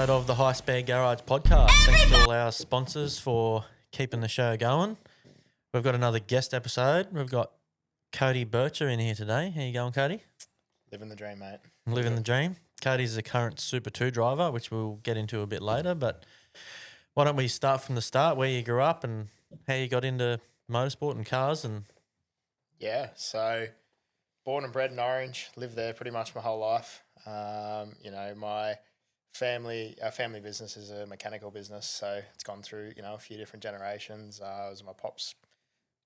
episode of the High Spare Garage podcast. Thanks to all our sponsors for keeping the show going. We've got another guest episode. We've got Cody Burcher in here today. How you going, Cody? Living the dream, mate. Living the dream. Cody's the current Super 2 driver, which we'll get into a bit later. But why don't we start from the start, where you grew up and how you got into motorsport and cars? And Yeah, so born and bred in Orange, lived there pretty much my whole life. My family business is a mechanical business, so it's gone through, a few different generations. I was my pop's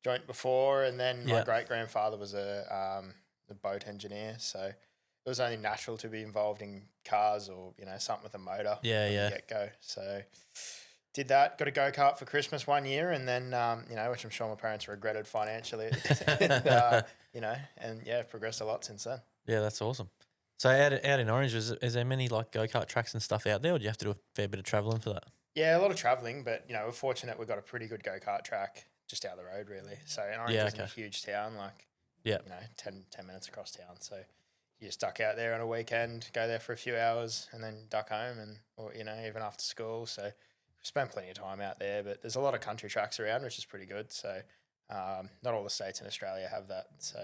joint before, and then my great-grandfather was a boat engineer, so it was only natural to be involved in cars or, something with a motor from the get-go. So did that, got a go-kart for Christmas one year, and then, which I'm sure my parents regretted financially, progressed a lot since then. yeah, that's awesome. So out in Orange, is there many like go-kart tracks and stuff out there, or do you have to do a fair bit of travelling for that? Yeah, a lot of travelling, but, we're fortunate we've got a pretty good go-kart track just out the road, really. So in Orange isn't a huge town, 10 minutes across town. So you just duck out there on a weekend, go there for a few hours, and then duck home, or even after school. So we spent plenty of time out there, but there's a lot of country tracks around, which is pretty good. So not all the states in Australia have that. So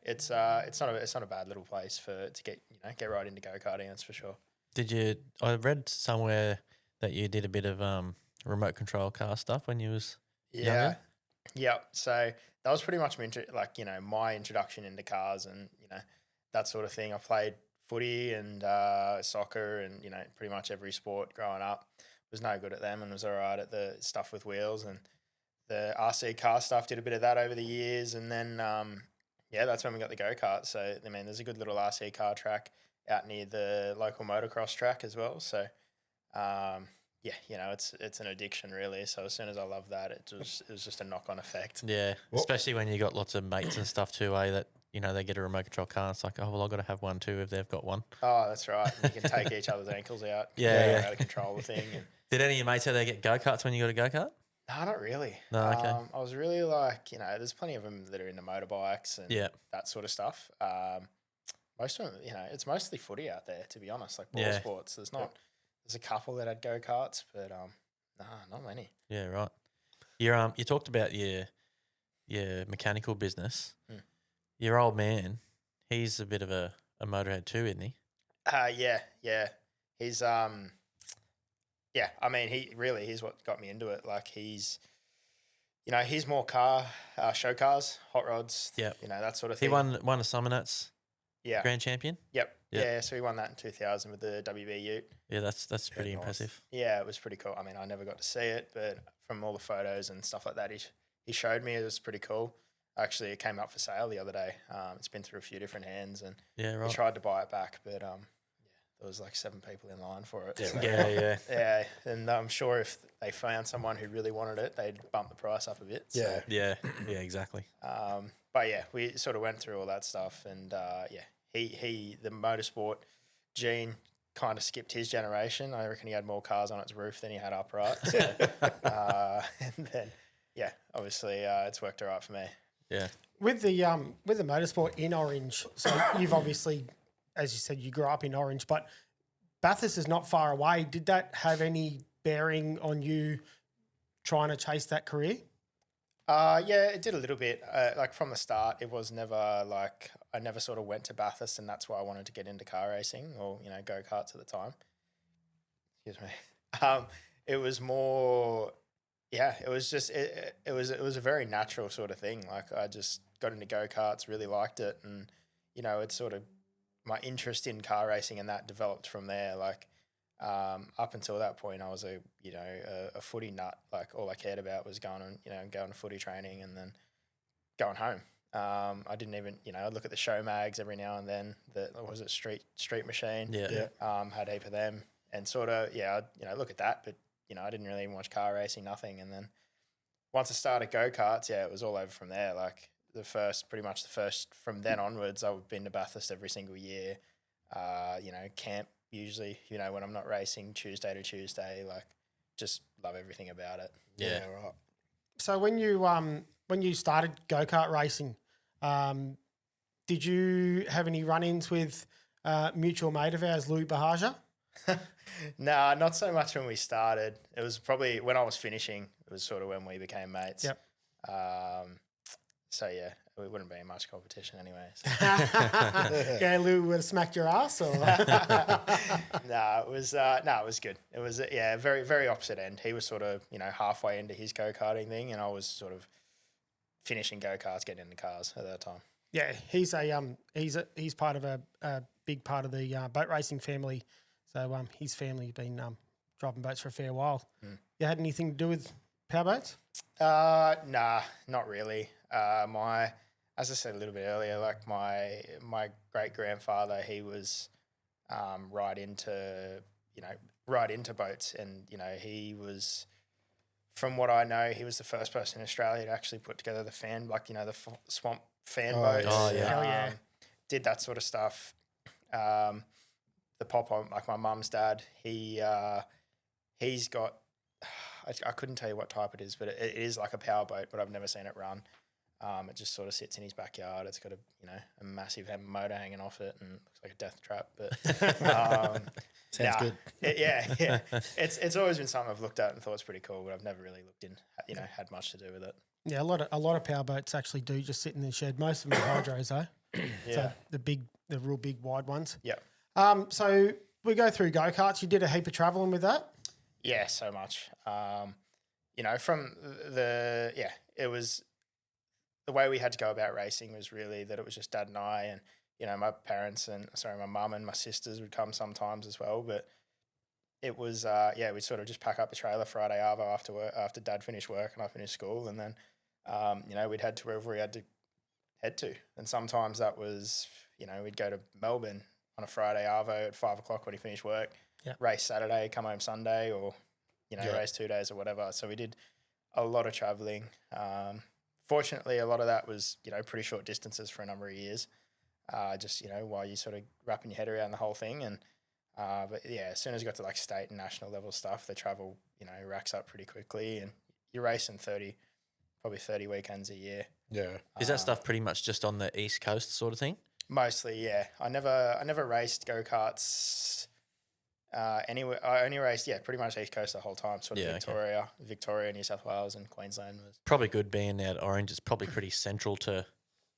it's not a bad little place to get right into go-karting, that's for sure. I read somewhere that you did a bit of remote control car stuff when you was younger? Yeah. So that was pretty much my introduction into cars and, that sort of thing. I played footy and soccer and, pretty much every sport growing up. Was no good at them and was all right at the stuff with wheels, and the RC car stuff, did a bit of that over the years. And then, that's when we got the go-kart. So, there's a good little RC car track out near the local motocross track as well. So, it's an addiction really. So as soon as I loved that, it was just a knock-on effect. Yeah, especially when you got lots of mates and stuff too, that, they get a remote control car. It's like, oh, well, I've got to have one too if they've got one. Oh, that's right. And you can take each other's ankles out. Out of control the thing. And did any of your mates out there get go-karts when you got a go-kart? No, not really. No, okay. I was really there's plenty of them that are into motorbikes and that sort of stuff. Most of them, it's mostly footy out there, to be honest, like ball sports. There's a couple that had go-karts, but not many. Yeah, right. You talked about your mechanical business. Mm. Your old man, he's a bit of a motorhead too, isn't he? Yeah. He's he's what got me into it. Like he's more show cars, hot rods, that sort of thing. He won a Summer Nats Grand Champion? Yep. Yeah, so he won that in 2000 with the WB Ute. Yeah, that's pretty impressive. Yeah, it was pretty cool. I never got to see it, but from all the photos and stuff like that he showed me, it was pretty cool. Actually, it came up for sale the other day. It's been through a few different hands, and we tried to buy it back, but there was like 7 people in line for it. Yeah. And I'm sure if they found someone who really wanted it, they'd bump the price up a bit. So. Yeah, exactly. But we sort of went through all that stuff, and he the motorsport gene kind of skipped his generation. I reckon he had more cars on its roof than he had upright. So, and then obviously it's worked all right for me. Yeah. With the motorsport in Orange, so you've obviously, as you said, you grew up in Orange, but Bathurst is not far away. Did that have any bearing on you trying to chase that career? It did a little bit. From the start, it was never I never sort of went to Bathurst, and that's why I wanted to get into car racing or go-karts at the time. Excuse me. It was more. Yeah, it was just it was a very natural sort of thing. Like I just got into go-karts, really liked it, and it's sort of my interest in car racing and that developed from there. Up until that point, I was a footy nut. Like all I cared about was going to footy training and then going home. I didn't even I'd look at the show mags every now and then. Street Machine? Yeah. Had a heap of them and sort of I'd look at that, but I didn't really even watch car racing, nothing. And then once I started go-karts, it was all over from there. Like pretty much the first from then onwards, I've been to Bathurst every single year. Camp usually, when I'm not racing Tuesday to Tuesday, just love everything about it. Yeah, right. So when you started go-kart racing, did you have any run-ins with mutual mate of ours, Lou Bahaja? Nah, not so much when we started. It was probably when I was finishing. It was sort of when we became mates. Yep. So yeah, it wouldn't be much competition anyway. So. Yeah, Lou would have smacked your ass, or It was good. It was very very opposite end. He was sort of halfway into his go karting thing, and I was sort of finishing go karts, getting into cars at that time. yeah, he's part of a big part of the boat racing family. So his family's been driving boats for a fair while. You had anything to do with powerboats? Nah, not really. As I said a little bit earlier, like my great grandfather, he was right into boats, and he was, from what I know, he was the first person in Australia to actually put together the fan, like the swamp fan boats. Oh, yeah. Hell yeah. Did that sort of stuff. The pop on, like my mum's dad, he's got. I couldn't tell you what type it is, but it is like a power boat, but I've never seen it run. It just sort of sits in his backyard. It's got a massive motor hanging off it, and looks like a death trap. But Sounds good. Yeah. It's always been something I've looked at and thought it's pretty cool, but I've never really looked in. Had much to do with it. Yeah, a lot of power boats actually do just sit in the shed. Most of them are hydros though. Yeah. So the real big wide ones. Yeah. So we go through go karts. You did a heap of traveling with that. Yeah, so much. It was the way we had to go about racing was really that it was just Dad and I, and my parents my mum and my sisters would come sometimes as well. But it was we'd sort of just pack up the trailer Friday arvo after Dad finished work and I finished school, and then we'd head to wherever we had to head to. And sometimes that was we'd go to Melbourne on a Friday arvo at 5 o'clock when he finished work. Yeah. Race Saturday, come home Sunday, or race 2 days or whatever. So we did a lot of traveling. Fortunately, a lot of that was pretty short distances for a number of years. Just while you sort of wrapping your head around the whole thing, and but yeah, as soon as you got to like state and national level stuff, the travel racks up pretty quickly, and you're racing 30 weekends a year. Yeah. Is that stuff pretty much just on the East Coast sort of thing? Mostly, yeah. I never raced go karts. Anywhere, I only raced pretty much East Coast the whole time. Sort of Victoria, New South Wales, and Queensland was Probably good being out Orange. It's probably pretty central to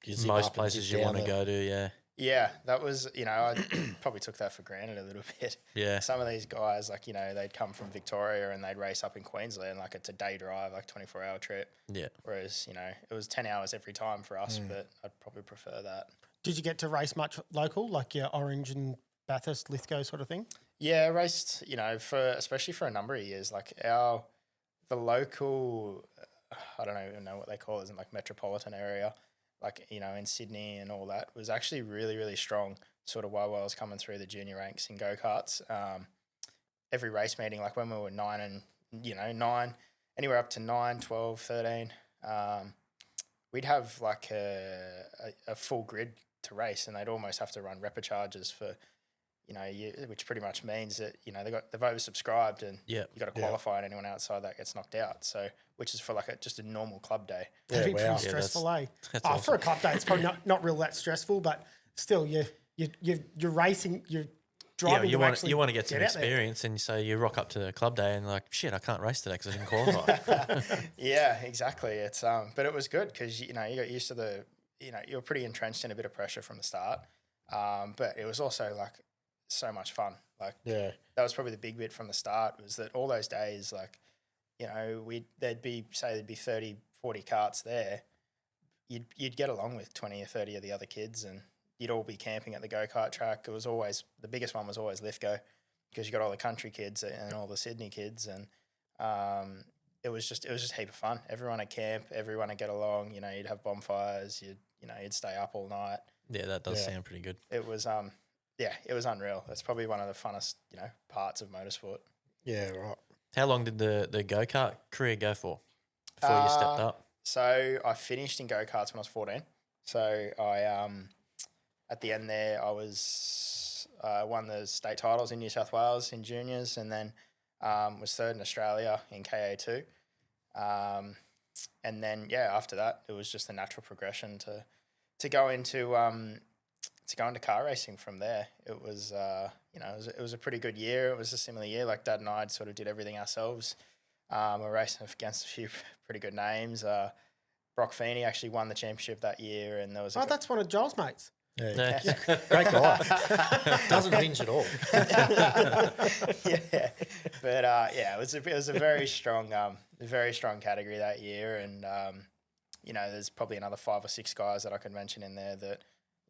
You zip up most and places zip you down want to there. go to. Yeah, Yeah, that was, I probably took that for granted a little bit. yeah, Some of these guys, like, they'd come from Victoria and they'd race up in Queensland, like it's a day drive, like 24-hour trip. yeah. Whereas, it was 10 hours every time for us, but I'd probably prefer that. Did you get to race much local, like your Orange and Bathurst, Lithgow sort of thing? Yeah, I raced, especially for a number of years, like the local, I don't even know what they call it, in like metropolitan area, like, in Sydney and all that, was actually really, really strong sort of while I was coming through the junior ranks in go-karts. Every race meeting, like when we were 9, anywhere up to 9, 12, 13, we'd have like a full grid to race, and they'd almost have to run repecharges for, which pretty much means that, they've oversubscribed, and Yeah. you got to qualify, and anyone outside that gets knocked out. So, which is for like just a normal club day. That'd be wow. pretty stressful, eh? that's For awesome. a club day, it's probably not real that stressful, but still, you're racing, you're driving. You to want actually you want to get some out there. experience, and so you rock up to the club day and like, shit, I can't race today because I didn't qualify. Yeah, exactly. It's but it was good because you got used to the you were pretty entrenched in a bit of pressure from the start, but it was also like so much fun. Like Yeah. that was probably the big bit from the start, was that all those days, like there'd be 30, 40 carts there. You'd get along with 20 or 30 of the other kids, and you'd all be camping at the go-kart track. It was always, the biggest one was always Lithgow, because you got all the country kids and all the Sydney kids, and it was just a heap of fun. Everyone would camp, everyone would get along. You'd have bonfires. You'd stay up all night. Yeah, that does Yeah. sound pretty good. It was it was unreal. That's probably one of the funnest parts of motorsport. Yeah, right. How long did the go kart career go for before you stepped up? So I finished in go-karts when I was 14. So I at the end there, I was won the state titles in New South Wales in juniors, and then was third in Australia in KA2. And then after that, it was just a natural progression to go into to go into car racing from there. It was, it was a pretty good year. It was a similar year. Like Dad and I sort of did everything ourselves. We're racing against a few pretty good names. Brock Feeney actually won the championship that year, and there was that's one of Joel's mates. Yeah. Great guy. Doesn't whinge at all. Yeah, but it was a very strong category that year, and there's probably another 5 or 6 guys that I could mention in there that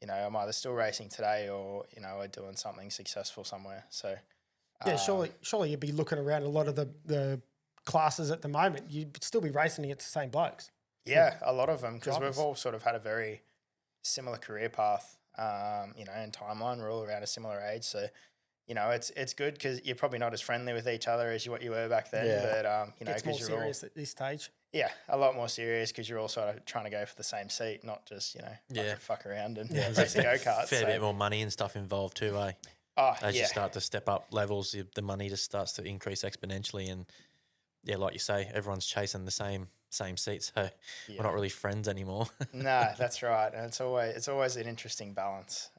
I'm either still racing today or are doing something successful somewhere. So yeah, surely you'd be looking around a lot of the classes at the moment. You'd still be racing against the same blokes. Yeah, a lot of them, because we've all sort of had a very similar career path. In timeline, we're all around a similar age, so it's good because you're probably not as friendly with each other as what you were back then. Yeah. But It's more you're serious at this stage. Yeah, a lot more serious because you're all sort of trying to go for the same seat, not just fuck around and race the go-karts. Fair bit more money and stuff involved too, eh? As you start to step up levels, the money just starts to increase exponentially, and yeah, like you say, everyone's chasing the same seat, so we're not really friends anymore. No, that's right, and it's always an interesting balance.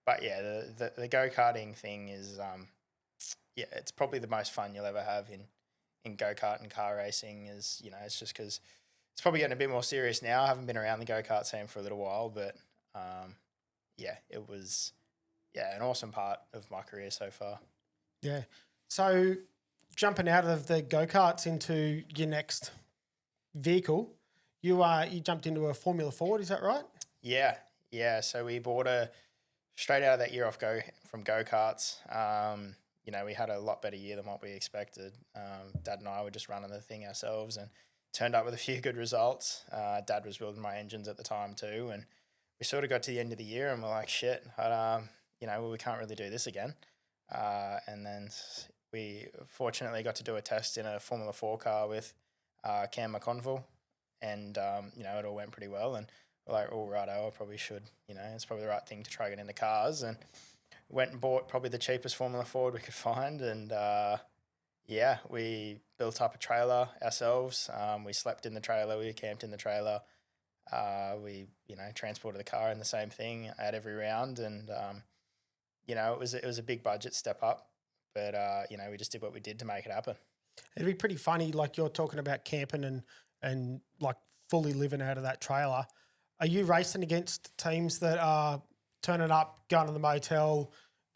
But yeah, the go-karting thing is it's probably the most fun you'll ever have in go-kart and car racing. Is it's just because it's probably getting a bit more serious now. I haven't been around the go-kart scene for a little while, but it was an awesome part of my career so far. Yeah. So jumping out of the go-karts into your next vehicle, you jumped into a Formula Ford, is that right? Yeah. So we bought straight out of that year from go-karts. We had a lot better year than what we expected. Dad and I were just running the thing ourselves and turned up with a few good results. Dad was building my engines at the time too, and we sort of got to the end of the year and we're like, shit, we can't really do this again. And then we fortunately got to do a test in a Formula 4 car with Cam McConville, and it all went pretty well, and we're like, oh, righto, I probably should, it's probably the right thing to try get into cars, and went and bought probably the cheapest Formula Ford we could find, and we built up a trailer ourselves. We slept in the trailer, we camped in the trailer, we transported the car in the same thing at every round, and it was a big budget step up, but we just did what we did to make it happen. It'd be pretty funny, like you're talking about camping and like fully living out of that trailer. Are you racing against teams that are turning up, going to the motel,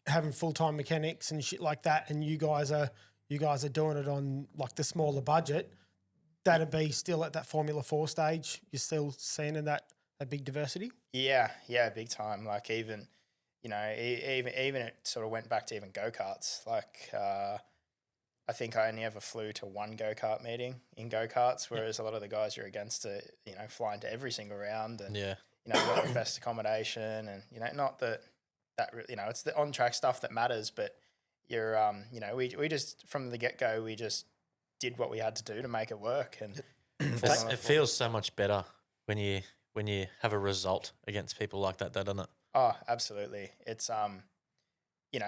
having full-time mechanics and shit like that, and you guys are doing it on like the smaller budget? That'd be still at that Formula 4 stage. You're still seeing in that big diversity? Yeah, big time. Like even it sort of went back to even go-karts. Like I think I only ever flew to one go-kart meeting in go-karts, whereas a lot of the guys you're against are, flying to every single round and, got the best accommodation and, not that really, it's the on-track stuff that matters, but you're, we just, from the get-go, we just did what we had to do to make it work. And it feels so much better when you have a result against people like that, doesn't it? Oh, absolutely. It's, you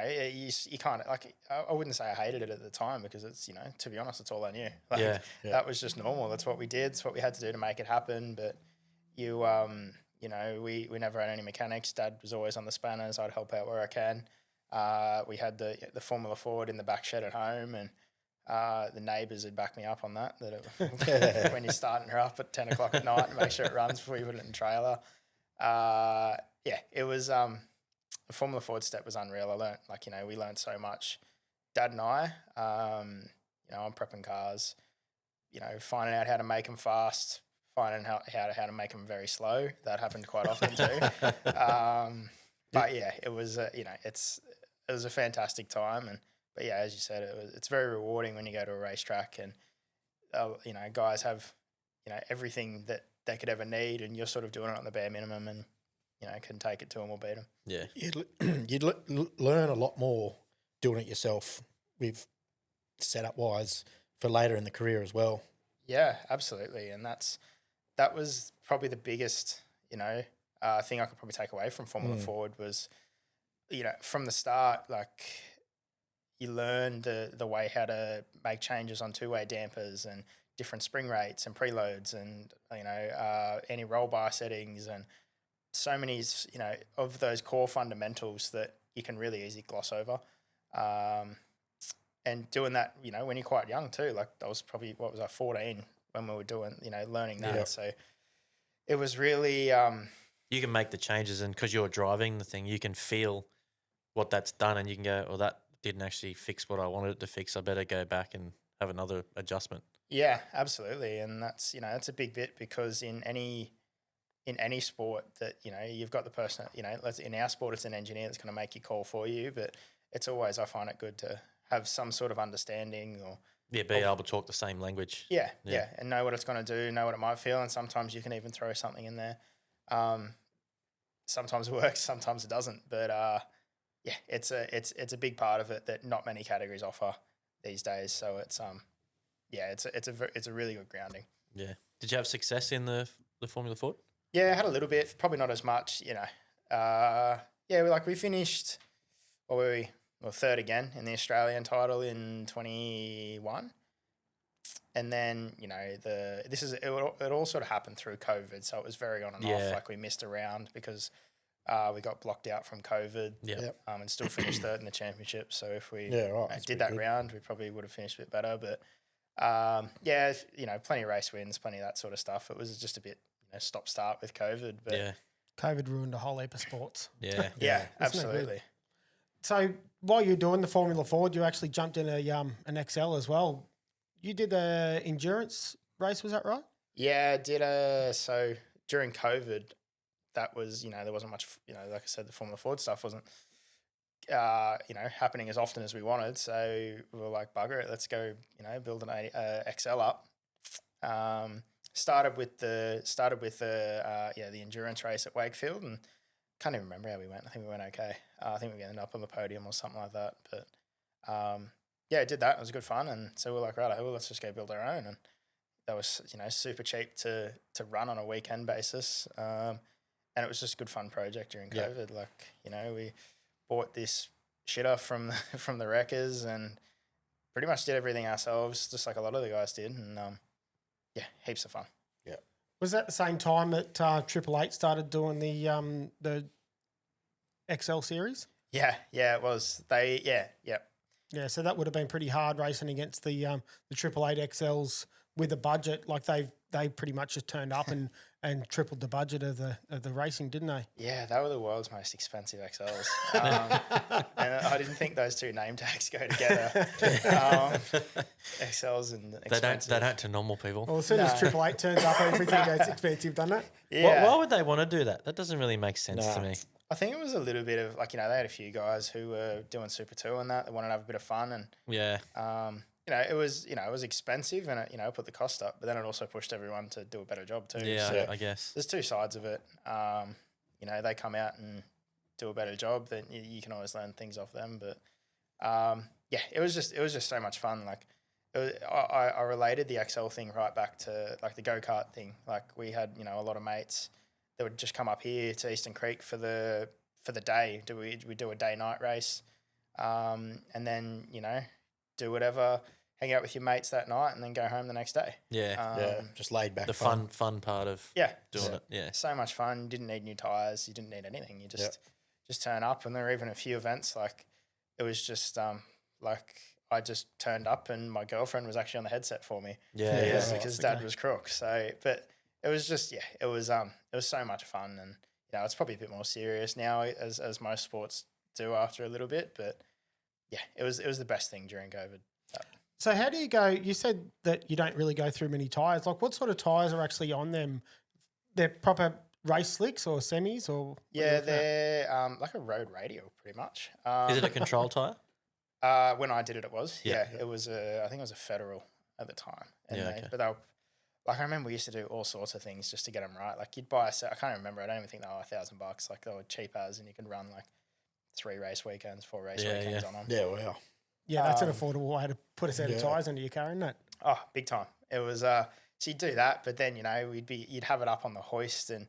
can't, like, I wouldn't say I hated it at the time because it's, to be honest, it's all I knew. Like, that was just normal. That's what we did. It's what we had to do to make it happen. But we never had any mechanics. Dad was always on the spanners. I'd help out where I can. We had the Formula Ford in the back shed at home, and the neighbours would back me up on that. When you're starting her up at 10 o'clock at night and make sure it runs before you put it in the trailer. It was the Formula Ford step was unreal. I learned, we learned so much. Dad and I, I'm prepping cars, finding out how to make them fast, finding out how to make them very slow. That happened quite often too. But yeah, it was, it was a fantastic time. But yeah, as you said, it's very rewarding when you go to a racetrack and, guys have, everything that they could ever need, and you're sort of doing it on the bare minimum and, can take it to them or beat them. Yeah. You'd learn a lot more doing it yourself with setup-wise for later in the career as well. Yeah, absolutely. And that was probably the biggest, thing I could probably take away from Formula Ford was, from the start, like you learn the way how to make changes on two-way dampers and different spring rates and preloads and, any roll bar settings and so many, of those core fundamentals that you can really easily gloss over. And doing that, when you're quite young too, like I was probably, 14 when we were doing, learning that. Yeah. So it was really... you can make the changes, and because you're driving the thing, you can feel what that's done, and you can go, that didn't actually fix what I wanted it to fix. I better go back and have another adjustment. Yeah, absolutely. And that's, that's a big bit, because in any sport that, you've got the person, in our sport, it's an engineer that's going to make your call for you, but it's always, I find it good to have some sort of understanding or... Yeah, be able to talk the same language. Yeah, and know what it's going to do, know what it might feel, and sometimes you can even throw something in there. Sometimes it works, sometimes it doesn't, but it's a big part of it that not many categories offer these days. So it's it's a really good grounding. Yeah. Did you have success in the Formula Ford? Yeah, I had a little bit, probably not as much. We finished. What were we? Well, third again in the Australian title in 21. And then, it all sort of happened through COVID. So it was very on and off. Like we missed a round because we got blocked out from COVID. And still finished third in the championship. So if we did that round, we probably would have finished a bit better. But plenty of race wins, plenty of that sort of stuff. It was just a bit, stop start with COVID. But COVID ruined a whole heap of sports. Yeah, absolutely. So while you're doing the Formula Ford, you actually jumped in an XL as well. You did the endurance race, was that right? Yeah, I did so during COVID, that was, there wasn't much, like I said, the Formula Ford stuff wasn't, happening as often as we wanted. So we were like, bugger it, let's go, build an XL up. Started with the endurance race at Wakefield, and can't even remember how we went. I think we went okay. I think we ended up on the podium or something like that. But I did that. It was good fun. And so we're like, right, well, let's just go build our own. And that was, super cheap to run on a weekend basis. And it was just a good fun project during COVID. Like, we bought this shitter from the wreckers and pretty much did everything ourselves, just like a lot of the guys did. And heaps of fun. Yeah. Was that the same time that 888 started doing the XL series? Yeah, it was. Yeah, so that would have been pretty hard racing against the 888 XLs with a budget. Like they pretty much just turned up and tripled the budget of the racing, didn't they? Yeah, they were the world's most expensive XLs. And I didn't think those two name tags go together. XLs and expensive. They don't to normal people. Well, as soon as 888 turns up, everything goes expensive, doesn't it? Yeah. Why would they want to do that? That doesn't really make sense to me. I think it was a little bit of they had a few guys who were doing Super 2 and that. They wanted to have a bit of fun, and it was expensive, and it put the cost up, but then it also pushed everyone to do a better job too. Yeah, so I guess there's two sides of it. They come out and do a better job, then you can always learn things off them. But it was just so much fun. Like I related the XL thing right back to like the go-kart thing. Like we had a lot of mates that would just come up here to Eastern Creek for the day. We do a day-night race, and then do whatever, hang out with your mates that night, and then go home the next day. Just laid back. The fun part of doing it. Yeah, so much fun. You didn't need new tires. You didn't need anything. You just turn up, and there were even a few events like it was just I just turned up, and my girlfriend was actually on the headset for me. Because Dad was crook. So, but it was just it was so much fun, and it's probably a bit more serious now as most sports do after a little bit, but it was the best thing during COVID. So how do you go? You said that you don't really go through many tires. Like what sort of tires are actually on them? They're proper race slicks or semis or? Yeah, they're like a road radial pretty much. Is it a control tire? When I did it, it was. Yeah. It was I think it was a Federal at the time. And but they were, like I remember we used to do all sorts of things just to get them right. Like you'd buy a set. I can't remember. I don't even think they were $1,000. Like they were cheap as, and you could run like 4 race weekends on them. Yeah, wow. Yeah, that's an affordable way to put a set of tyres under your car, isn't it? Oh, big time. It was so you'd do that, but then you'd have it up on the hoist, and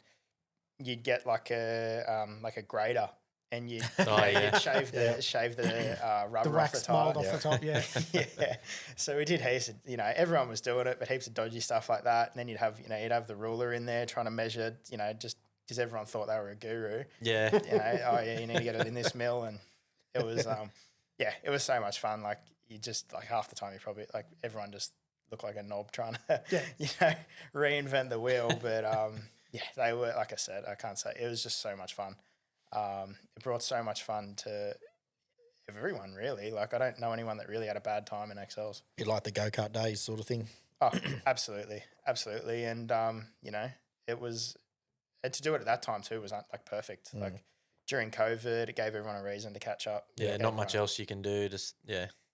you'd get like a grater, and you'd shave the rubber the wax off the tire. mold off the top. Yeah. Yeah. So we did heaps of, everyone was doing it, but heaps of dodgy stuff like that. And then you'd have the ruler in there trying to measure, just because everyone thought they were a guru. Yeah. You know, oh yeah, you need to get it in this mill, and it was it was so much fun. Like you just like half the time you probably like everyone just looked like a knob trying to reinvent the wheel. But they were, like I said, I can't say, it was just so much fun. It brought so much fun to everyone, really. Like I don't know anyone that really had a bad time in XLs. You like the go-kart days sort of thing? Oh, absolutely. And it was to do it at that time too was like perfect. Like during COVID, it gave everyone a reason to catch up. Yeah, not much else you can do. Just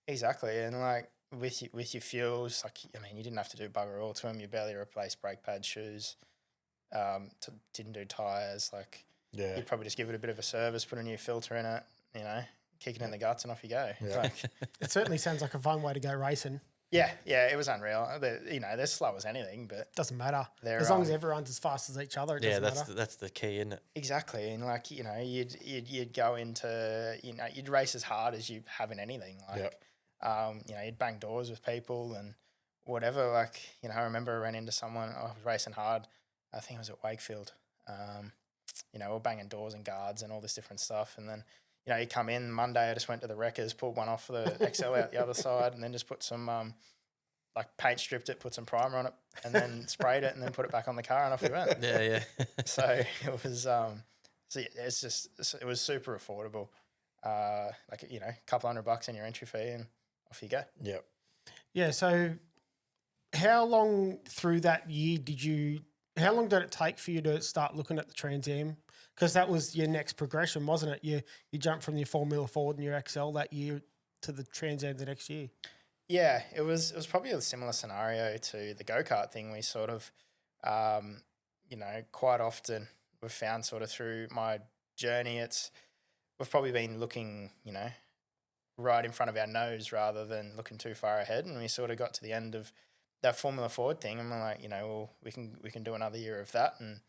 exactly. And like with your fuels, like I mean, you didn't have to do bugger all to them. You barely replaced brake pads, shoes. Didn't do tires. Like you'd probably just give it a bit of a service, put a new filter in it. You know, kick it in the guts, and off you go. Yeah. Like, It certainly sounds like a fun way to go racing. Yeah, it was unreal. They're slow as anything, but Doesn't matter. They're, As long as everyone's as fast as each other, it doesn't matter. that's the key, isn't it? exactly. And like you'd go into you'd race as hard as you have in anything. Like you'd bang doors with people and whatever. Like I remember I ran into someone. I was racing hard. I think it was at Wakefield. We're banging doors and guards and all this different stuff, and then. You come in Monday, I just went to the wreckers, pulled one off the XL out the other side, and then just put some, paint stripped it, put some primer on it, and then sprayed it, and then put it back on the car, and off we went. Yeah. So it was, it was super affordable. A couple $100 in your entry fee, and off you go. Yep. Yeah. So, how long through that year how long did it take for you to start looking at the Trans Am? Because that was your next progression, wasn't it? You jumped from your Formula Ford and your XL that year to the Trans Am the next year. Yeah, it was probably a similar scenario to the go-kart thing. We sort of, quite often we've found sort of through my journey, we've probably been looking, right in front of our nose rather than looking too far ahead. And we sort of got to the end of that Formula Ford thing, and we're like, we can do another year of that, and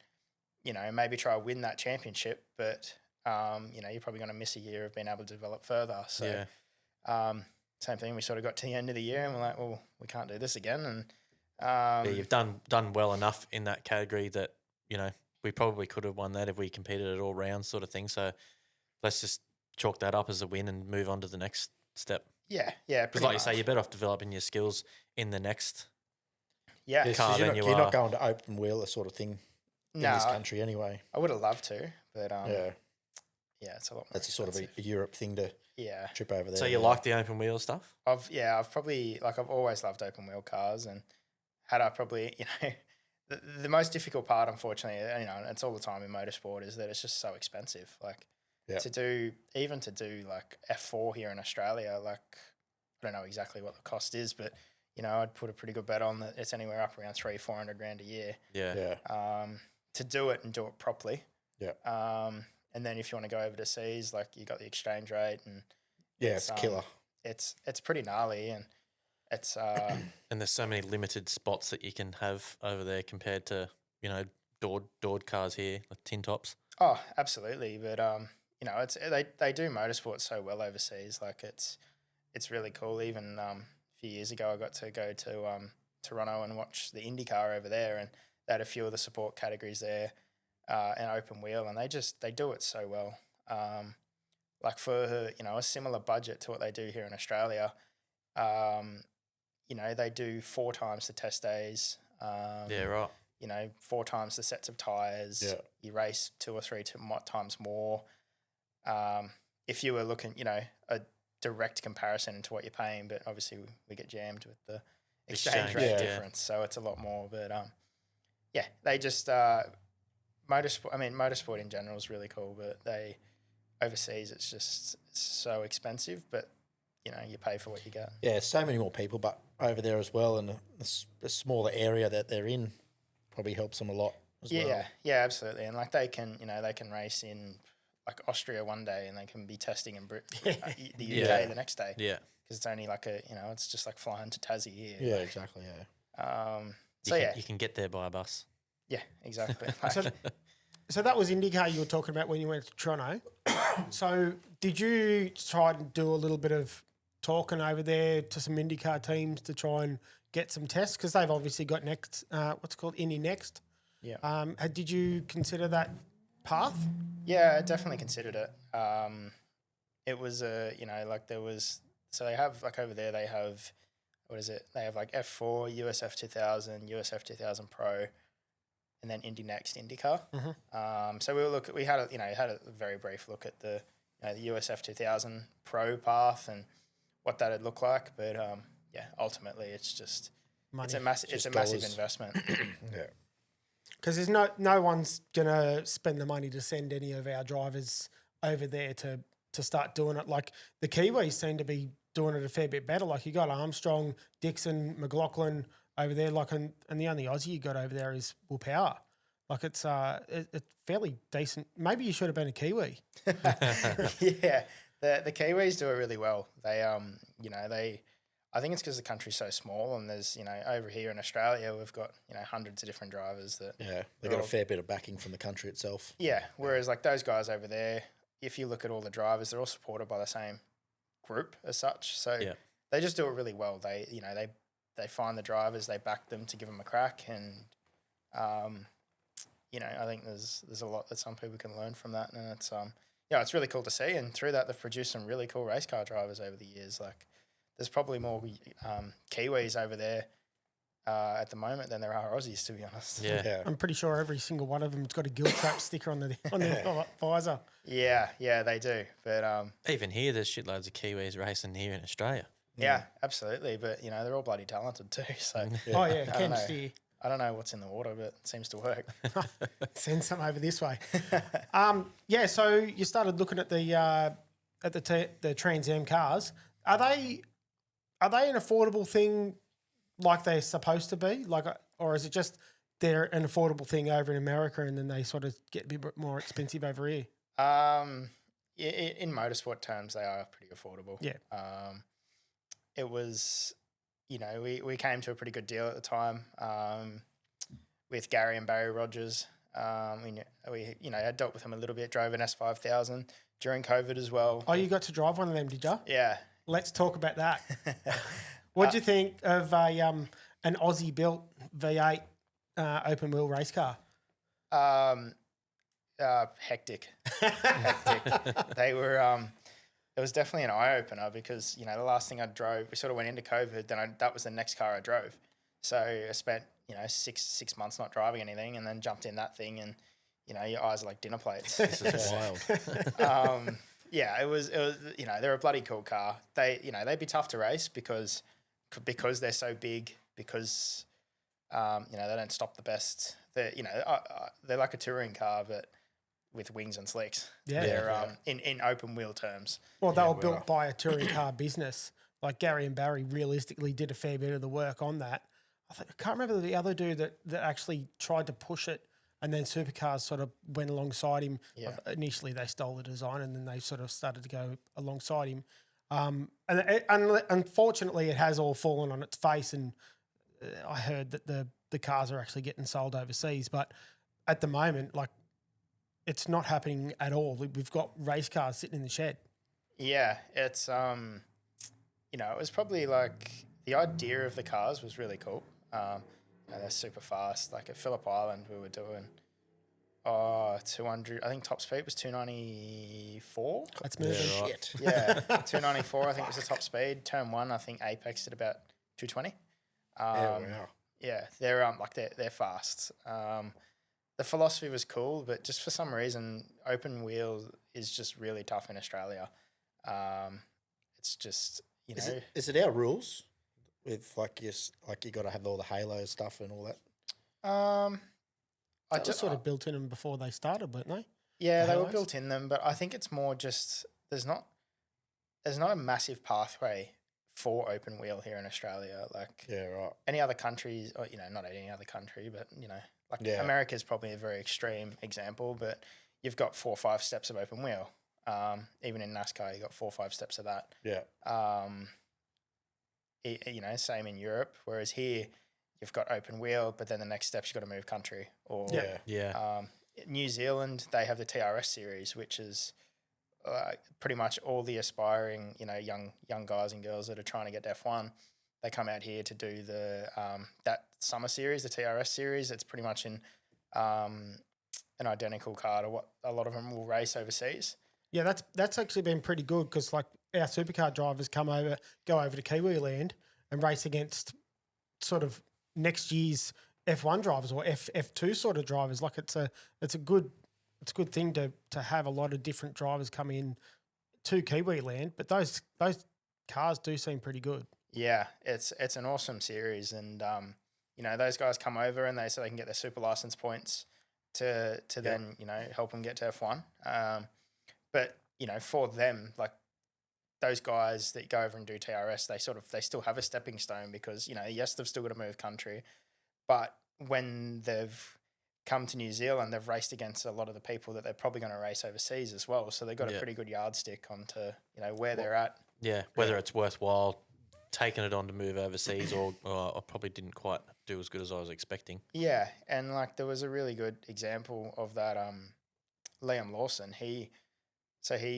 maybe try to win that championship, but you're probably going to miss a year of being able to develop further. So, same thing. We sort of got to the end of the year, and we're like, well, we can't do this again. And you've done well enough in that category that we probably could have won that if we competed at all rounds, sort of thing. So let's just chalk that up as a win and move on to the next step. Yeah. Because like you say, you're better off developing your skills in the next car than you're not going to open wheel sort of thing. In this country anyway. I would have loved to, but it's a lot more That's a sort of a Europe thing to trip over there. So you like the open wheel stuff? I've probably, I've always loved open wheel cars, and had I probably, the most difficult part, unfortunately, and it's all the time in motorsport, is that it's just so expensive. Like to do like F4 here in Australia, like I don't know exactly what the cost is, but I'd put a pretty good bet on that it's anywhere up around $300,000-400,000 a year. Yeah. To do it and do it properly. Yeah. And then if you want to go over to seas, like you got the exchange rate, and it's killer. It's pretty gnarly, and it's and there's so many limited spots that you can have over there compared to doored cars here, like tin tops. Oh, absolutely. But it's they do motorsport so well overseas. Like it's really cool. Even a few years ago, I got to go to Toronto and watch the IndyCar over there, and they had a few of the support categories there, and open wheel, and they do it so well. Like for a similar budget to what they do here in Australia, they do 4 times the test days. Yeah, right. 4 times the sets of tires. Yeah. You race 2 or 3 times more. If you were looking, a direct comparison to what you're paying, but obviously we get jammed with the exchange rate difference, so it's a lot more. But they just motorsport. I mean, motorsport in general is really cool, but overseas it's just so expensive. But you pay for what you get. Yeah, so many more people, but over there as well, and a smaller area that they're in probably helps them a lot. As well. Yeah, absolutely. And like they can race in like Austria one day, and they can be testing in the UK the next day. Yeah, because it's only like it's just like flying to Tassie here. Yeah, exactly. Yeah. You can get there by a bus. Yeah, exactly. So that was IndyCar you were talking about when you went to Toronto. So did you try and do a little bit of talking over there to some IndyCar teams to try and get some tests? Because they've obviously got Indy Next. Yeah. Did you consider that path? Yeah, I definitely considered it. It was so they have like over there they have, what is it? They have like F4, USF 2000, USF 2000 Pro, and then Indy Next IndyCar. Mm-hmm. So we had a very brief look at the the USF 2000 Pro path and what that would look like, but ultimately it's just Money. it's a massive investment. Yeah. Because there's no one's gonna spend the money to send any of our drivers over there to start doing it. Like the Kiwis seem to be doing it a fair bit better. Like you got Armstrong, Dixon, McLaughlin over there. Like and the only Aussie you got over there is Will Power. Like it's fairly decent. Maybe you should have been a Kiwi. Yeah, the Kiwis do it really well. They I think it's because the country's so small, and there's over here in Australia we've got hundreds of different drivers that they got a fair bit of backing from the country itself. Yeah, whereas like those guys over there, if you look at all the drivers, they're all supported by the same group as such. So they just do it really well. They they find the drivers, they back them to give them a crack, and I think there's a lot that some people can learn from that, and it's really cool to see. And through that, they've produced some really cool race car drivers over the years. Like there's probably more Kiwis over there at the moment than there are Aussies, to be honest. Yeah. I'm pretty sure every single one of them's got a gill trap sticker on the visor. Yeah, they do. But even here, there's shitloads of Kiwis racing here in Australia. Yeah, absolutely. But they're all bloody talented too. So Oh yeah, Ken Steer. I don't know what's in the water, but it seems to work. Send some over this way. So you started looking at the Trans Am cars. Are they an affordable thing like they're supposed to be? Like, or is it just they're an affordable thing over in America and then they sort of get a bit more expensive over here? In motorsport terms, they are pretty affordable. Yeah. It was, we came to a pretty good deal at the time with Gary and Barry Rogers. We had dealt with them a little bit, drove an S5000 during COVID as well. Oh, you got to drive one of them, did you? Yeah. Let's talk about that. What do you think of an Aussie-built V8 open-wheel race car? Hectic. They were. It was definitely an eye opener because the last thing I drove, we sort of went into COVID. Then that was the next car I drove. So I spent 6 months not driving anything, and then jumped in that thing, and your eyes are like dinner plates. This is wild. Yeah, it was they're a bloody cool car. They'd be tough to race because they're so big, because they don't stop the best. They're like a touring car, but with wings and slicks. Yeah. They're in open wheel terms. Well, they were built by a touring car business. Like Gary and Barry realistically did a fair bit of the work on that. I can't remember the other dude that actually tried to push it, and then Supercars sort of went alongside him. Yeah. Initially, they stole the design, and then they sort of started to go alongside him. And unfortunately, it has all fallen on its face, and I heard that the cars are actually getting sold overseas. But at the moment, like, it's not happening at all. We've got race cars sitting in the shed. Yeah, it's it was probably like the idea of the cars was really cool. They're super fast. Like at Phillip Island, we were doing 200. I think top speed was 294. That's moving. Yeah, right. Shit. Yeah, 294. I think was the top speed. Turn 1, I think Apex at about 220. Wow. Yeah, they're fast. The philosophy was cool, but just for some reason, open wheel is just really tough in Australia. It's just Is it our rules with you got to have all the halo stuff and all that? I just sort of built in them before they started, weren't they? Yeah, they were halos? built in them, but I think it's more just there's not a massive pathway for open wheel here in Australia. Like any other countries, or not any other country, but America is probably a very extreme example, but you've got 4 or 5 steps of open wheel. Even in NASCAR, you got 4 or 5 steps of that. Yeah. Same in Europe. Whereas here, you've got open wheel, but then the next step's you've got to move country. Or New Zealand, they have the TRS series, which is pretty much all the aspiring, young guys and girls that are trying to get to F1. They come out here to do the that summer series, the TRS series. It's pretty much in an identical car to what a lot of them will race overseas. Yeah, that's actually been pretty good because like our supercar drivers go over to Kiwi land and race against sort of next year's F1 drivers or F2 sort of drivers. Like it's a good thing to have a lot of different drivers come in to Kiwi land, but those cars do seem pretty good. Yeah, it's an awesome series, and those guys come over and they can get their super license points to then help them get to F1. But for them, like those guys that go over and do TRS, they still have a stepping stone because yes, they've still got to move country, but when they've come to New Zealand, they've raced against a lot of the people that they're probably going to race overseas as well. So they've got a pretty good yardstick onto where they're at. Yeah, whether it's worthwhile taking it on to move overseas or I probably didn't quite do as good as I was expecting. Yeah, and like there was a really good example of that. Liam Lawson, he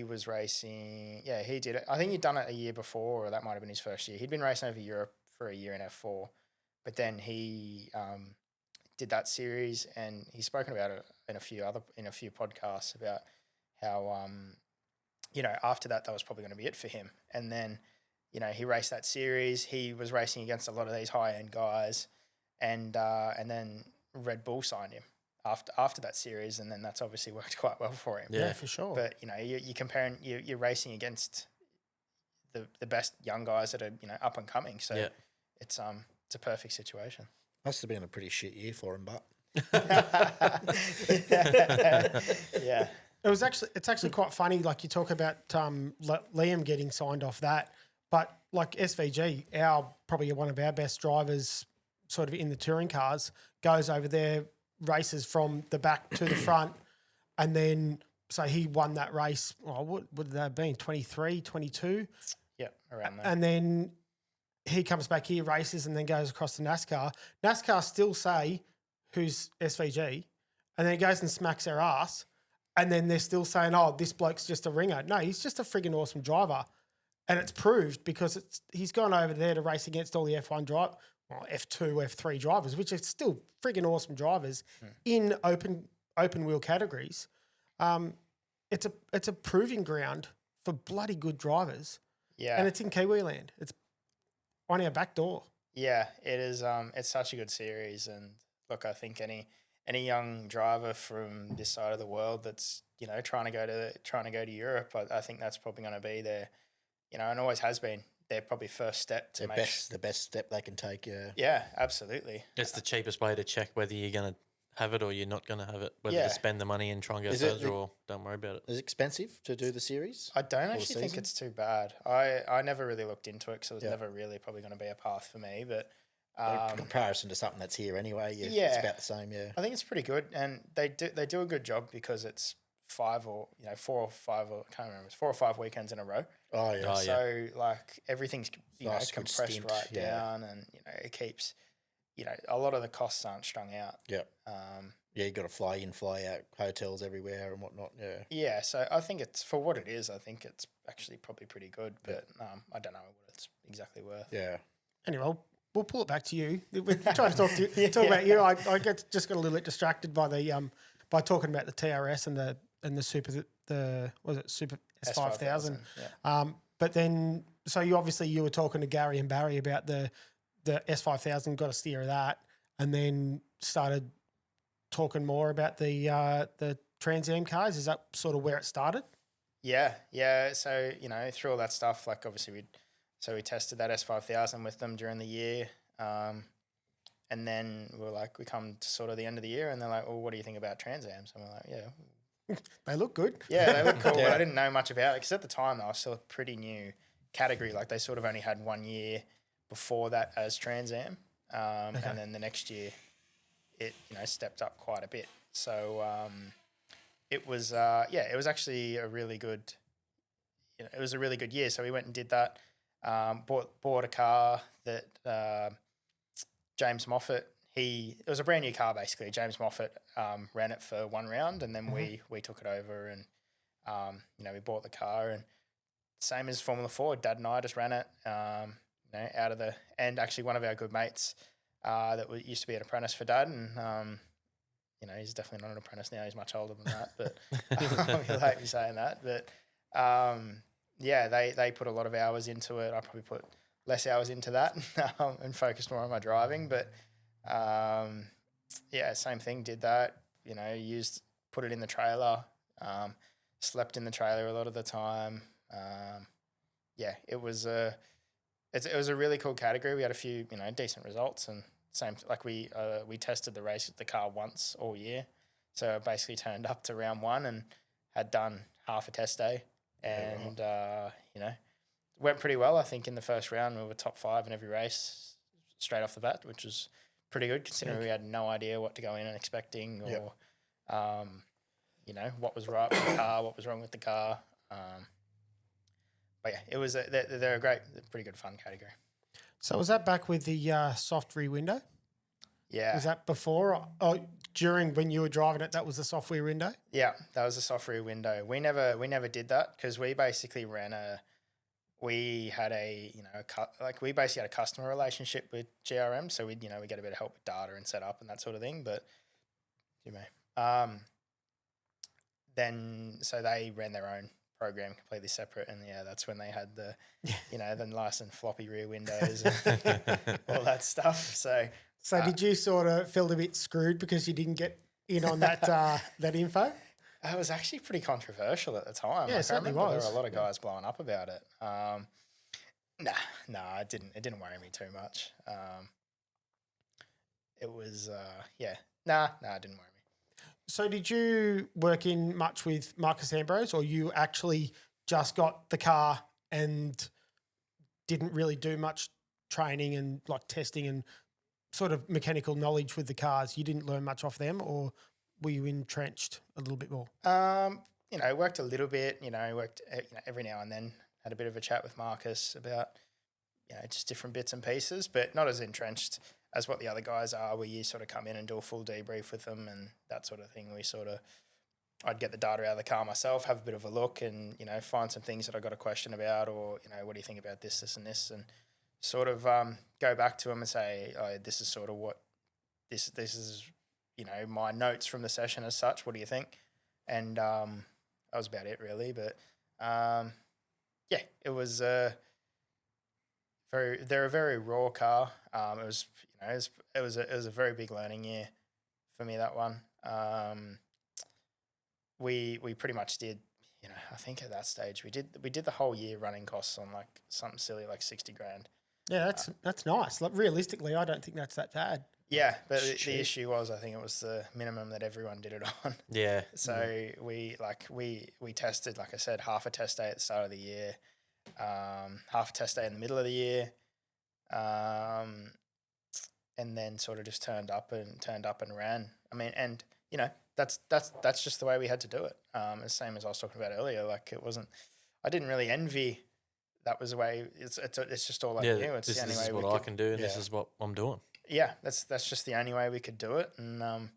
was racing. Yeah, he did it. I think he'd done it a year before, or that might have been his first year. He'd been racing over Europe for a year in F4, but then he did that series, and he's spoken about it in a few podcasts about how after that was probably going to be it for him. And then he raced that series. He was racing against a lot of these high end guys, and then Red Bull signed him after that series, and then that's obviously worked quite well for him. Yeah, for sure. But you're comparing, you're racing against the best young guys that are up and coming. So it's a perfect situation. Must have been a pretty shit year for him, but yeah. It's actually quite funny. Like you talk about Liam getting signed off that, but like SVG, probably one of our best drivers, sort of in the touring cars, goes over there, races from the back to the front, and then so he won that race. Oh, what would that have been? 23, 22? Yeah, around there. And then he comes back here, races, and then goes across to NASCAR. NASCAR still say who's SVG, and then he goes and smacks their ass, and then they're still saying, oh, this bloke's just a ringer. No, he's just a friggin' awesome driver. And it's proved because he's gone over there to race against all the F1 F2, F3 drivers, which are still friggin' awesome drivers in open wheel categories. It's a proving ground for bloody good drivers. Yeah. And it's in Kiwi land. It's on our back door. Yeah, it is. It's such a good series, and look, I think any young driver from this side of the world that's trying to go to Europe, I think that's probably going to be their, and always has been their probably first step to the best step they can take. Yeah. Yeah, absolutely. It's the cheapest way to check whether you're going to have it or you're not going to have it. Whether to spend the money and try and go further or don't worry about it. Is it expensive to do the series? I don't actually think it's too bad. I never really looked into it because it was never really probably going to be a path for me. But in comparison to something that's here anyway, it's about the same. Yeah, I think it's pretty good, and they do a good job because it's 4 or 5, or I can't remember. It's 4 or 5 weekends in a row. Oh yeah. So like everything's nice, compressed right down, and it keeps a lot of the costs aren't strung out. Yeah. Yeah, you got to fly in, fly out, hotels everywhere and whatnot. Yeah. Yeah, so I think it's for what it is. I think it's actually probably pretty good, but I don't know what it's exactly worth. Yeah. Anyway, we'll pull it back to you. We're trying to talk to you, about you. I just got a little bit distracted by the by talking about the TRS and the Super S5000. Yeah. But then so you were talking to Gary and Barry about the S5000, got a steer of that, and then started talking more about the Trans Am cars. Is that sort of where it started? Yeah. So through all that stuff, like obviously we tested that S5000 with them during the year, and then we come to sort of the end of the year, and they're like, "Well, what do you think about Trans Ams?" And we're like, "Yeah, they look good." Yeah, they look cool, but I didn't know much about it because at the time they were still a pretty new category. Like they sort of only had 1 year before that as Trans Am, and then the next year it stepped up quite a bit. So it was actually a really good year. So we went and did that. Bought a car that James Moffat. It was a brand new car basically. James Moffat ran it for 1 round, and then we took it over, and we bought the car, and same as Formula 4. Dad and I just ran it. Out of and actually one of our good mates that used to be an apprentice for Dad, and he's definitely not an apprentice now. He's much older than that, but he'll hate me saying that. But yeah, they put a lot of hours into it. I probably put less hours into that and focused more on my driving. But yeah, same thing. Did that. Put it in the trailer. Slept in the trailer a lot of the time. Yeah, it was a really cool category. We had a few decent results, and we tested the race with the car once all year. So I basically turned up to round one and had done half a test day, and went pretty well. I think in the first round we were top 5 in every race straight off the bat, which was pretty good considering we had no idea what to go in and expecting or what was right with the car, what was wrong with the car. But yeah, it was they're a pretty good fun category. So was that back with the soft rear window? Yeah. Was that before or during when you were driving it? That was the soft rear window. Yeah, that was the soft rear window. We never did that because we basically we basically had a customer relationship with GRM, so we get a bit of help with data and setup and that sort of thing. But then so they ran their own program completely separate, and that's when they had the the nice and floppy rear windows and all that stuff. So did you sort of feel a bit screwed because you didn't get in on that that info? It was actually pretty controversial at the time. Yeah, it certainly was. There were a lot of guys blowing up about it. Nah, it didn't. It didn't worry me too much. It was it didn't worry me. So did you work in much with Marcus Ambrose, or you actually just got the car and didn't really do much training and like testing and sort of mechanical knowledge with the cars? You didn't learn much off them, or were you entrenched a little bit more? Worked a little bit, worked every now and then, had a bit of a chat with Marcus about, just different bits and pieces, but not as entrenched as what the other guys are, where you sort of come in and do a full debrief with them and that sort of thing. I'd get the data out of the car myself, have a bit of a look and, find some things that I got a question about or, what do you think about this, this and this, and sort of go back to them and say, oh, this is sort of what, this is, my notes from the session as such. What do you think? And that was about it really. But it was they're a very raw car. It was a very big learning year for me, that one. We pretty much did, I think at that stage we did the whole year running costs on like something silly like 60 grand. Yeah, that's nice. Like realistically, I don't think that's that bad. Yeah, but the issue was I think it was the minimum that everyone did it on. Yeah. So we tested, like I said, half a test day at the start of the year, half a test day in the middle of the year, and then sort of just turned up and ran. I mean, and that's just the way we had to do it. The same as I was talking about earlier. Like it wasn't. I didn't really envy. That was the way. It's just all I knew. It's this the only is way what we I could, can do, and this is what I'm doing. Yeah, that's just the only way we could do it, and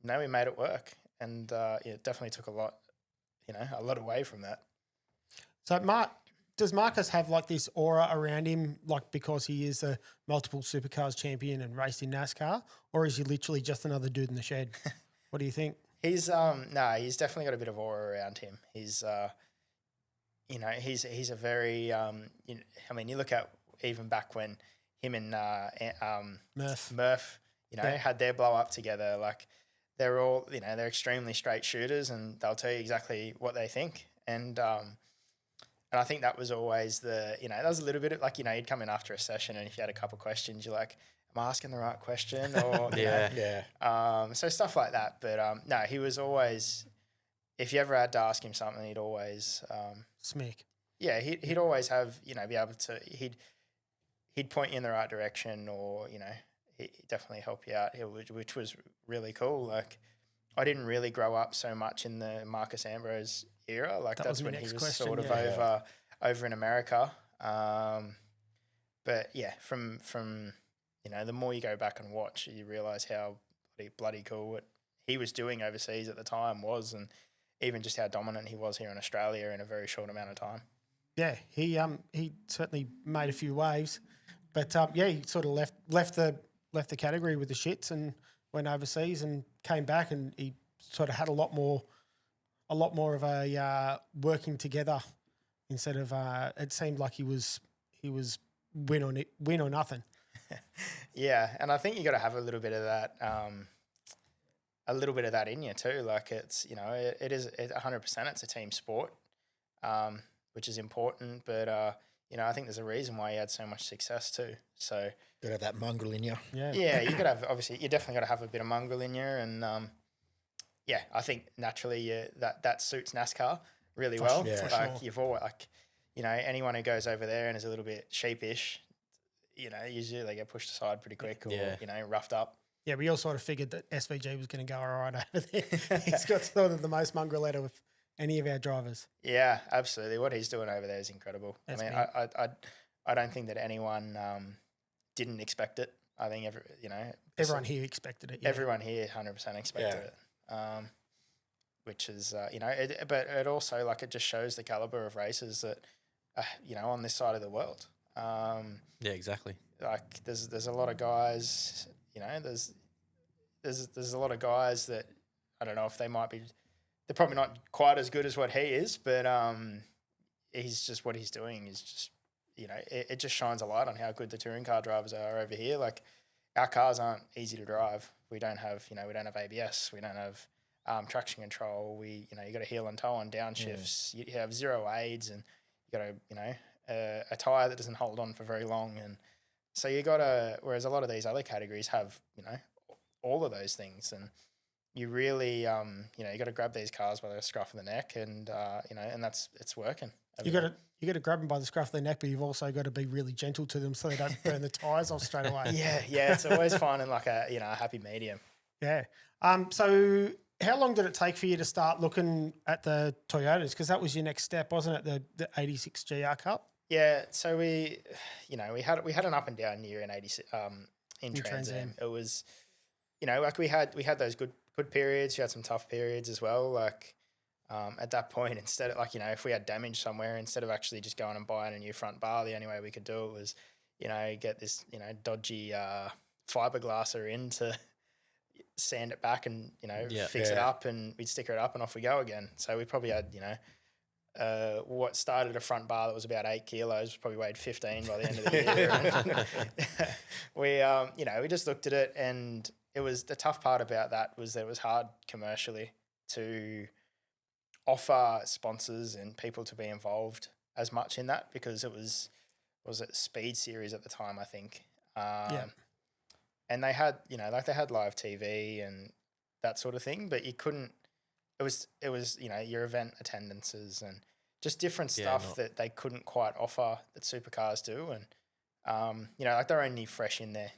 we made it work, and it definitely took a lot away from that. So, does Marcus have like this aura around him, like because he is a multiple supercars champion and raced in NASCAR, or is he literally just another dude in the shed? What do you think? He's he's definitely got a bit of aura around him. He's he's a very you look at even back when him and Murph had their blow up together, like they're all they're extremely straight shooters and they'll tell you exactly what they think, and I think that was always that was a little bit of like you'd come in after a session and if you had a couple of questions you're like, am I asking the right question, or so stuff like that. But no, he was always, if you ever had to ask him something, he'd always smick. Yeah, he'd always have be able to he'd point you in the right direction, or he'd definitely help you out, which was really cool. Like I didn't really grow up so much in the Marcus Ambrose era. Like that's when he was sort of over in America. But yeah, from the more you go back and watch, you realise how bloody cool what he was doing overseas at the time was, and even just how dominant he was here in Australia in a very short amount of time. Yeah, he certainly made a few waves, but he sort of left the category with the shits and went overseas and came back, and he sort of had a lot more of a working together instead of it seemed like he was win or nothing. Yeah, and I think you got to have a little bit of that. In you too. Like it's, it is 100%. It's a team sport, which is important. But I think there's a reason why he had so much success too. So got to have that mongrel in you. Yeah, you got to have, obviously, you definitely got to have a bit of mongrel in you, and I think naturally that suits NASCAR really well. Yeah. Like you've always anyone who goes over there and is a little bit sheepish, usually they get pushed aside pretty quick or roughed up. Yeah, we all sort of figured that SVG was going to go all right over there. He's got sort of the most mongrel out of any of our drivers. Yeah, absolutely. What he's doing over there is incredible. That's I don't think that anyone didn't expect it. I think everyone here expected it. Yeah. Everyone here 100% expected it. Which is but it also it just shows the caliber of racers that on this side of the world. Yeah, exactly. Like there's a lot of guys. There's a lot of guys that I don't know if they're probably not quite as good as what he is, but he's just what he's doing is just it just shines a light on how good the touring car drivers are over here. Like our cars aren't easy to drive. We don't have ABS. We don't have traction control. You got to heel and toe on downshifts. You have zero aids, and you got a tire that doesn't hold on for very long, and so you got to. Whereas a lot of these other categories have all of those things, and you really you got to grab these cars by the scruff of the neck, and and it's working. You got to grab them by the scruff of the neck, but you've also got to be really gentle to them so they don't burn the tires off straight away. Yeah, it's always finding a happy medium. Yeah. So how long did it take for you to start looking at the Toyotas? Because that was your next step, wasn't it? The 86 GR Cup. Yeah. So we had an up and down year in 86 in Trans Am. It was we had those good periods. We had some tough periods as well. At that point, instead of if we had damage somewhere, instead of actually just going and buying a new front bar, the only way we could do it was get this dodgy fiberglasser in to sand it back and fix it up, and we'd sticker it up and off we go again. So we probably had what started a front bar that was about 8 kilos probably weighed 15 by the end of the year. We just looked at it, and it was the tough part about that was that it was hard commercially to offer sponsors and people to be involved as much in that, because it was Speed Series at the time, I think. And they had, they had live TV and that sort of thing, but you couldn't, it was, your event attendances and just different stuff that they couldn't quite offer that supercars do. And, they're only fresh in that.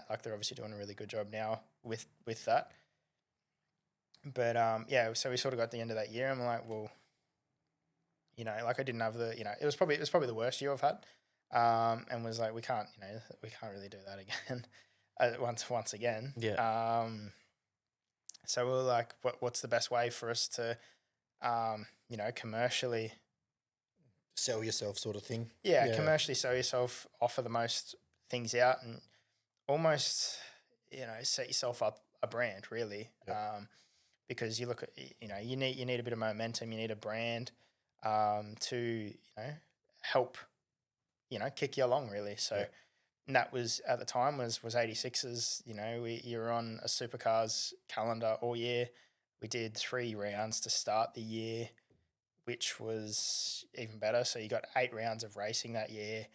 Like they're obviously doing a really good job now with that. But, so we sort of got to the end of that year and I'm like, well, I didn't have it was probably the worst year I've had. And was like, we can't really do that again. Once again. Yeah. So we were like, what's the best way for us to, commercially sell yourself sort of thing? Yeah, commercially sell yourself, offer the most things out, and almost, set yourself up a brand really. Yep. Because you look at, you need a bit of momentum, you need a brand to, help, kick you along really. So. Yeah. And that was at the time was 86s. You're on a supercars calendar all year. We did 3 rounds to start the year, which was even better. So you got 8 rounds of racing that year.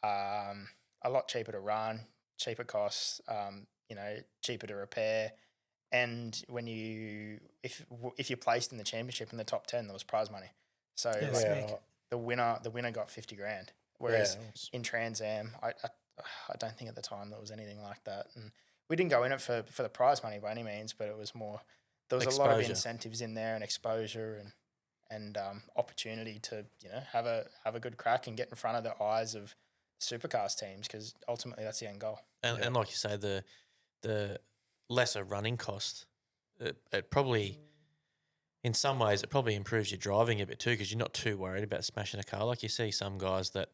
A lot cheaper to run, cheaper costs, cheaper to repair. And when if you placed in the championship in the top 10, there was prize money. So the winner got 50 grand. Whereas in Trans Am, I don't think at the time there was anything like that, and we didn't go in it for the prize money by any means, but it was more, there was exposure. A lot of incentives in there and exposure and opportunity to have a good crack and get in front of the eyes of supercars teams, because ultimately that's the end goal. And like you say, the lesser running cost, it probably in some ways it probably improves your driving a bit too, because you're not too worried about smashing a car. Like you see some guys that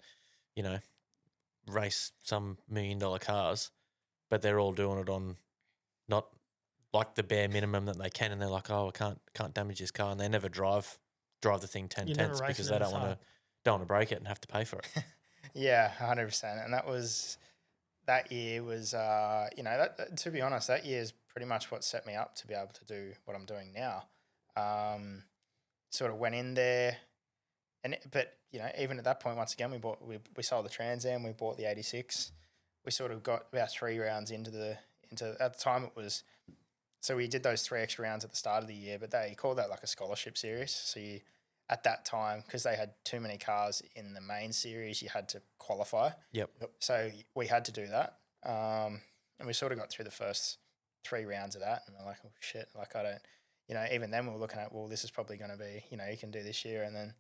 race some $1 million cars, but they're all doing it on not like the bare minimum that they can, and they're like, oh, I can't damage this car, and they never drive the thing 10 tenths because they don't want to break it and have to pay for it. Yeah, 100%. And that year was, to be honest, that year is pretty much what set me up to be able to do what I'm doing now. Sort of went in there, but even at that point, once again, we sold the Trans Am, we bought the 86. We sort of got about 3 rounds into at the time it was, so we did those 3 extra rounds at the start of the year, but they called that like a scholarship series. So at that time, because they had too many cars in the main series, you had to qualify. Yep. So we had to do that. And we sort of got through the first 3 rounds of that, and we're like, oh shit, like I don't, even then we were looking at, well, this is probably going to be, you can do this year, and then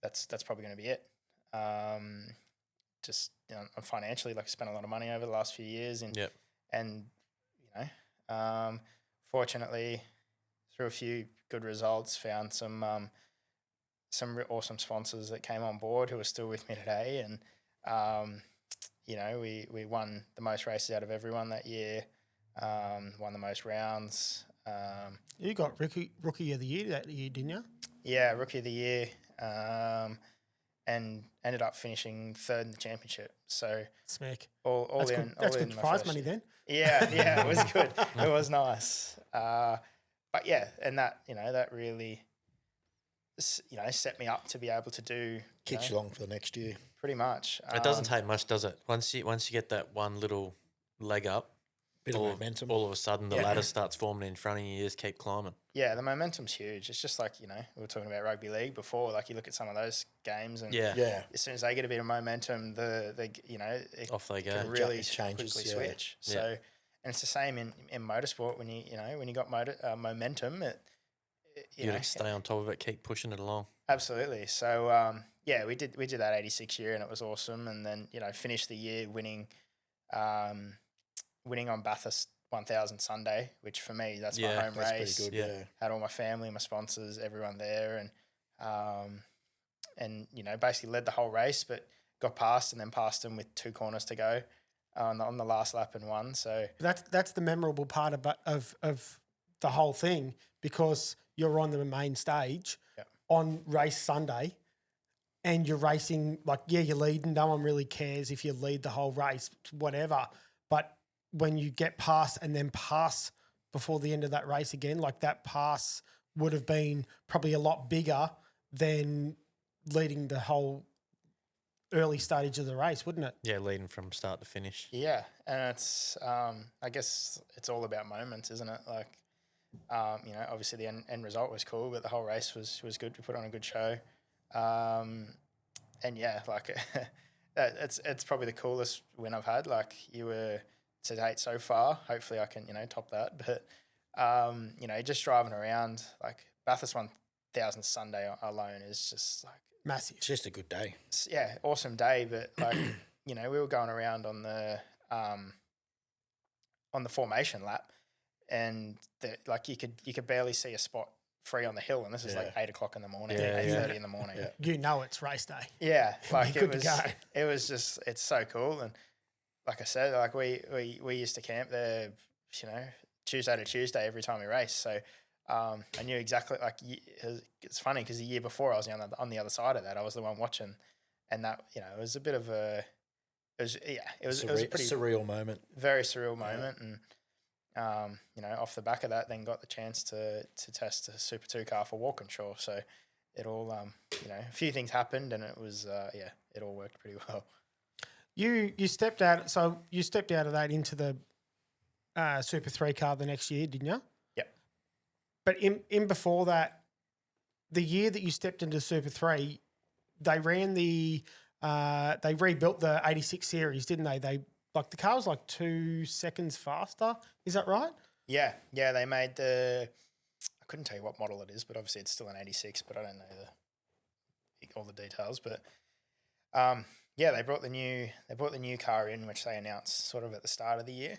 that's probably going to be it. Just, financially, like I spent a lot of money over the last few years, and fortunately, through a few good results, found some awesome sponsors that came on board who are still with me today, and we won the most races out of everyone that year, won the most rounds. You got rookie of the year that year, didn't you? Yeah, rookie of the year, and ended up finishing 3rd in the championship. So smack. That's good prize money then. Yeah, it was good. It was nice. But yeah, and that that really set me up to be able to do kicks you along for the next year. Pretty much. It doesn't take much, does it? Once you get that one little leg up, bit of momentum. All of a sudden the ladder starts forming in front of you. You just keep climbing. Yeah, the momentum's huge. It's just like, we were talking about rugby league before. Like you look at some of those games, and as soon as they get a bit of momentum, off they go. Can really changes, quickly switch. So, and it's the same in motorsport. When you got momentum, you gotta stay on top of it, keep pushing it along. Absolutely. So we did that 86 year, and it was awesome. And then finished the year winning on Bathurst 1000 Sunday, which for me that's my home race. Pretty good. Had all my family, my sponsors, everyone there, and basically led the whole race, but got passed them with 2 corners to go on the last lap and won. So that's the memorable part of the whole thing, because you're on the main stage on race Sunday, and you're racing you're leading. No one really cares if you lead the whole race, whatever. But when you get past and then pass before the end of that race again, that pass would have been probably a lot bigger than leading the whole early stage of the race, wouldn't it? Yeah, leading from start to finish. Yeah, and it's I guess it's all about moments, isn't it? Obviously the end result was cool, but the whole race was good. We put on a good show, and yeah, it's probably the coolest win I've had. You were to date so far. Hopefully I can top that. But just driving around Bathurst 1000 Sunday alone is just massive. It's just a good day. Yeah, awesome day. But we were going around on the formation lap, and you could barely see a spot free on the hill, and this is 8 o'clock in the morning, 8:30 in the morning. Yeah. It's race day. Yeah, it was just, it's so cool. And like I said, we used to camp there, Tuesday to Tuesday every time we race. So I knew exactly, it's funny because the year before I was on the other side of that. I was the one watching, and that, it was a bit of a, it was a pretty surreal moment. Very surreal moment. And off the back of that, then got the chance to test a Super 2 car for Walkinshaw. So it all, a few things happened, and it was, it all worked pretty well. You stepped out. So you stepped out of that into the Super 3 car the next year, didn't you? Yep. But in before that, the year that you stepped into Super 3, they ran they rebuilt the 86 series, didn't they? The car was 2 seconds faster. Is that right? Yeah. They made I couldn't tell you what model it is, but obviously it's still an 86, but I don't know all the details. But they brought the new car in, which they announced sort of at the start of the year.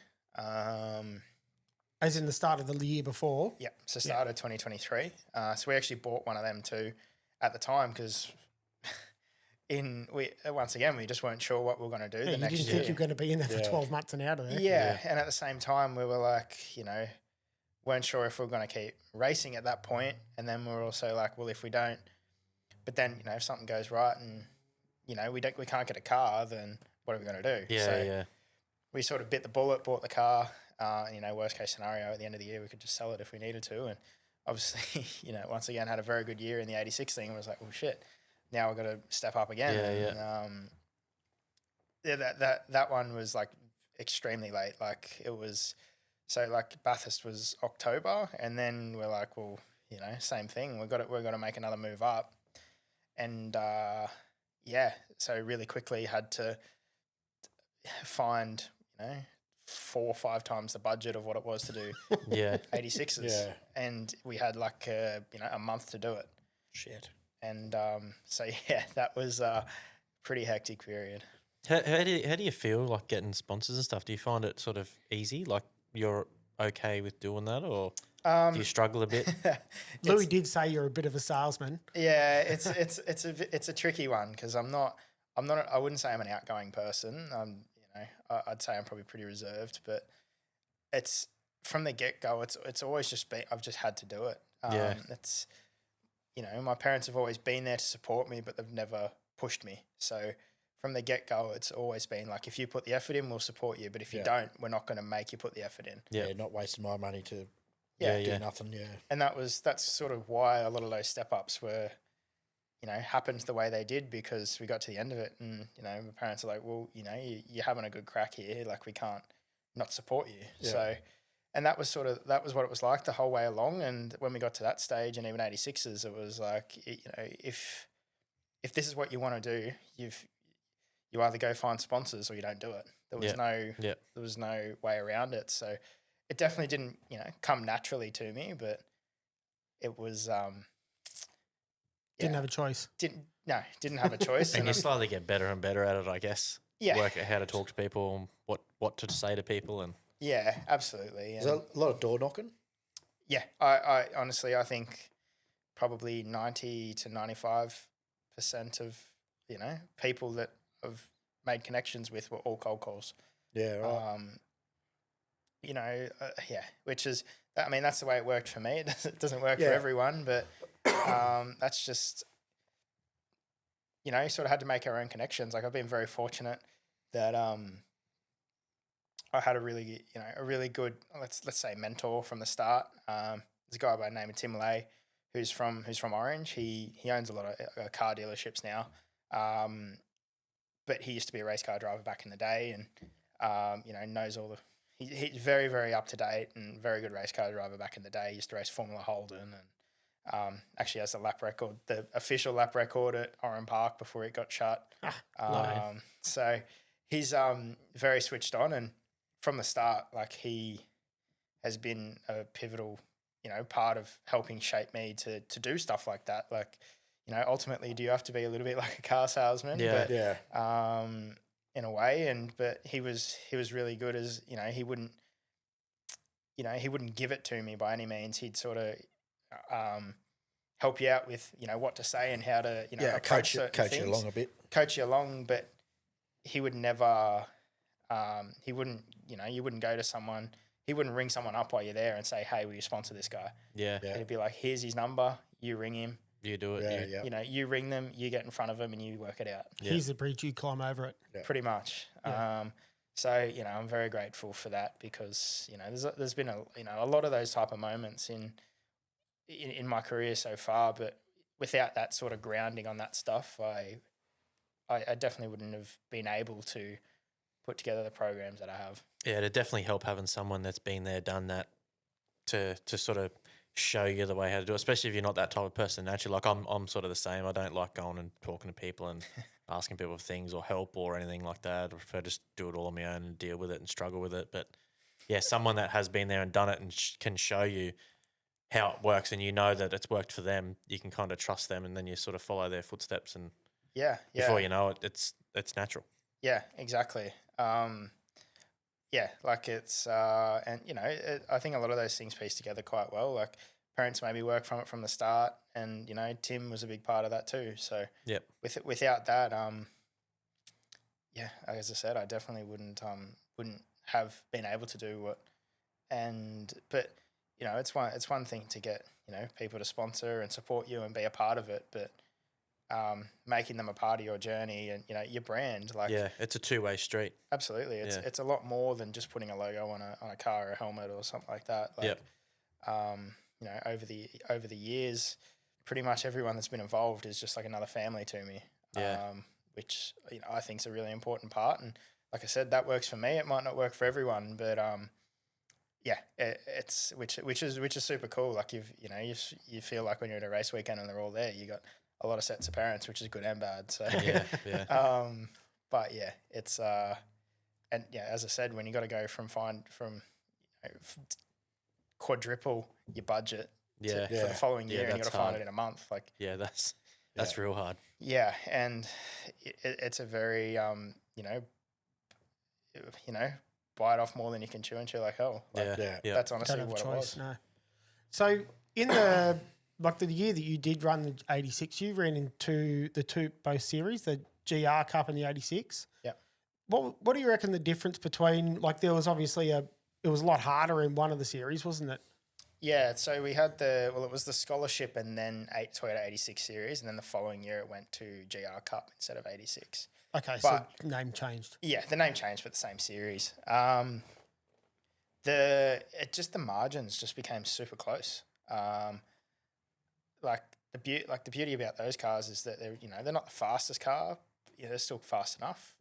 As in the start of the year before? Yeah, so start of 2023. So we actually bought one of them too at the time, because once again, we just weren't sure what we were going to do the You next didn't year. think you were going to be in there for 12 months and out of there. Yeah, and at the same time, we were like, weren't sure if we were going to keep racing at that point, and then we were also like, well, if we don't, but then if something goes right and we can't get a car, then what are we going to do? Yeah, we sort of bit the bullet, bought the car. Worst case scenario, at the end of the year, we could just sell it if we needed to. And obviously, once again, had a very good year in the 86 thing. And was like, well, shit, now we've got to step up again. That one was like extremely late. Like it was, so like Bathurst was October, and then we're like, well, same thing. We've got to make another move up. And so really quickly had to find, 4 or 5 times the budget of what it was to do 86s. Yeah. And we had like, a month to do it. Shit. And that was a pretty hectic period. How do you feel like getting sponsors and stuff? Do you find it sort of easy? Like you're okay with doing that, or do you struggle a bit? Louis did say you're a bit of a salesman. Yeah, it's a tricky one because I wouldn't say I'm an outgoing person. I'd say I'm probably pretty reserved, but it's from the get-go, it's always just been, I've just had to do it. It's, my parents have always been there to support me, but they've never pushed me. So from the get-go, it's always been like, if you put the effort in, we'll support you. But if you don't, we're not going to make you put the effort in. Yeah, not wasting my money to do nothing, And that's sort of why a lot of those step-ups were, happened the way they did, because we got to the end of it and, my parents are like, well, you're having a good crack here. Like we can't not support you. Yeah. So, and that was what it was like the whole way along. And when we got to that stage and even 86s, it was like, if this is what you want to do, you either go find sponsors or you don't do it. There was no way around it. So it definitely didn't, come naturally to me, but it was, didn't have a choice. Didn't have a choice. And you slowly get better and better at it, I guess. Yeah. Work out how to talk to people and what to say to people. And yeah, absolutely. Is there a lot of door knocking? Yeah. I honestly, I think probably 90 to 95% of, people that I've made connections with were all cold calls. Yeah, right. Which is, that's the way it worked for me. It doesn't work for everyone, but that's just, sort of had to make our own connections. Like I've been very fortunate that I had a really good, let's say mentor from the start. There's a guy by the name of Tim Lay who's from Orange. He owns a lot of car dealerships now, but he used to be a race car driver back in the day, and knows all the. He's very, very up to date and very good race car driver back in the day. He used to race Formula Holden and actually has the lap record, the official lap record at Oran Park before it got shut. So he's very switched on, and from the start, like he has been a pivotal, part of helping shape me to do stuff like that. Like, ultimately, do you have to be a little bit like a car salesman? Yeah. But, in a way, but he was really good as, he wouldn't give it to me by any means. He'd sort of help you out with, what to say and how to, approach certain things. You along a bit. Coach you along, but he would never, you wouldn't go to someone, he wouldn't ring someone up while you're there and say, hey, will you sponsor this guy? Yeah. He'd be like, here's his number, you ring him. You do it. You ring them, you get in front of them and you work it out. Here's the bridge, you climb over it. Yeah. Pretty much. Yeah. So, I'm very grateful for that because, there's been a lot of those type of moments in my career so far, but without that sort of grounding on that stuff, I definitely wouldn't have been able to put together the programs that I have. Yeah, it'd definitely help having someone that's been there, done that to sort of show you the way how to do it, especially if you're not that type of person naturally. Like I'm sort of the same. I don't like going and talking to people and asking people for things or help or anything like that. I prefer just do it all on my own and deal with it and struggle with it. But yeah, someone that has been there and done it and can show you how it works and that it's worked for them, you can kind of trust them and then you sort of follow their footsteps and before you know it, it's natural. Yeah, exactly. Like it's, and I think a lot of those things piece together quite well. Like parents maybe work from it from the start, and you know Tim was a big part of that too. So Yep. Without that, yeah, as I said, I definitely wouldn't have been able to do what. But you know, it's one thing to get, you know, people to sponsor and support you and be a part of it, but making them a part of your journey and, you know, your brand, like, Yeah, it's a two-way street. Absolutely, it's a lot more than just putting a logo on a car or a helmet or something like that. Like, you know, over the years, pretty much everyone that's been involved is just like another family to me. Yeah. Which, you know, I think is a really important part. And like I said, that works for me. It might not work for everyone, but yeah, it's which is super cool. Like you feel like when you're at a race weekend and they're all there, you got a lot of sets of parents, which is good and bad. So yeah. But yeah, it's and yeah, as I said, when you got to go from quadruple your budget for the following year, and you got to find it in a month, like that's real hard. Yeah, and it's a very you know, bite off more than you can chew and chew like hell. Like, that's honestly what it was. No. So in the the year that you did run the 86, you ran into both series, the GR Cup and the 86. Yeah. What do you reckon the difference between, like, there was obviously it was a lot harder in one of the series, wasn't it? Yeah, so we had it was the scholarship and then Toyota 86 series, and then the following year it went to GR Cup instead of 86. Okay, so name changed. Yeah, the name changed, but the same series. The margins just became super close. The beauty about those cars is that they're not the fastest car. They're still fast enough.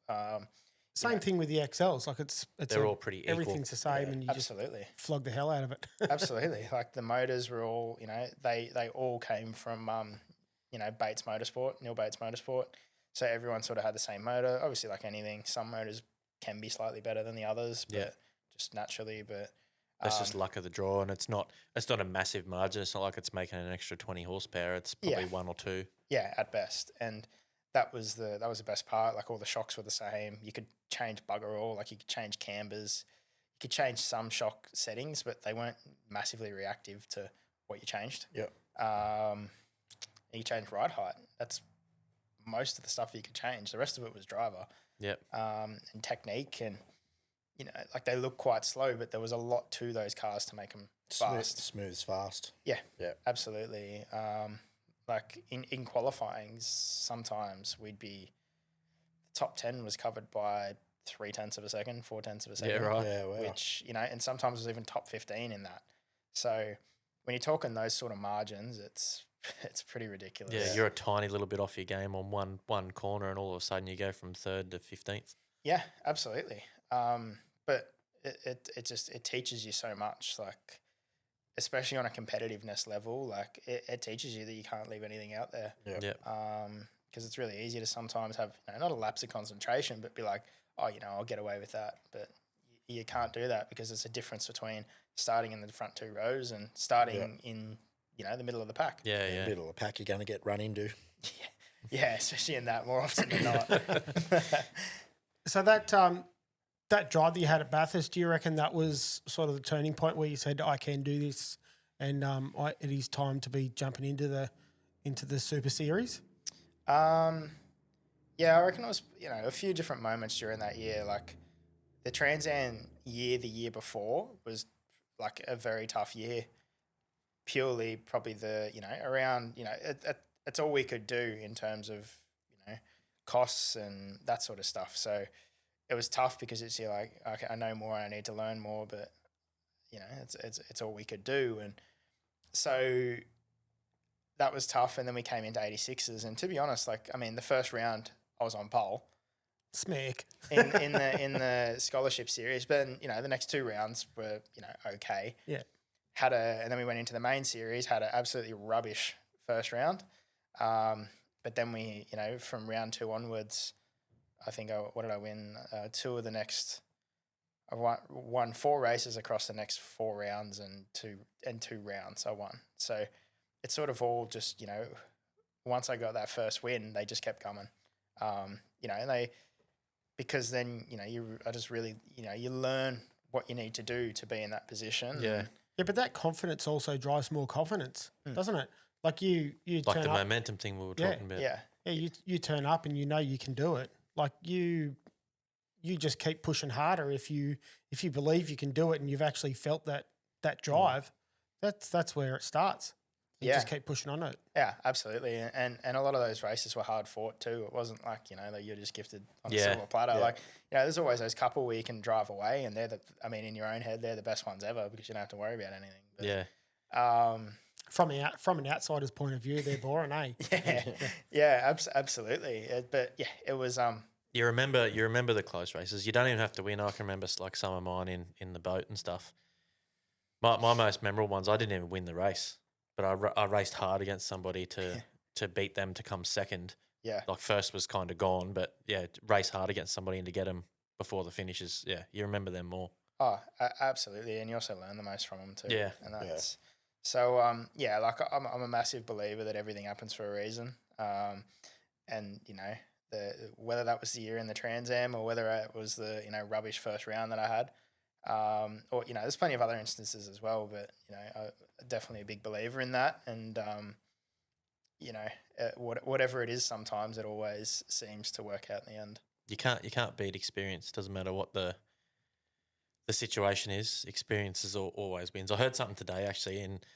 Same thing with the XLs. Like they're all pretty equal. Everything's the same, and you absolutely just flog the hell out of it. Absolutely. Like the motors were all, they all came from, Bates Motorsport, Neil Bates Motorsport. So everyone sort of had the same motor. Obviously, like anything, some motors can be slightly better than the others, but just naturally. But that's just luck of the draw, and it's not a massive margin. It's not like it's making an extra 20 horsepower. It's probably 1 or 2. Yeah, at best. And that was the best part. Like all the shocks were the same. You could change bugger all. Like you could change cambers. You could change some shock settings, but they weren't massively reactive to what you changed. Yep. You changed ride height. That's most of the stuff you could change. The rest of it was driver. Yep. And technique, and like they look quite slow, but there was a lot to those cars to make them fast. Smooth, fast. Yeah. Yeah. Absolutely. Like in qualifying, sometimes we'd be top 10 was covered by 0.3 of a second, 0.4 of a second. Yeah, right. Yeah, wow. Which, and sometimes it was even top 15 in that. So when you're talking those sort of margins, it's pretty ridiculous. Yeah, you're a tiny little bit off your game on one corner, and all of a sudden you go from 3rd to 15th. Yeah, absolutely. But it teaches you so much, like, especially on a competitiveness level, like it teaches you that you can't leave anything out there. Yeah. Because it's really easy to sometimes have, not a lapse of concentration, but be like, oh, I'll get away with that. But you can't do that, because there's a difference between starting in the front 2 rows and starting in, the middle of the pack. Yeah, The middle of the pack you're going to get run into. Yeah, especially in that more often than not. So that drive that you had at Bathurst, do you reckon that was sort of the turning point where you said, I can do this, and it is time to be jumping into the Super Series? Yeah, I reckon it was, a few different moments during that year. Like the Trans Am year, the year before, was like a very tough year. Purely probably around, it's all we could do in terms of, costs and that sort of stuff. So it was tough because it's like, okay, I know more and I need to learn more, but it's all we could do. And so that was tough. And then we came into 86s, and to be honest, the first round I was on pole. Smack. in the scholarship series, but the next 2 rounds were, okay. Yeah. And then we went into the main series, had an absolutely rubbish first round. But then we, from round 2 onwards, I think what did I win? 2 of the next. I won 4 races across the next 4 rounds, and 2 rounds I won. So it's sort of all just, once I got that first win, they just kept coming. And because then, I just really, you learn what you need to do to be in that position. Yeah. Yeah, but that confidence also drives more confidence, doesn't it? Like you Like turn the up, momentum thing we were talking about. Yeah. yeah, you turn up and you know you can do it. Like you just keep pushing harder if you believe you can do it and you've actually felt that drive. That's where it starts. You just keep pushing on it. Yeah, absolutely. And a lot of those races were hard fought too. It wasn't like, that you're just gifted on a silver platter. Like, there's always those couple where you can drive away and in your own head, they're the best ones ever because you don't have to worry about anything. But, from an outsider's point of view, they're boring, eh? Absolutely. It was. You remember the close races. You don't even have to win. I can remember like some of mine in the boat and stuff. My most memorable ones, I didn't even win the race, but I raced hard against somebody to beat them to come second. Yeah. Like first was kind of gone, but race hard against somebody and to get them before the finishes. Yeah, you remember them more. Oh, absolutely. And you also learn the most from them too. Yeah. And that's so. Like I'm a massive believer that everything happens for a reason. And whether that was the year in the Trans Am or whether it was the rubbish first round that I had, or there's plenty of other instances as well. But I'm definitely a big believer in that. And whatever it is, sometimes it always seems to work out in the end. You can't beat experience. Doesn't matter what the situation is. Experience is always wins. I heard something today actually, and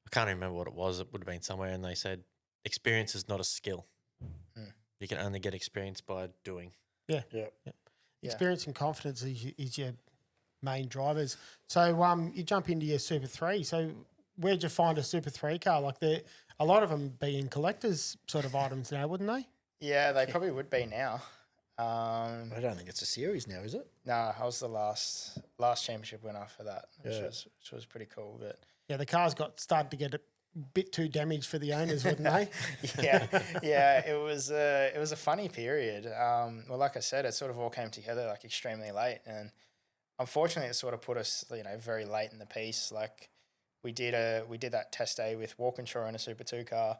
I can't remember what it was. It would have been somewhere, and they said experience is not a skill. You can only get experience by doing. Yeah. Experience and confidence is your main drivers. So you jump into your Super 3. So where'd you find a Super 3 car? Like a lot of them being collectors sort of items now, wouldn't they? Yeah, they probably would be now. I don't think it's a series now, is it? No, I was the last championship winner for that, which was pretty cool. But yeah, the cars started to get a bit too damaged for the owners, wouldn't they? It was a funny period. Well, like I said, it sort of all came together like extremely late, and unfortunately, it sort of put us very late in the piece. Like we did that test day with Walkinshaw in a Super 2 car.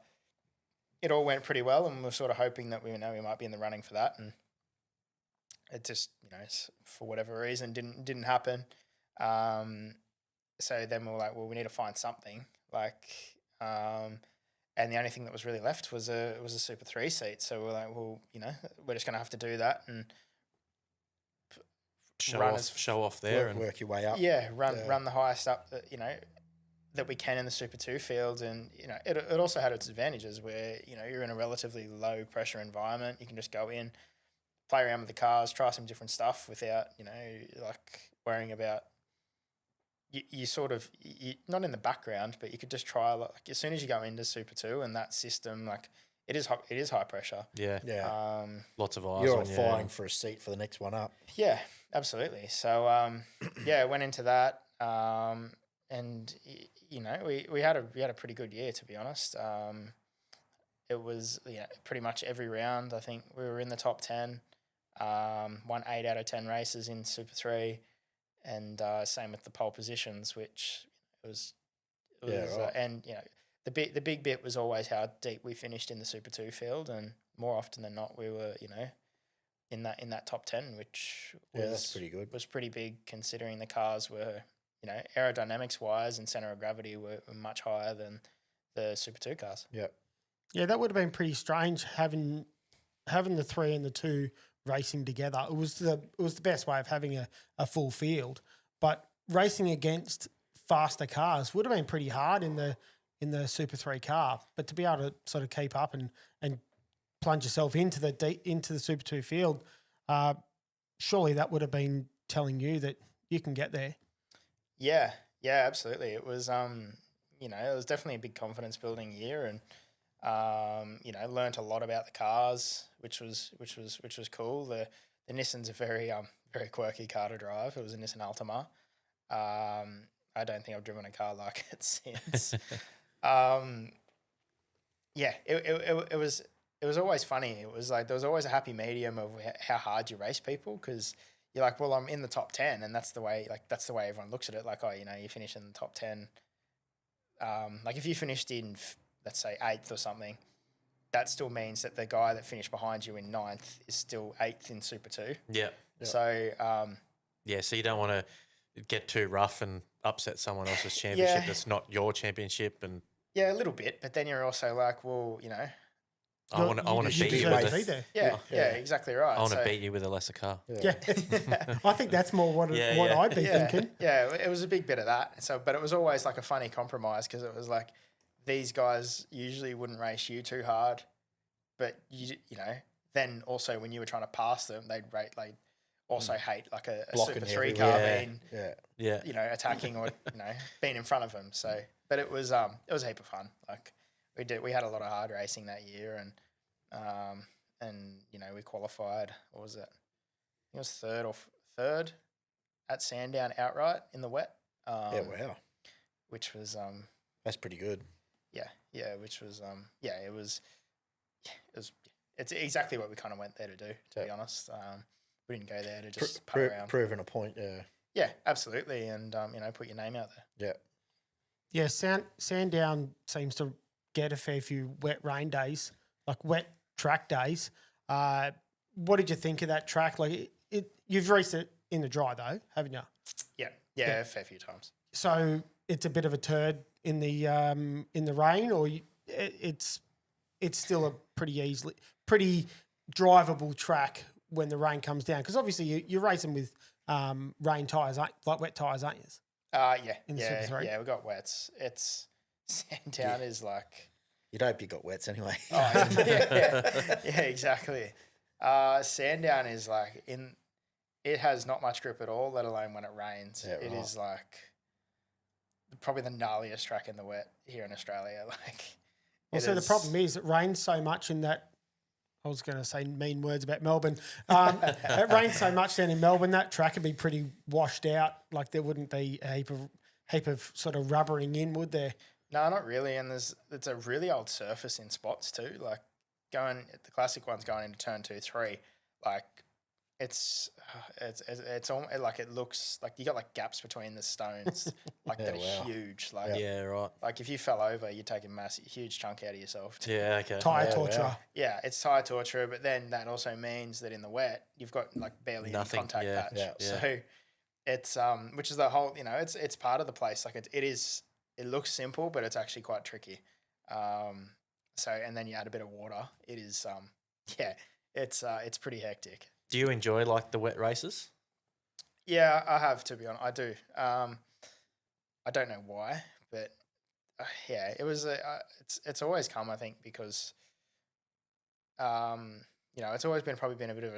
It all went pretty well, and we were sort of hoping that we might be in the running for that, and it just for whatever reason didn't happen. So then we were like, well, we need to find something and the only thing that was really left was a Super 3 seat. So we're like, well, we're just going to have to do that and show off there and work your way up. Yeah, run the highest up that we can in the Super 2 field. And it also had its advantages where you're in a relatively low pressure environment. You can just go in, play around with the cars, try some different stuff without worrying about. You sort of not in the background, but you could just try as soon as you go into Super 2 and that system, it is high pressure. Yeah. Lots of eyes. You're all fighting for a seat for the next one up. Yeah, absolutely. So went into that, and we had a pretty good year, to be honest. It was pretty much every round. I think we were in the top 10. Won 8 out of 10 races in Super 3. And same with the pole positions, which was and the big bit was always how deep we finished in the Super 2 field, and more often than not we were in that top 10, which that's pretty good. Was pretty big considering the cars were aerodynamics wise and center of gravity were much higher than the Super 2 cars. Yeah, that would have been pretty strange having the 3 and the 2 racing together. It was the best way of having a full field, but racing against faster cars would have been pretty hard in the Super 3 car. But to be able to sort of keep up and plunge yourself into the Super 2 field, surely that would have been telling you that you can get there. Yeah, absolutely. It was it was definitely a big confidence building year, and learnt a lot about the cars, which was cool. The Nissan's a very very quirky car to drive. It was a Nissan Altima. I don't think I've driven a car like it since. It was always funny. It was like there was always a happy medium of how hard you race people, because you're like, well, I'm in the top 10, and that's the way everyone looks at it. Like, oh, you finish in the top 10. Like if you finished in, let's say 8th or something, that still means that the guy that finished behind you in 9th is still 8th in Super 2. Yeah. So so you don't want to get too rough and upset someone else's championship that's not your championship, and yeah, a little bit. But then you're also like, well, you know, I want to beat you deserve with to be there. yeah, exactly right. I want to beat you with a lesser car. Yeah. I think that's more what I'd be thinking. Yeah, it was a big bit of that. So, but it was always like a funny compromise because it was like these guys usually wouldn't race you too hard, but you know, then also when you were trying to pass them, they'd also hate like a Super3 car being, you know, attacking or you know being in front of them. So, but it was a heap of fun. Like we had a lot of hard racing that year, and you know we qualified. What was it? I think it was third at Sandown outright in the wet. Wow. Which was That's pretty good. Yeah. Which was it's exactly what we kind of went there to do. To be honest, we didn't go there to just putt around. Proving a point. Yeah. Yeah, absolutely, and you know, put your name out there. Yeah. Yeah, Sandown seems to get a fair few wet rain days, like wet track days. What did you think of that track? Like, you've raced it in the dry though, haven't you? Yeah, a fair few times. So it's a bit of a turd in the rain, or it's still a pretty drivable track when the rain comes down. Because obviously you're racing with rain tyres, like wet tyres, aren't you? In the Super3? Yeah, we got wets. It's Sandown is like. You'd hope you got wets anyway. Yeah, exactly. Sandown is like it has not much grip at all, let alone when it rains. Yeah, it is like probably the gnarliest track in the wet here in Australia. Like, the problem is it rains so much in that. I was going to say mean words about Melbourne. It rains so much down in Melbourne, that track would be pretty washed out. Like there wouldn't be a heap of sort of rubbering in, would there? No, not really. And it's a really old surface in spots too. Like the classic one's going into turn 2, 3. Like it's all like it looks like you got like gaps between the stones, like that are huge. Like right. Like if you fell over, you'd take a huge chunk out of yourself. Yeah, okay. Tire torture. Yeah, it's tire torture, but then that also means that in the wet you've got like barely any contact patch. Yeah. So it's which is the whole, you know, it's part of the place. Like it looks simple, but it's actually quite tricky. So and then you add a bit of water. It is it's pretty hectic. Do you enjoy like the wet races? Yeah, I have, to be honest. I do. I don't know why, but it was. It's always come, I think, because you know, it's always probably been a bit of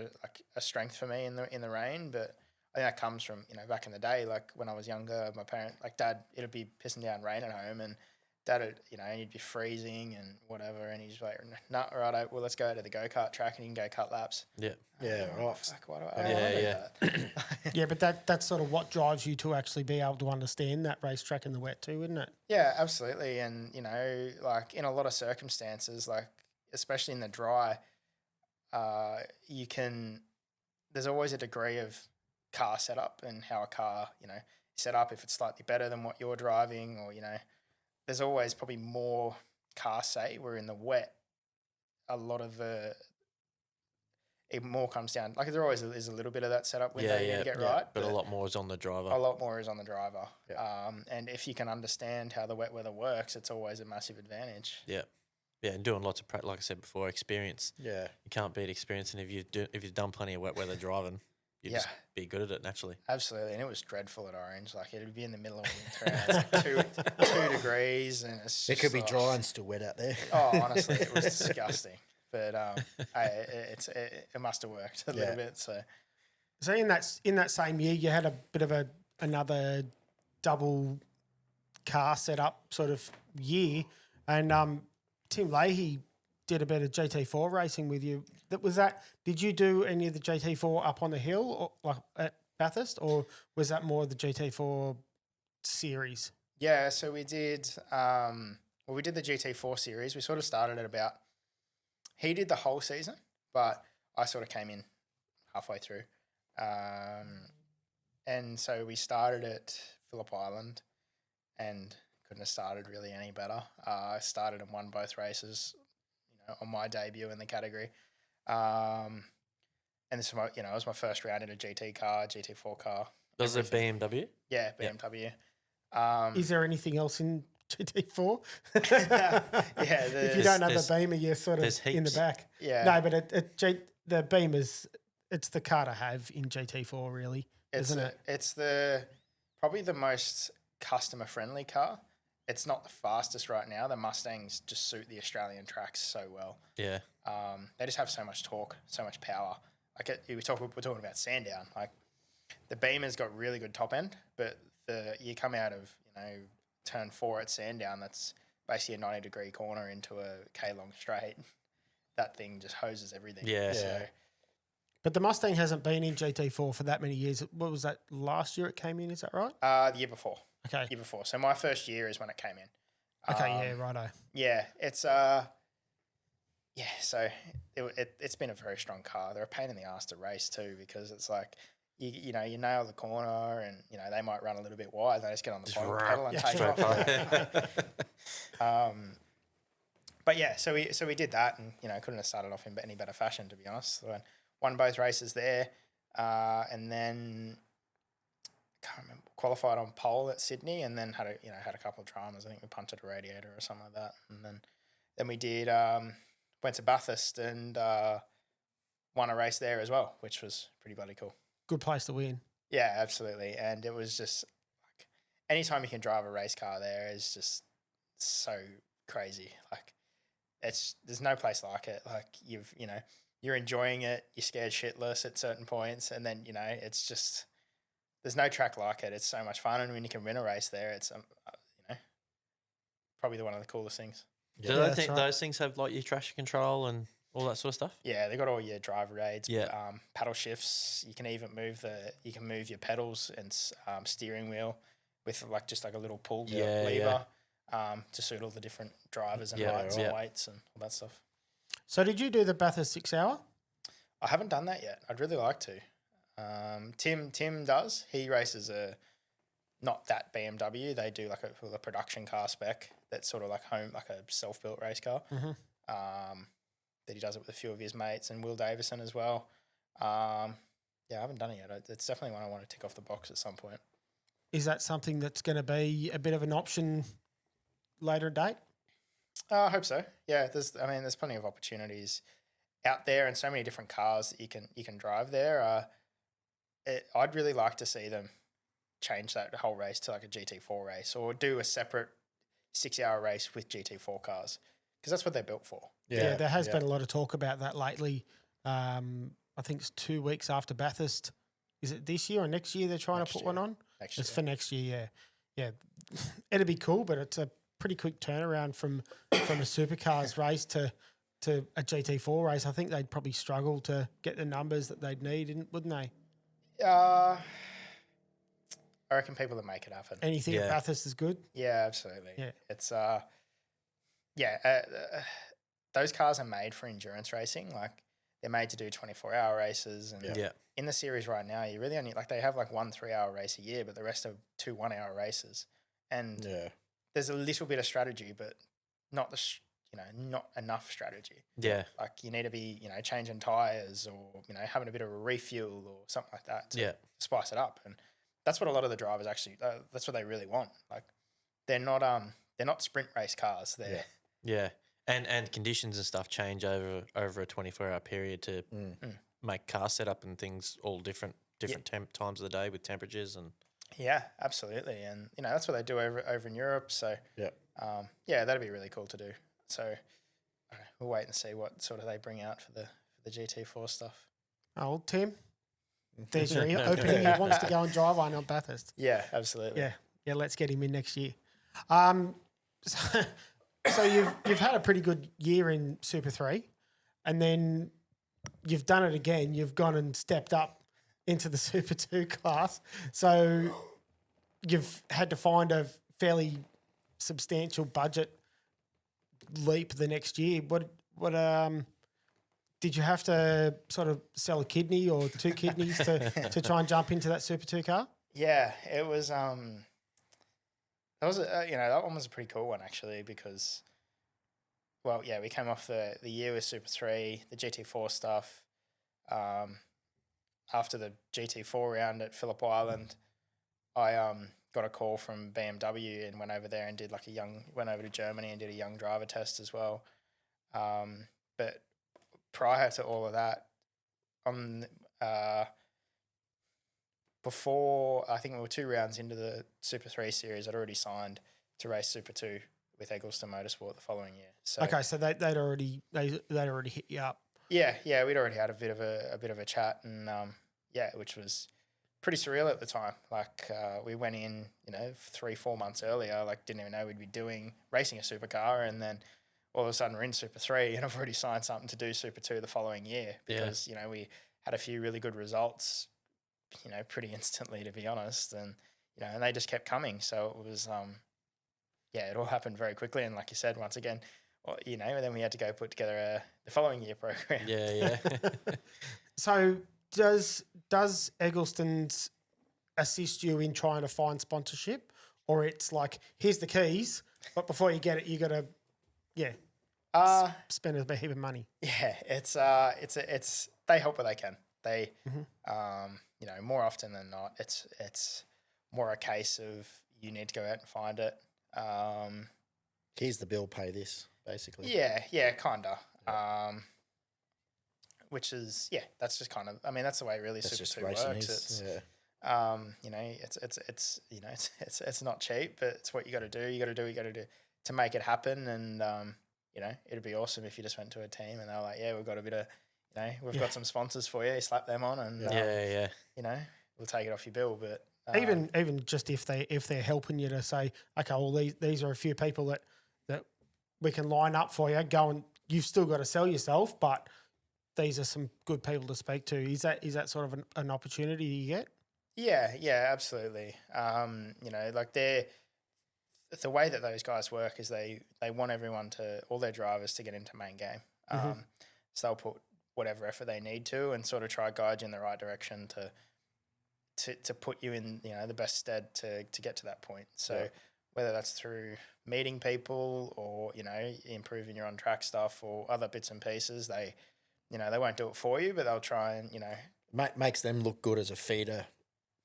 a strength for me in the rain. But I think that comes from, you know, back in the day, like when I was younger, my parent, like Dad, it'd be pissing down rain at home, and Dad would, you know, he'd be freezing and whatever, and he's like, "Nah, right, well, let's go to the go-kart track and you can go cut laps." Yeah. Right. Fuck, why do I that? Yeah, but that's sort of what drives you to actually be able to understand that racetrack in the wet too, isn't it? Yeah, absolutely. And, you know, like in a lot of circumstances, like especially in the dry, there's always a degree of car setup and how a car, you know, set up, if it's slightly better than what you're driving, or, you know, there's always probably more car say, where in the wet, a lot of it more comes down. Like there always is a little bit of that setup window you need to get right. But a lot more is on the driver. A lot more is on the driver. Yeah. And if you can understand how the wet weather works, it's always a massive advantage. Yeah. Yeah, and doing lots of practice, like I said before, experience. Yeah. You can't beat experience, and if you've done plenty of wet weather driving, you just be good at it naturally. Absolutely, and it was dreadful at Orange. Like it'd be in the middle of winter, and it's like 2 degrees, and it could be dry and still wet out there. Oh, honestly, it was disgusting. But it must have worked a little bit. So in that same year, you had a bit of another double car setup sort of year, and Tim Leahy did a bit of GT4 racing with you. Did you do any of the GT4 up on the hill, or like at Bathurst, or was that more of the GT4 series? Yeah, so we did. We did the GT4 series. We sort of started at about. He did the whole season, but I sort of came in halfway through, and so we started at Phillip Island, and couldn't have started really any better. I started and won both races, you know, on my debut in the category. And this was it was my first round in a GT4 car. Was it BMW? Yeah, BMW. Is there anything else in GT4? Yeah, If you don't have the Beamer, you're sort of in the back. Yeah. No, but the Beamer's, it's the car to have in GT4, really, isn't it? It's probably the most customer friendly car. It's not the fastest right now. The Mustangs just suit the Australian tracks so well. Yeah. They just have so much torque, so much power. Like we're talking about Sandown. Like the Beamer's got really good top end, but you come out of turn 4 at Sandown, that's basically a 90-degree corner into a K-long straight. That thing just hoses everything. Yeah. So, but the Mustang hasn't been in GT4 for that many years. What was that, last year it came in, is that right? the year before. Okay. Year before. So my first year is when it came in. Okay, yeah, righto. Yeah, it's so it's been a very strong car. They're a pain in the ass to race too, because it's like you nail the corner and they might run a little bit wide. They just get on the pedal and take off. But yeah, so we did that, and couldn't have started off in any better fashion, to be honest. So won both races there, and then can't remember, qualified on pole at Sydney, and then had a couple of dramas. I think we punted a radiator or something like that, and then we did went to Bathurst and won a race there as well, which was pretty bloody cool. Good place to win. Yeah, absolutely. And it was just like anytime you can drive a race car there is just so crazy. Like there's no place like it. Like you're enjoying it, you're scared shitless at certain points, and then it's just there's no track like it. It's so much fun, and when you can win a race there, it's probably one of the coolest things. Do they think those things have like your traction control and all that sort of stuff? Yeah, they got all your driver aids, yeah. Paddle shifts. You can even move your pedals and steering wheel with just a little pull lever to suit all the different drivers and heights and weights and all that stuff. So did you do the Bathurst 6 hour? I haven't done that yet. I'd really like to. Tim does. He races not that BMW. They do a production car spec that's sort of like a self-built race car. Mm-hmm. That he does it with a few of his mates and Will Davison as well. I haven't done it yet. It's definitely one I want to tick off the box at some point. Is that something that's going to be a bit of an option later date? I hope so. Yeah, there's plenty of opportunities out there and so many different cars that you can drive there. I'd really like to see them change that whole race to a GT4 race, or do a separate 6-hour race with GT4 cars, because that's what they're built for. Yeah, there has been a lot of talk about that lately. I think it's 2 weeks after Bathurst. Is it this year or next year they're trying to put one on? It's for next year, yeah. It'd be cool, but it's a pretty quick turnaround from a supercars race to a GT4 race. I think they'd probably struggle to get the numbers that they'd need, wouldn't they? I reckon people will make it happen. Anything at Bathurst is good? Yeah, absolutely. Yeah. It's those cars are made for endurance racing. Like they're made to do 24-hour races, and in the series right now, you really only they have 1 3-hour race a year, but the rest are 2 1-hour races. And there's a little bit of strategy, but not not enough strategy. Yeah. You need to be, changing tires or, having a bit of a refuel or something like that to spice it up. And that's what a lot of the drivers actually, that's what they really want. They're not sprint race cars. Yeah. And conditions and stuff change over a 24-hour period to make car setup and things all different times of the day with temperatures and. Yeah, absolutely. And, that's what they do over in Europe. So, that'd be really cool to do. So, we'll wait and see what sort of they bring out for the GT4 stuff. Oh, Tim, there's your opening. He wants to go and drive one on Bathurst. Yeah, absolutely. Yeah. Let's get him in next year. So you've had a pretty good year in Super 3, and then you've done it again. You've gone and stepped up into the Super 2 class. So you've had to find a fairly substantial budget leap the next year. What did you have to sort of sell a kidney or 2 kidneys to try and jump into that Super 2 car? Yeah, it was that one was a pretty cool one actually, because we came off the year with Super 3, the GT4 stuff. After the GT4 round at Phillip Island, I got a call from BMW and went over there and did like went over to Germany and did a young driver test as well. But prior to all of that, before I think we were 2 rounds into the Super3 Series, I'd already signed to race Super 2 with Eggleston Motorsport the following year. So okay, so they'd already hit you up. Yeah, we'd already had a bit of a chat, and which was pretty surreal at the time. Like we went in, 3-4 months earlier, like didn't even know we'd be racing a supercar, and then all of a sudden we're in Super 3, and I've already signed something to do Super 2 the following year because we had a few really good results, pretty instantly, to be honest, and and they just kept coming. So it was it all happened very quickly, and like you said, once again, and then we had to go put together the following year program. Yeah. So does Eggleston's assist you in trying to find sponsorship, or it's like, here's the keys, but before you get it, you got to spend a heap of money? Yeah, it's they help where they can. They more often than not, it's more a case of you need to go out and find it. Here's the bill, pay this, basically. Yeah, kinda. Which is that's just kind of, I mean, that's the way really Super 2 works. It's it's not cheap, but it's what you got to do. You got to do what you got to do to make it happen. And it'd be awesome if you just went to a team and they were like, yeah, we've got a bit of, we've got some sponsors for you. You slap them on, and we'll take it off your bill. But even just if they're helping you to say, okay, well these are a few people that we can line up for you. Go, and you've still got to sell yourself, but these are some good people to speak to. Is that sort of an opportunity you get? Yeah, absolutely. Like the way that those guys work is they want all their drivers to get into main game. So they'll put whatever effort they need to and sort of try to guide you in the right direction to put you in the best stead to get to that point. So whether that's through meeting people or improving your on track stuff or other bits and pieces, they won't do it for you, but they'll try and makes them look good as a feeder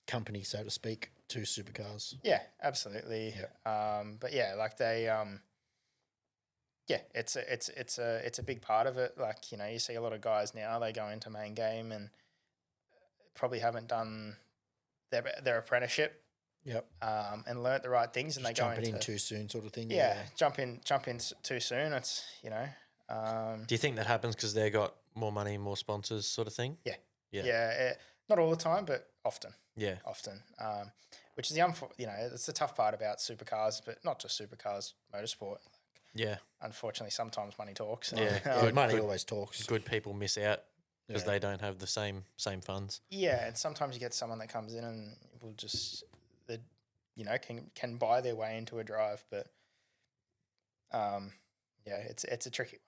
company, so to speak, to supercars. Yeah, absolutely. But like they it's a big part of it. Like you see a lot of guys now, they go into main game and probably haven't done their apprenticeship. And learnt the right things, and just they go jumping in too soon, sort of thing. Jump in too soon. It's Do you think that happens because they got more money, more sponsors, sort of thing? Yeah. Not all the time, but often. Yeah, often. Which is it's the tough part about supercars, but not just supercars, motorsport. Unfortunately, sometimes money talks. Money always talks. Good people miss out because they don't have the same funds. Yeah, and sometimes you get someone that comes in and will just can buy their way into a drive, but it's a tricky one.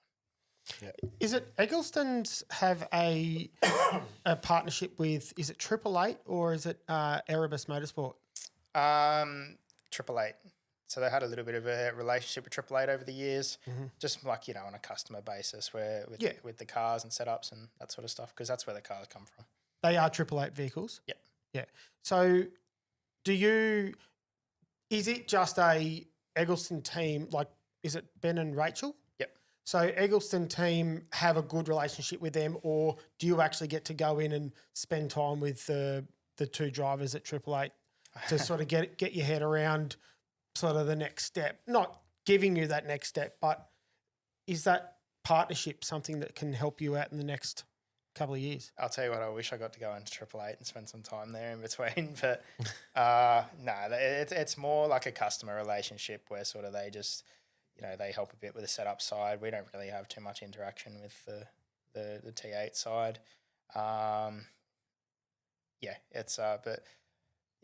Yeah. Is it Eggleston's have a partnership with, is it 888 or is it Erebus Motorsport? 888. So they had a little bit of a relationship with 888 over the years, just like on a customer basis, where with the cars and setups and that sort of stuff, because that's where the cars come from. They are 888 vehicles. Yeah. So is it just a Eggleston team? Like, is it Ben and Rachel? Yep. So Eggleston team have a good relationship with them, or do you actually get to go in and spend time with the two drivers at 888 to sort of get your head around sort of the next step? Not giving you that next step, but is that partnership something that can help you out in the next couple of years? I'll tell you what, I wish I got to go into 888 and spend some time there in between, but it's more like a customer relationship where sort of they just they help a bit with the setup side. We don't really have too much interaction with the T8 side. It's but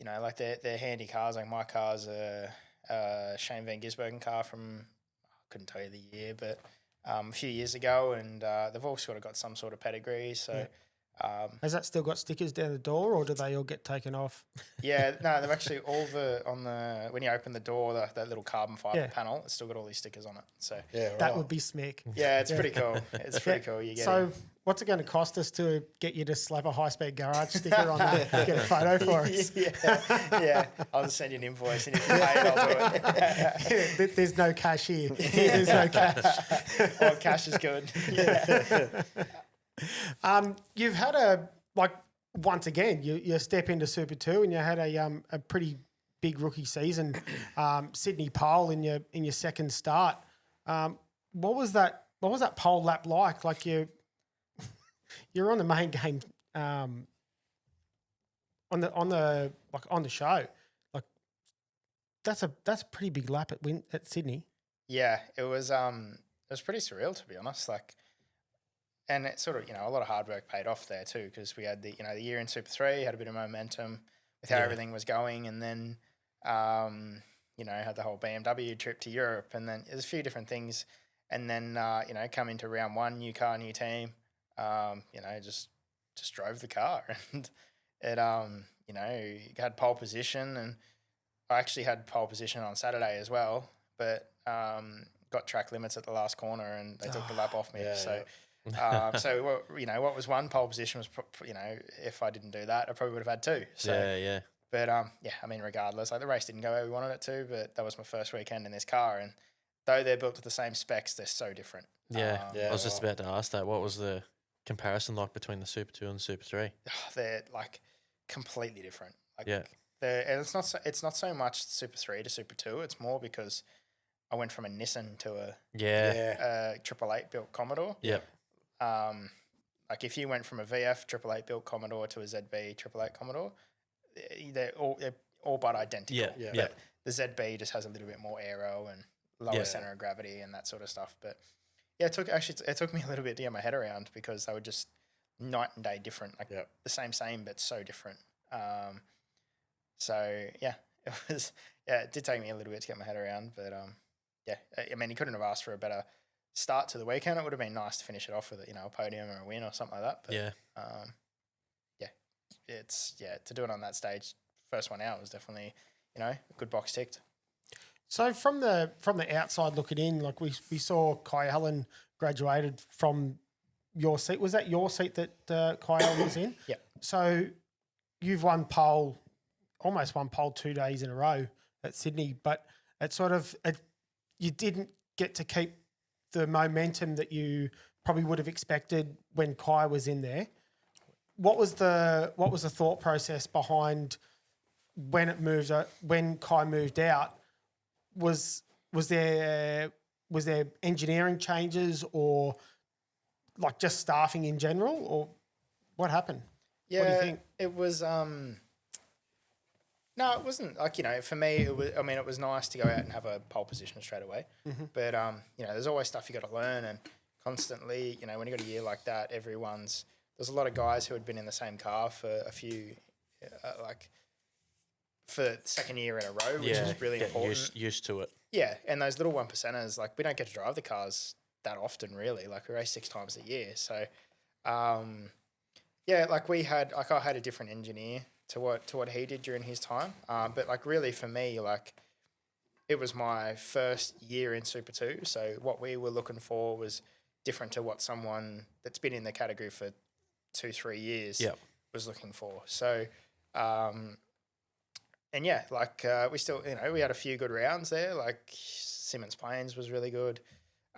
like they're handy cars. Like my car's a Shane Van Gisbergen car from, I couldn't tell you the year, but a few years ago, and they've all sort of got some sort of pedigree. So Has that still got stickers down the door, or do they all get taken off? Yeah, no, they've actually when you open the door, that little carbon fiber panel, it's still got all these stickers on it. So that would be smick. Yeah, it's pretty cool. It's pretty cool. So what's it going to cost us to get you to slap a high-speed garage sticker on that? Get a photo for us. Yeah. I'll just send you an invoice, and if you pay it, I'll do it. There's no cash here. There's no cash. Oh, cash is good. Yeah. You've had once again, you step into Super 2 and you had a pretty big rookie season, Sydney pole in your second start. What was that pole lap like? Like you're on the main game on the show. Like that's a pretty big lap at Sydney. Yeah, it was pretty surreal, to be honest. Like, and it sort of, a lot of hard work paid off there too, because we had the year in Super 3, had a bit of momentum with how everything was going, and then had the whole BMW trip to Europe, and then there's a few different things, and then come into round 1, new car, new team, just drove the car, and it had pole position, and I actually had pole position on Saturday as well, but got track limits at the last corner, and they took the lap off me. So what was one pole position was, if I didn't do that, I probably would have had 2. So, yeah. But regardless, like the race didn't go where we wanted it to, but that was my first weekend in this car, and though they're built to the same specs, they're so different. I was just about to ask that. What was the comparison like between the Super 2 and the Super 3? They're like completely different. Like, yeah. And it's not so much Super 3 to Super 2. It's more because I went from a Nissan to a 888 built Commodore. Yep. Like if you went from a VF 888 built Commodore to a ZB 888 Commodore, they're all but identical. Yeah. But the ZB just has a little bit more aero and lower center of gravity and that sort of stuff. But yeah, it took me a little bit to get my head around, because they were just night and day different. Like the same, but so different. So yeah, it did take me a little bit to get my head around, but I mean, you couldn't have asked for a better start to the weekend. It would have been nice to finish it off with a podium or a win or something like that. But to do it on that stage, first one out, was definitely a good box ticked. So from the outside looking in, like we saw Kai Allen graduated from your seat. Was that your seat that Kai Allen was in? Yeah. So you've almost won pole 2 days in a row at Sydney, but you didn't get to keep the momentum that you probably would have expected when Kai was in there. What was the thought process behind when Kai moved out? Was there engineering changes, or like just staffing in general, or what happened? Yeah, what do you think? It was no, it wasn't like, for me, it was nice to go out and have a pole position straight away. Mm-hmm. But, there's always stuff you got to learn, and constantly, when you got a year like that, there's a lot of guys who had been in the same car for a few, for the second year in a row, which is really important. Used to it. Yeah. And those little 1%ers, like we don't get to drive the cars that often really, like we race 6 times a year. So, I had a different engineer to what he did during his time. But like really for me, like it was my first year in Super 2. So what we were looking for was different to what someone that's been in the category for 2-3 years was looking for. So, we still, we had a few good rounds there. Like Simmons Plains was really good.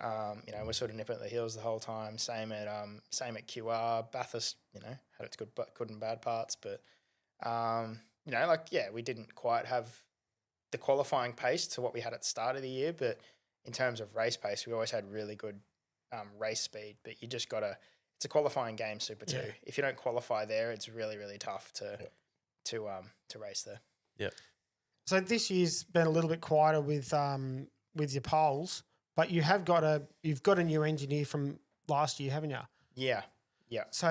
We're sort of nipping at the heels the whole time. Same at QR. Bathurst, had its good and bad parts, but we didn't quite have the qualifying pace to what we had at the start of the year, but in terms of race pace, we always had really good race speed. But you just it's a qualifying game, Super 2. If you don't qualify there, it's really, really tough to race there. Yeah. So this year's been a little bit quieter with your poles, but you've got a new engineer from last year, haven't you? Yeah. Yeah. So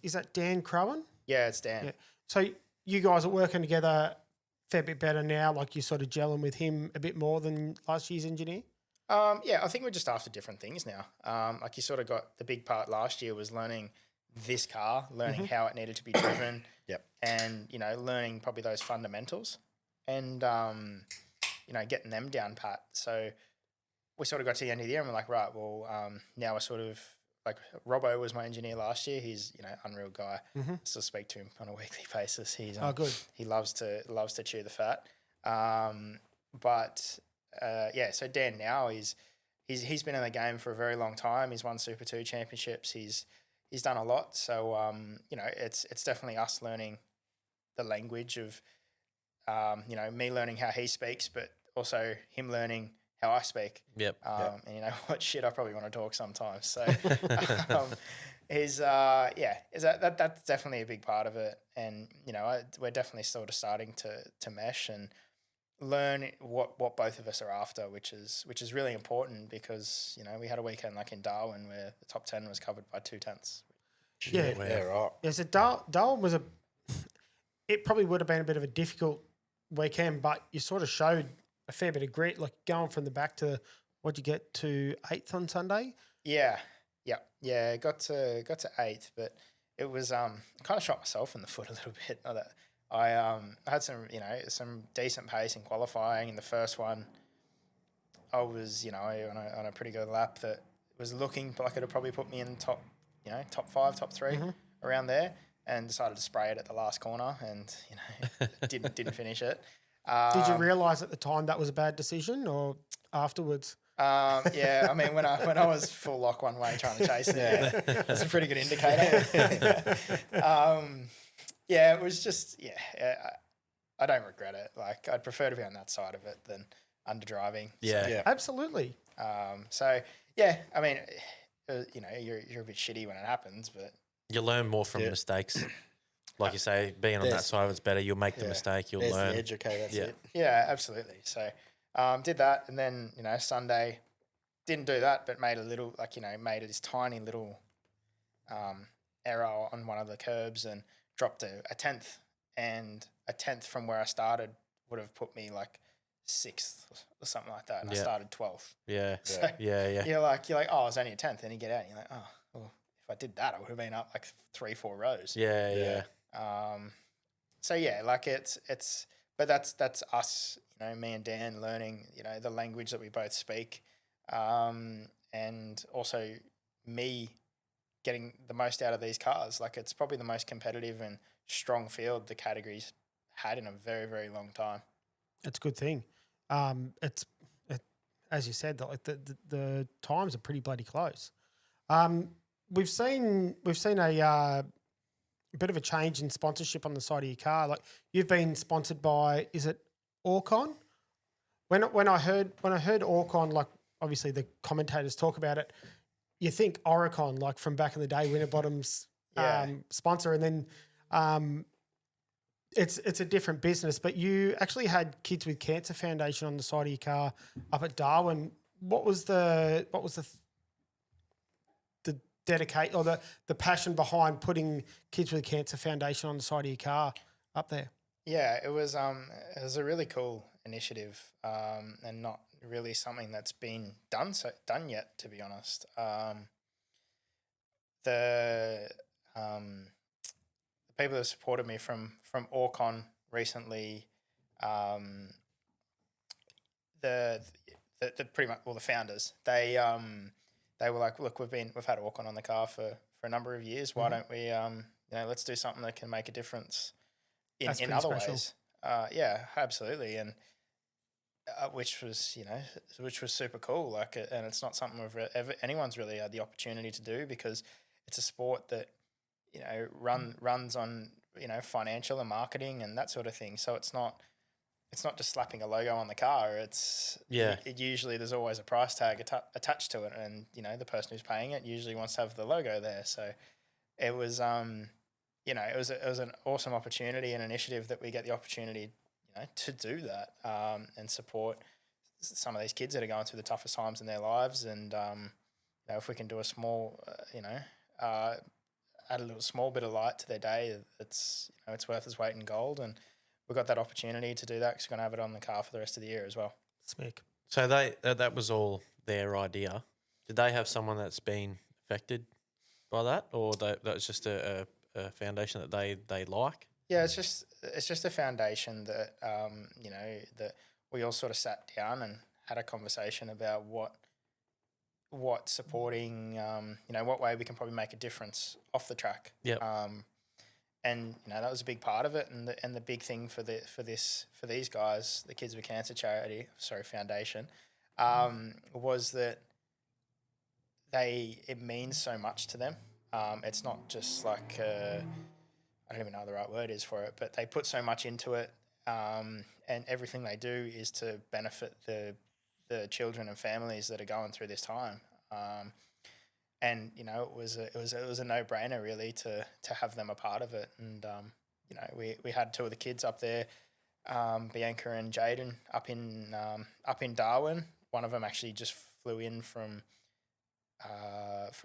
is that Dan Crowan? Yeah, it's Dan. Yeah. So you guys are working together a fair bit better now, like you're sort of gelling with him a bit more than last year's engineer? I think we're just after different things now. Like you sort of got the big part last year was learning this car, learning how it needed to be driven. Yep. And, you know, learning probably those fundamentals and, you know, getting them down pat. So we sort of got to the end of the year and we're like, right, well, now we're sort of like Robbo was my engineer last year. He's, you know, unreal guy. I still speak to him on a weekly basis. He's good. He loves to chew the fat. So Dan now he's been in the game for a very long time. He's won Super2 Championships. He's done a lot. So you know, it's definitely us learning the language of you know, me learning how he speaks, but also him learning how I speak. Yep. And you know what shit I probably want to talk sometimes. So that's definitely a big part of it. And you know, we're definitely sort of starting to mesh and learn what both of us are after, which is really important because, you know, we had a weekend like in Darwin where the top 10 was covered by 2/10. Yeah, right. Yeah, so Darwin was it probably would have been a bit of a difficult weekend, but you sort of showed a fair bit of grit, like going from the back to what'd you get to 8th on Sunday? Yeah. Got to 8th, but it was kind of shot myself in the foot a little bit. I had some decent pace in qualifying. In the first one, I was, you know, on a pretty good lap that was looking like it would probably put me in top 5, top 3 around there, and decided to spray it at the last corner, and you know didn't finish it. Did you realise at the time that was a bad decision, or afterwards? Yeah, I mean when I was full lock one way trying to chase it, that's a pretty good indicator. Yeah, it was just I don't regret it. Like I'd prefer to be on that side of it than under driving. Yeah. Absolutely. So yeah, I mean, you know, you're a bit shitty when it happens, but You learn more from mistakes. Like you say, being on that side of it's better. You'll make the mistake. You'll learn. The edge, okay, that's it. Yeah, absolutely. So did that, and then, you know, Sunday didn't do that, but made this tiny little error on one of the curbs and dropped a 10th, and a 10th from where I started would have put me like 6th or something like that, and I started 12th. Yeah. So Yeah. You're like, oh, it's only a 10th, and you get out, and you're like, oh, well, if I did that, I would have been up like 3-4 rows. Yeah. So yeah, like but that's us, you know, me and Dan learning, you know, the language that we both speak, and also me getting the most out of these cars. Like it's probably the most competitive and strong field the category's had in a very, very long time. It's a good thing. As you said, like the times are pretty bloody close. We've seen a bit of a change in sponsorship on the side of your car. Like you've been sponsored by, is it Orcon? When I heard Orcon, like obviously the commentators talk about it, you think Oricon, like from back in the day, Winterbottom's sponsor, and then it's a different business. But you actually had Kids with Cancer Foundation on the side of your car up at Darwin. What was the dedicate or the passion behind putting Kids with Cancer Foundation on the side of your car up there? Yeah, it was a really cool initiative, and not really something that's been done yet, to be honest. The people that supported me from Orcon recently, the pretty much all the founders, they were like, look, we've had Orcon on the car for a number of years. Why don't we, let's do something that can make a difference in other ways. Yeah, absolutely. And which was super cool. Like, and it's not something anyone's really had the opportunity to do, because it's a sport that, you know, runs on, you know, financial and marketing and that sort of thing. So it's not just slapping a logo on the car. It usually there's always a price tag attached to it, and you know the person who's paying it usually wants to have the logo there. So it was it was an awesome opportunity and initiative that we get the opportunity, you know, to do that, and support some of these kids that are going through the toughest times in their lives. And you know, if we can do a small add a little small bit of light to their day, it's worth its weight in gold. And we got that opportunity to do that because we're going to have it on the car for the rest of the year as well. Smick. So that was all their idea. Did they have someone that's been affected by that, or that's just a foundation that they like? Yeah, it's just a foundation that that we all sort of sat down and had a conversation about what supporting what way we can probably make a difference off the track. Yep. And that was a big part of it, and the big thing for these guys, the Kids with Cancer Foundation, was that it means so much to them. It's not just like I don't even know what the right word is for it, but they put so much into it, and everything they do is to benefit the children and families that are going through this time. And it was a no-brainer really to have them a part of it. And we had two of the kids up there, Bianca and Jaden, up in Darwin. One of them actually just flew in from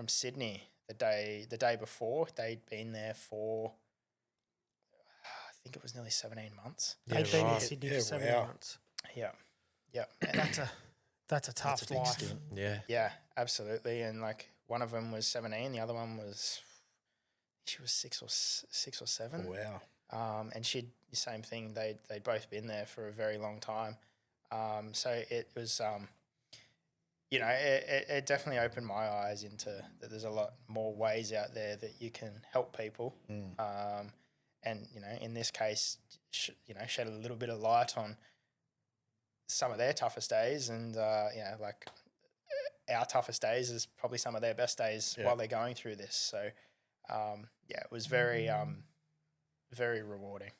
Sydney the day before. They'd been there for I think it was nearly 17 months. They've been in Sydney for 17 months. Yeah. And that's a tough life. Yeah. Yeah, absolutely. And like one of them was 17, the other one was 6 or 7. Oh, wow. And she'd the same thing. They'd both been there for a very long time. So it was it definitely opened my eyes into that there's a lot more ways out there that you can help people. And in this case, shed a little bit of light on some of their toughest days, and like our toughest days is probably some of their best days while they're going through this. So it was very very rewarding.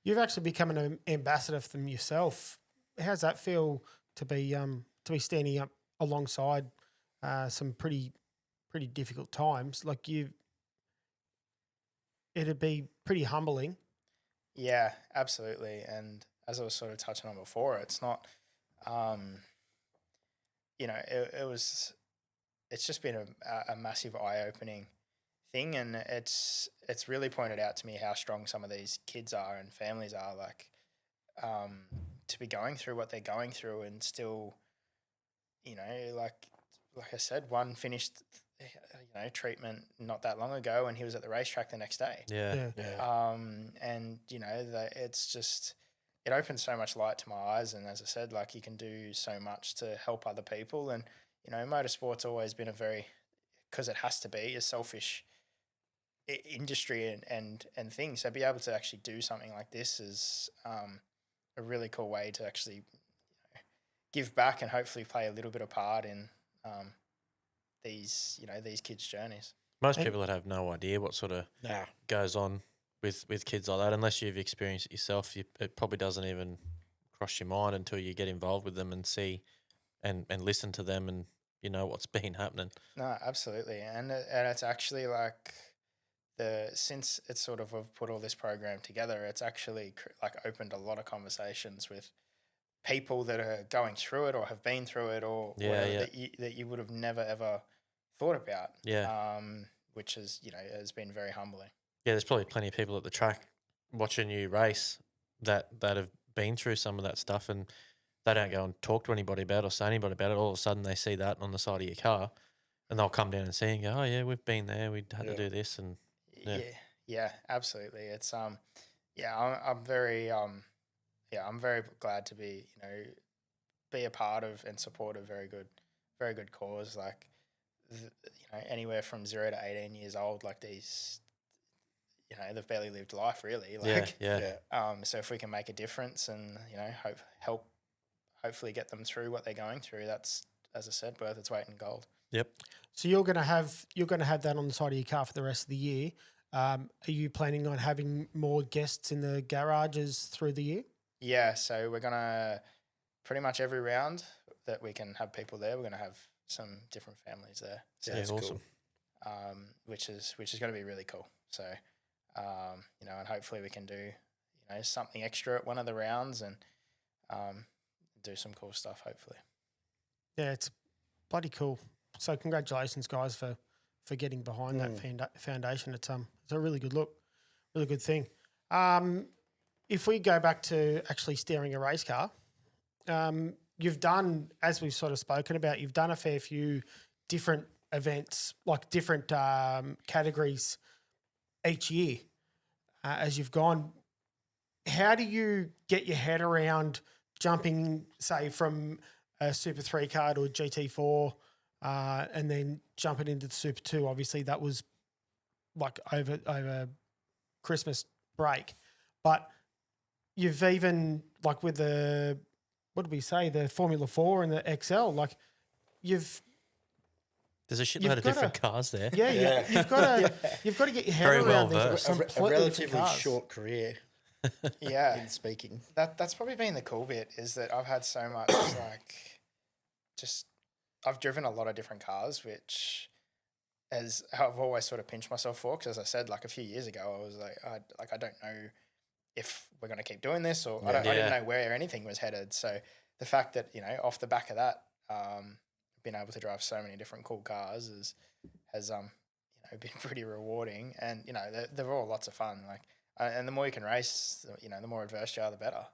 You've actually become an ambassador for them yourself. How's that feel to be standing up alongside some pretty difficult times? Like it'd be pretty humbling. Yeah, absolutely. And as I was sort of touching on before, it's not, it's just been a massive eye-opening thing, and it's really pointed out to me how strong some of these kids are and families are, like, to be going through what they're going through and still, like I said, one finished, treatment not that long ago, and he was at the racetrack the next day. Yeah. And it's just, it opens so much light to my eyes. And as I said, like, you can do so much to help other people. And, motorsport's always been because it has to be a selfish industry and thing. So be able to actually do something like this is a really cool way to actually give back and hopefully play a little bit of part in these kids' journeys. Most people that have no idea what sort of goes on with kids like that, unless you've experienced it yourself, it probably doesn't even cross your mind until you get involved with them and see and listen to them and what's been happening. No, absolutely. And it's actually like since it's sort of we've put all this program together, it's actually opened a lot of conversations with people that are going through it or have been through it or whatever that you would have never ever thought about. Yeah. Which is has been very humbling. Yeah, there's probably plenty of people at the track watching you race that have been through some of that stuff, and they don't go and talk to anybody about it or say anybody about it. All of a sudden they see that on the side of your car, and they'll come down and see and go, "Oh yeah, we've been there. We had to do this." And yeah, absolutely. It's I'm very I'm very glad to be a part of and support a very good cause. Like anywhere from 0 to 18 years old, like these. They've barely lived life really. Like, so if we can make a difference and, help hopefully get them through what they're going through, that's, as I said, worth its weight in gold. Yep. So you're going to have that on the side of your car for the rest of the year. Are you planning on having more guests in the garages through the year? Yeah. So we're going to pretty much every round that we can have people there, we're going to have some different families there. So that's awesome. Cool. Which is going to be really cool. So, and hopefully we can do, something extra at one of the rounds and do some cool stuff, hopefully. Yeah, it's bloody cool. So congratulations, guys, for getting behind that foundation. It's a really good look, really good thing. If we go back to actually steering a race car, you've done, as we've sort of spoken about, you've done a fair few different events, like different categories each year as you've gone. How do you get your head around jumping, say, from a Super 3 card or GT4 and then jumping into the Super 2? Obviously, that was like over Christmas break. But you've even, like with the, what did we say, the Formula 4 and the XL, like there's a shitload of different cars there. Yeah. You've got to get your head Very around well these versed. A relatively short career. Yeah, in speaking. That's probably been the cool bit, is that I've had so much I've driven a lot of different cars, which as I've always sort of pinched myself for, because as I said, like a few years ago, I was like, I don't know if we're going to keep doing this, or I didn't know where anything was headed. So the fact that, off the back of that, been able to drive so many different cool cars has been pretty rewarding, and they're all lots of fun. Like, and the more you can race, the more adverse you are, the better.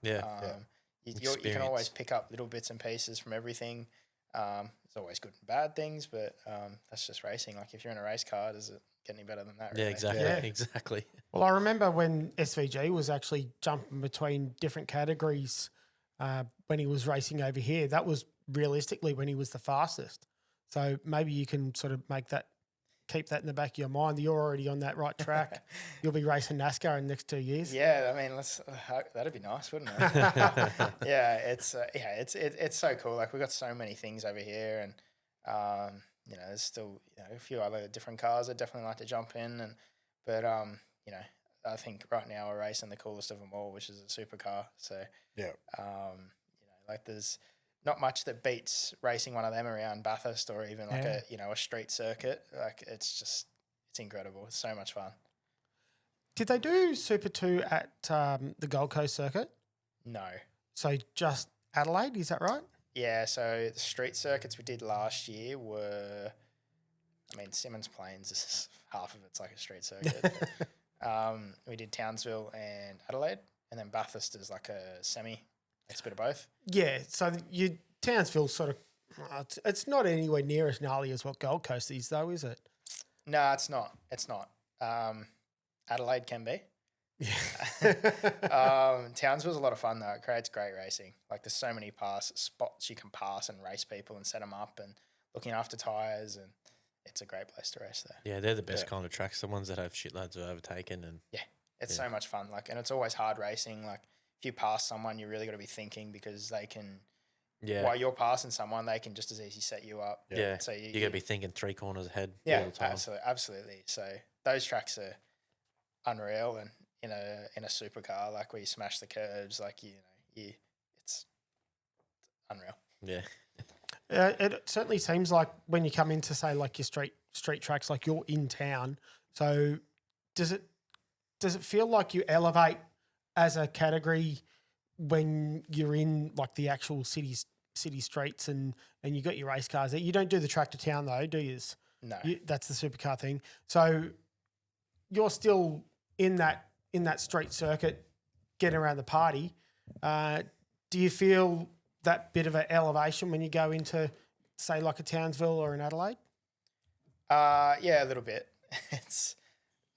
You can always pick up little bits and pieces from everything. There's always good and bad things, but that's just racing. Like, if you're in a race car, does it get any better than that? Really? Yeah, exactly. Yeah. Exactly. Well, I remember when SVG was actually jumping between different categories when he was racing over here. That was realistically when he was the fastest. So maybe you can sort of keep that in the back of your mind. You're already on that right track. You'll be racing NASCAR in the next 2 years. Yeah, I mean, that'd be nice, wouldn't it? Yeah, it's so cool. Like, we've got so many things over here, and there's still a few other different cars I'd definitely like to jump in, but I think right now we're racing the coolest of them all, which is a supercar. So like, there's not much that beats racing one of them around Bathurst, or even like a street circuit. Like, it's incredible. It's so much fun. Did they do Super 2 at the Gold Coast circuit? No. So just Adelaide, is that right? Yeah, so the street circuits we did last year were, Simmons Plains is half of it's like a street circuit. We did Townsville and Adelaide, and then Bathurst is like a semi. It's a bit of both. Yeah, so Townsville sort of, it's not anywhere near as gnarly as what Gold Coast is, though, is it? No, it's not. It's not. Adelaide can be. Townsville's a lot of fun, though. It creates great racing. Like, there's so many spots you can pass and race people and set them up, and looking after tyres, and it's a great place to race there. Yeah, they're the best kind of tracks, the ones that have shitloads of overtaken. And it's so much fun. Like, and it's always hard racing. Like, if you pass someone, you really got to be thinking, because they can, while you're passing someone, they can just as easy set you up. Yeah. So you got to be thinking 3 corners ahead all the time. Absolutely. So those tracks are unreal, and in a supercar, like, where you smash the curbs, like, it's unreal. Yeah. It certainly seems like when you come into, say, like your street tracks, like you're in town. So does it feel like you elevate as a category when you're in, like, the actual city streets and you got your race cars there? You don't do the track to town, though, do you? No. That's the supercar thing. So you're still in that street circuit, getting around the party. Do you feel that bit of an elevation when you go into, say, like a Townsville or an Adelaide? Yeah, a little bit. It's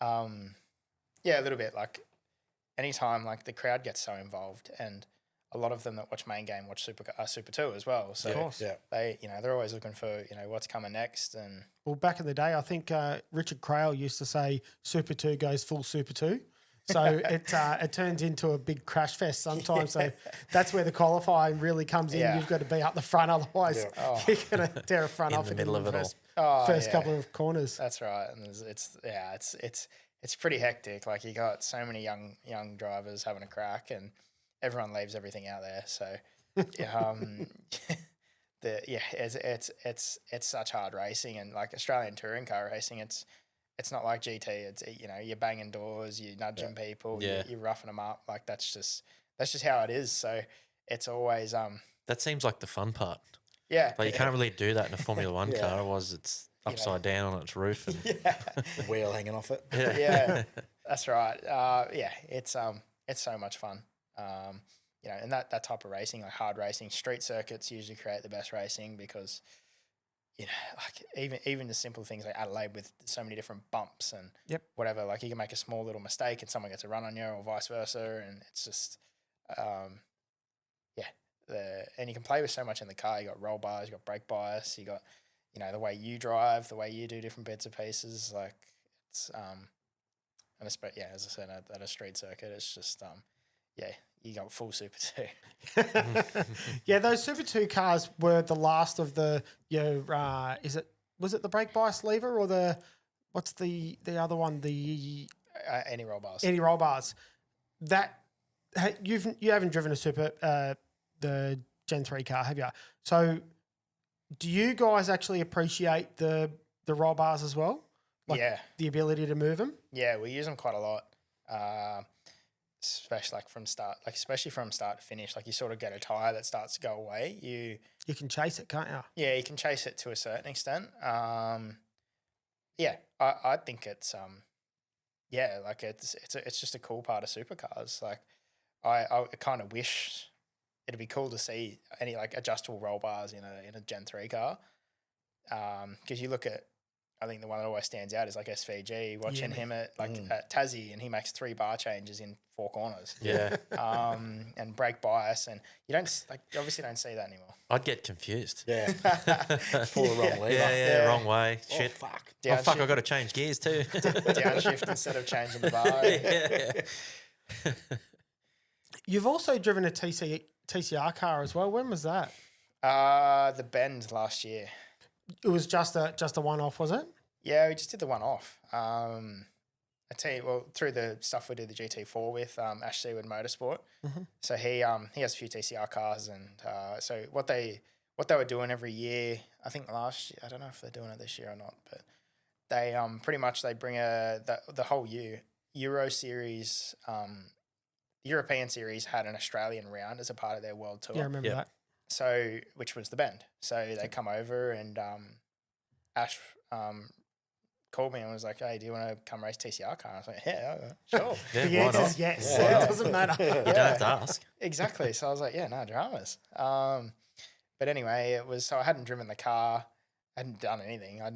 a little bit. Like, anytime, like, the crowd gets so involved, and a lot of them that watch main game watch Super 2 as well. So of course. They they're always looking for what's coming next. And well, back in the day, I think Richard Crail used to say Super 2 goes full Super 2. So it turns into a big crash fest sometimes. Yeah. So that's where the qualifying really comes in. Yeah. You've got to be up the front, otherwise you're going to tear a front off in the middle of it first couple of corners. That's right, and it's pretty hectic. Like, you got so many young drivers having a crack, and everyone leaves everything out there. So, it's such hard racing, and like Australian touring car racing, it's not like GT. It's you're banging doors, you're nudging people, you're roughing them up. Like, that's just how it is. So it's always that seems like the fun part. Yeah, like, you can't really do that in a Formula 1 car, otherwise it's upside down on its roof and the wheel hanging off it. Yeah, that's right. It's so much fun. And that type of racing, like hard racing, street circuits usually create the best racing, because you know, like even the simple things like Adelaide with so many different bumps and whatever, like you can make a small little mistake and someone gets a run on you or vice versa. And it's just, and you can play with so much in the car. You got roll bars, you got brake bias, you got, you know, the way you drive, the way you do different bits and pieces. Like it's, and especially, as I said, at a street circuit, it's just, you got full Super 2. Yeah, those Super 2 cars were the last of the, was it the brake bias lever or what's the other one? The any roll bars. Any roll bars. That you haven't driven a Super the Gen 3 car, have you? So do you guys actually appreciate the roll bars as well? Like the ability to move them? Yeah, we use them quite a lot. Especially from start to finish. Like you sort of get a tire that starts to go away. You can chase it, can't you? Yeah, you can chase it to a certain extent. I think it's like it's just a cool part of supercars. Like I kind of wish it'd be cool to see any like adjustable roll bars in a Gen 3 car. Because you look at, I think the one that always stands out is like SVG, watching him at Tassie, and he makes 3 bar changes in 4 corners. Yeah. And brake bias, and you obviously don't see that anymore. I'd get confused. Yeah. Pull the wrong lever. Yeah, wrong way. Oh, Shit. fuck. I've got to change gears too. Downshift instead of changing the bar. You've also driven a TCR car as well. When was that? The Bend last year. It was just a one-off, was it? Yeah, we just did the one-off. I tell you, through the stuff we did the GT4 with Ash Seaward Motorsport. Mm-hmm. So he has a few TCR cars, and so what they were doing every year, I think last year, I don't know if they're doing it this year or not, but they pretty much they bring the whole Euro series, European series had an Australian round as a part of their world tour. Yeah, I remember that. So, which was the Bend. So they come over, and Ash called me and was like, "Hey, do you want to come race TCR car?" I was like, "Yeah, sure." The answer is yes. Yeah. It doesn't matter. You don't have to ask. Exactly. So I was like, "Yeah, no dramas." But anyway, it was so I hadn't driven the car, I hadn't done anything. I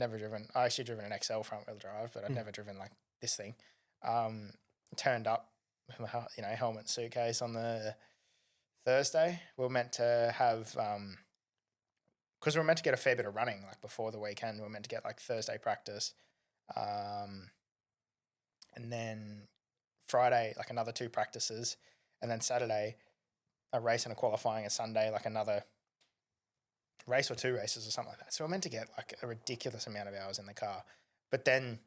actually driven an XL front wheel drive, but I'd never driven like this thing. Turned up with my helmet and suitcase on the Thursday. We were meant to have, because we were meant to get a fair bit of running like before the weekend. We were meant to get like Thursday practice, and then Friday like another 2 practices, and then Saturday a race and a qualifying, and Sunday like another race or 2 races or something like that. So we're meant to get like a ridiculous amount of hours in the car, but then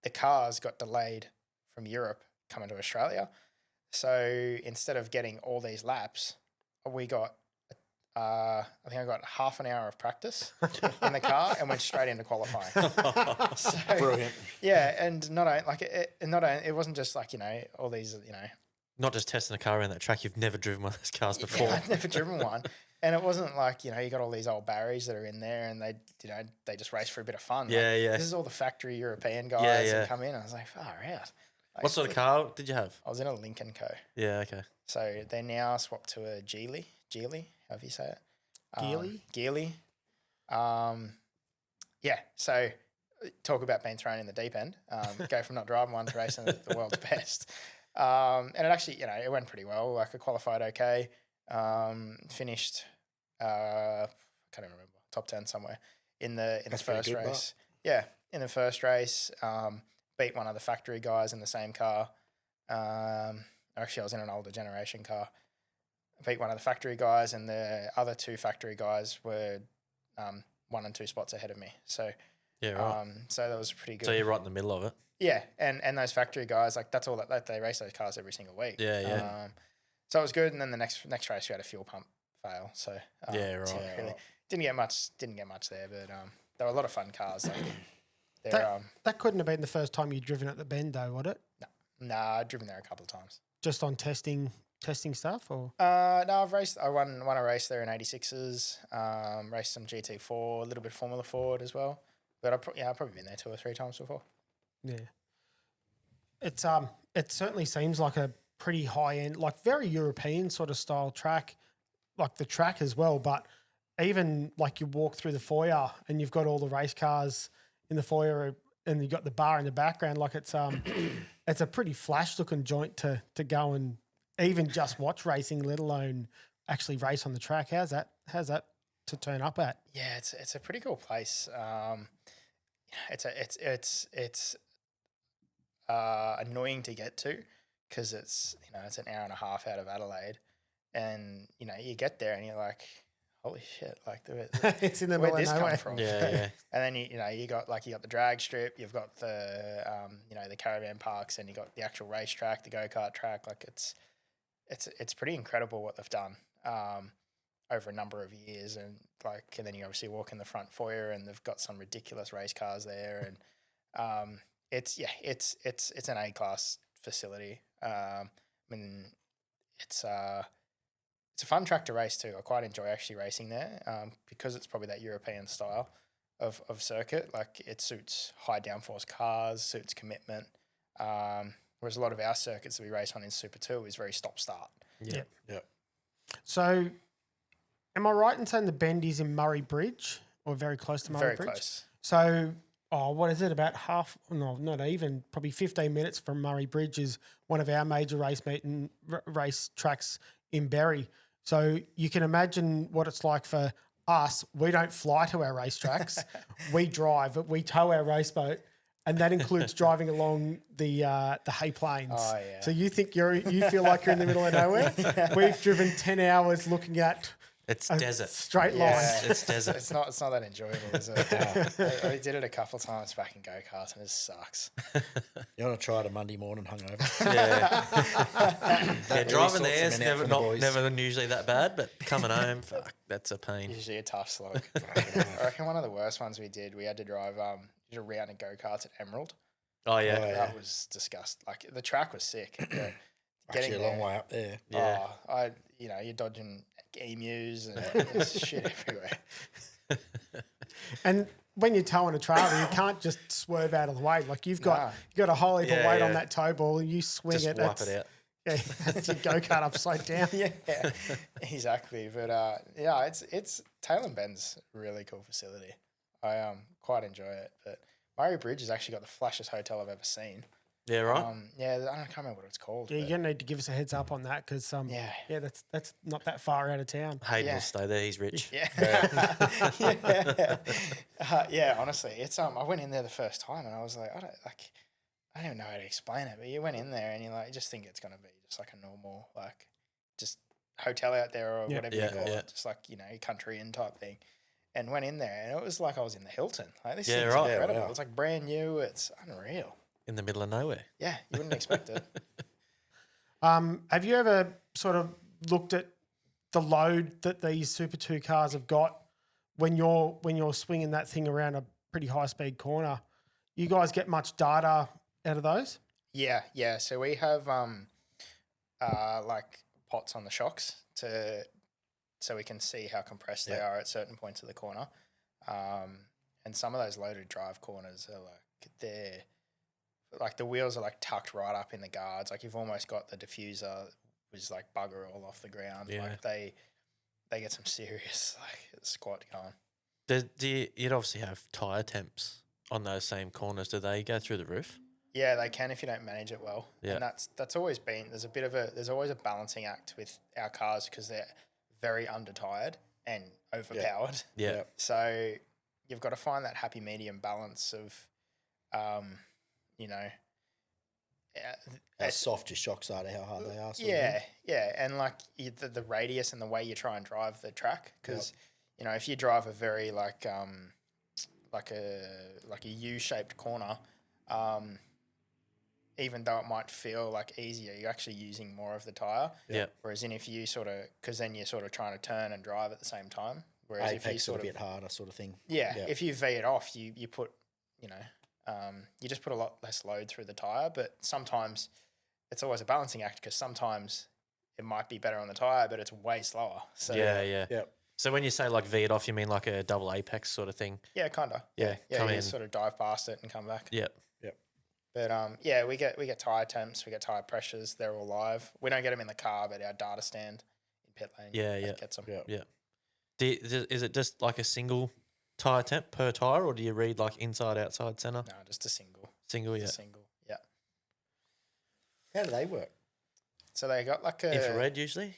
the cars got delayed from Europe coming to Australia. So instead of getting all these laps, we got, I think I got half an hour of practice in the car and went straight into qualifying. So, Brilliant. Yeah, and it wasn't just like all these Not just testing a car around that track. You've never driven one of those cars before. Yeah, I've never driven one, and it wasn't like you got all these old Barrys that are in there and they just race for a bit of fun. Yeah, like, yeah. This is all the factory European guys that come in. I was like, far out. What sort of car did you have? I was in a Lincoln Co. Yeah, okay. So they now swapped to a Geely, however you say it. Geely. So talk about being thrown in the deep end. Go from not driving one to racing the world's best. And it actually, it went pretty well. Like I qualified okay. Finished, I can't even remember, top 10 somewhere in the first race. Yeah, in the first race. Beat one of the factory guys in the same car. Actually, I was in an older generation car. Beat one of the factory guys, and the other 2 factory guys were 1 and 2 spots ahead of me. So, yeah, right. So that was pretty good. So you're right in the middle of it. Yeah, and those factory guys, like that's all that they race those cars every single week. Yeah, yeah. So it was good, and then the next race we had a fuel pump fail. So yeah, right. So really didn't get much there, but there were a lot of fun cars. Like, that couldn't have been the first time you'd driven at the Bend, though, would it? No, I've driven there a couple of times. Just on testing stuff, or? No, I've raced. I won a race there in 86s. Raced some GT4, a little bit of Formula Ford as well. But I've probably been there 2 or 3 times before. Yeah, it's it certainly seems like a pretty high end, like very European sort of style track, like the track as well. But even like you walk through the foyer and you've got all the race cars in the foyer and you've got the bar in the background. Like it's a pretty flash looking joint to go and even just watch racing, let alone actually race on the track. How's that to turn up at? Yeah, it's a pretty cool place. It's annoying to get to because it's it's an hour and a half out of Adelaide, and you get there and you're like, holy shit, like it's in the middle of nowhere. Come from? Yeah. And then you got the drag strip, you've got the the caravan parks, and you got the actual racetrack, the go-kart track. Like it's pretty incredible what they've done over a number of years, and then you obviously walk in the front foyer and they've got some ridiculous race cars there, and it's an A-class facility. I mean, it's a fun track to race too. I quite enjoy actually racing there because it's probably that European style of circuit. Like it suits high downforce cars, suits commitment. Whereas a lot of our circuits that we race on in Super 2 is very stop-start. Yeah. So am I right in saying the bend is in Murray Bridge or very close to Murray Bridge? Very close. So, what is it? About not even, probably 15 minutes from Murray Bridge is one of our major race tracks in Berry. So you can imagine what it's like for us. We don't fly to our racetracks. We drive, but we tow our race boat. And that includes driving along the hay plains. Oh, yeah. So you think you feel like you're in the middle of nowhere? We've driven 10 hours looking at It's desert. Straight lines. It's desert. It's not that enjoyable, is it? I did it a couple of times back in go-karts and it sucks. You want to try it a Monday morning hungover? Yeah, driving there is sorts of never usually that bad, but coming home, fuck, that's a pain. Usually a tough slog. I reckon one of the worst ones we had to drive a round of go-karts at Emerald. Oh yeah, That was disgusting. Like the track was sick. But Actually, a long way up there. Yeah. You're dodging emus and there's shit everywhere. And when you're towing a trailer, you can't just swerve out of the way. Like you've got a whole heap of weight on that tow ball. You swing just it. wipe it out. Yeah, that's your go-kart upside down. Yeah, exactly. But it's Tail and Bend's a really cool facility. I quite enjoy it. But Murray Bridge has actually got the flashiest hotel I've ever seen. Yeah, right. I can't remember what it's called. Yeah, you're gonna need to give us a heads up on that because that's not that far out of town. Hayden will stay there. He's rich. Yeah, honestly, it's I went in there the first time and I was like, I don't even know how to explain it. But you went in there and you just think it's gonna be just like a normal just hotel out there or whatever you call it, just like country inn type thing. And went in there and it was like I was in the Hilton. Like this thing's incredible. Yeah, wow. It's like brand new. It's unreal. In the middle of nowhere. Yeah, you wouldn't expect it. Have you ever sort of looked at the load that these Super 2 cars have got when you're swinging that thing around a pretty high speed corner? You guys get much data out of those? Yeah. So we have like pots on the shocks so we can see how compressed they are at certain points of the corner. And some of those loaded drive corners are they're the wheels are tucked right up in the guards. Like you've almost got the diffuser was bugger all off the ground. Yeah. They get some serious squat going. You'd obviously have tyre temps on those same corners. Do they go through the roof? Yeah, they can if you don't manage it well. Yeah. And that's always been there's always a balancing act with our cars because they're very undertired and overpowered. Yeah. So you've got to find that happy medium balance of how soft your shocks are to how hard they are. Yeah, and the radius and the way you try and drive the track, because if you drive a very like a U-shaped corner, even though it might feel easier, you're actually using more of the tire. Yeah. Whereas if you because then you're sort of trying to turn and drive at the same time. Whereas Apex if you sort a bit harder, sort of thing. Yeah, if you V it off, you put you just put a lot less load through the tire, but sometimes it's always a balancing act because sometimes it might be better on the tire, but it's way slower. So Yeah. So when you say V it off, you mean like a double apex sort of thing? Yeah, kinda. Yeah, you just sort of dive past it and come back. Yep. But we get tire temps, we get tire pressures. They're all live. We don't get them in the car, but our data stand in pit lane gets them. Yeah. Is it just like a single tyre temp per tyre, or do you read like inside, outside, centre? No, just a single. Single, yeah. A single, yeah. How do they work? So they got like a Infrared usually?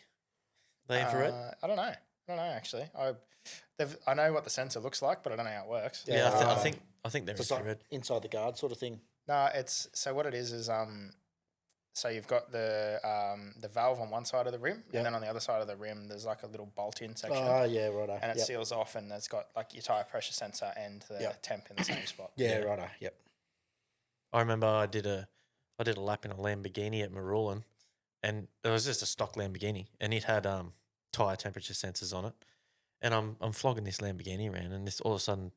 They infrared? I don't know actually. I know what the sensor looks like, but I don't know how it works. Yeah, I think they're It's infrared. like inside the guard sort of thing. No, it's so what it is so you've got the valve on one side of the rim, and then on the other side of the rim there's like a little bolt-in section. Oh yeah, righto. And it seals off, and it's got like your tire pressure sensor and the temp in the same spot. Yeah, righto. Yep. I remember I did a lap in a Lamborghini at Marulan, and it was just a stock Lamborghini, and it had tire temperature sensors on it. And I'm flogging this Lamborghini around, and this all of a sudden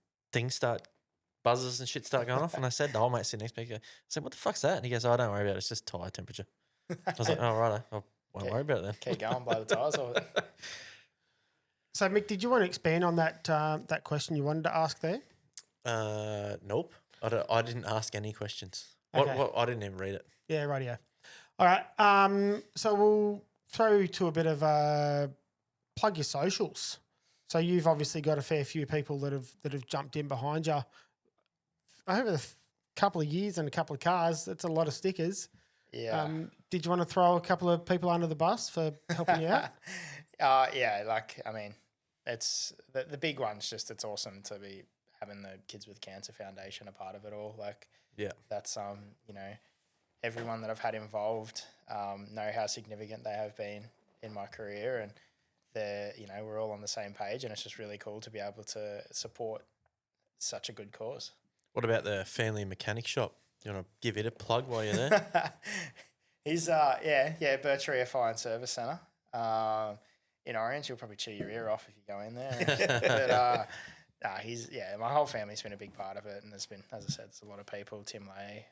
buzzers and shit start going off. And I said, the whole mate sitting next to me, I said, "What the fuck's that?" And he goes, "Oh, don't worry about it. It's just tire temperature." I was like, "Oh, right, I won't worry about it then." Keep going, blow the tires off it. So, Mick, did you want to expand on that that question you wanted to ask there? Nope. I didn't ask any questions. Okay. What I didn't even read it. Yeah, rightio. All right. So we'll throw to a bit of plug your socials. So you've obviously got a fair few people that have jumped in behind you over the couple of years and a couple of cars. That's a lot of stickers. Yeah. Did you want to throw a couple of people under the bus for helping you out? Yeah. Like, I mean, it's the big one's just it's awesome to be having the Kids with Cancer Foundation a part of it all. Like, Yeah. that's everyone that I've had involved know how significant they have been in my career, and we're all on the same page, and it's just really cool to be able to support such a good cause. What about the family mechanic shop? Do you want to give it a plug while you're there? He's Burcher Fire and Service Centre in Orange. He'll probably chew your ear off if you go in there. But my whole family's been a big part of it, and there's been, as I said, there's a lot of people. Tim Lay,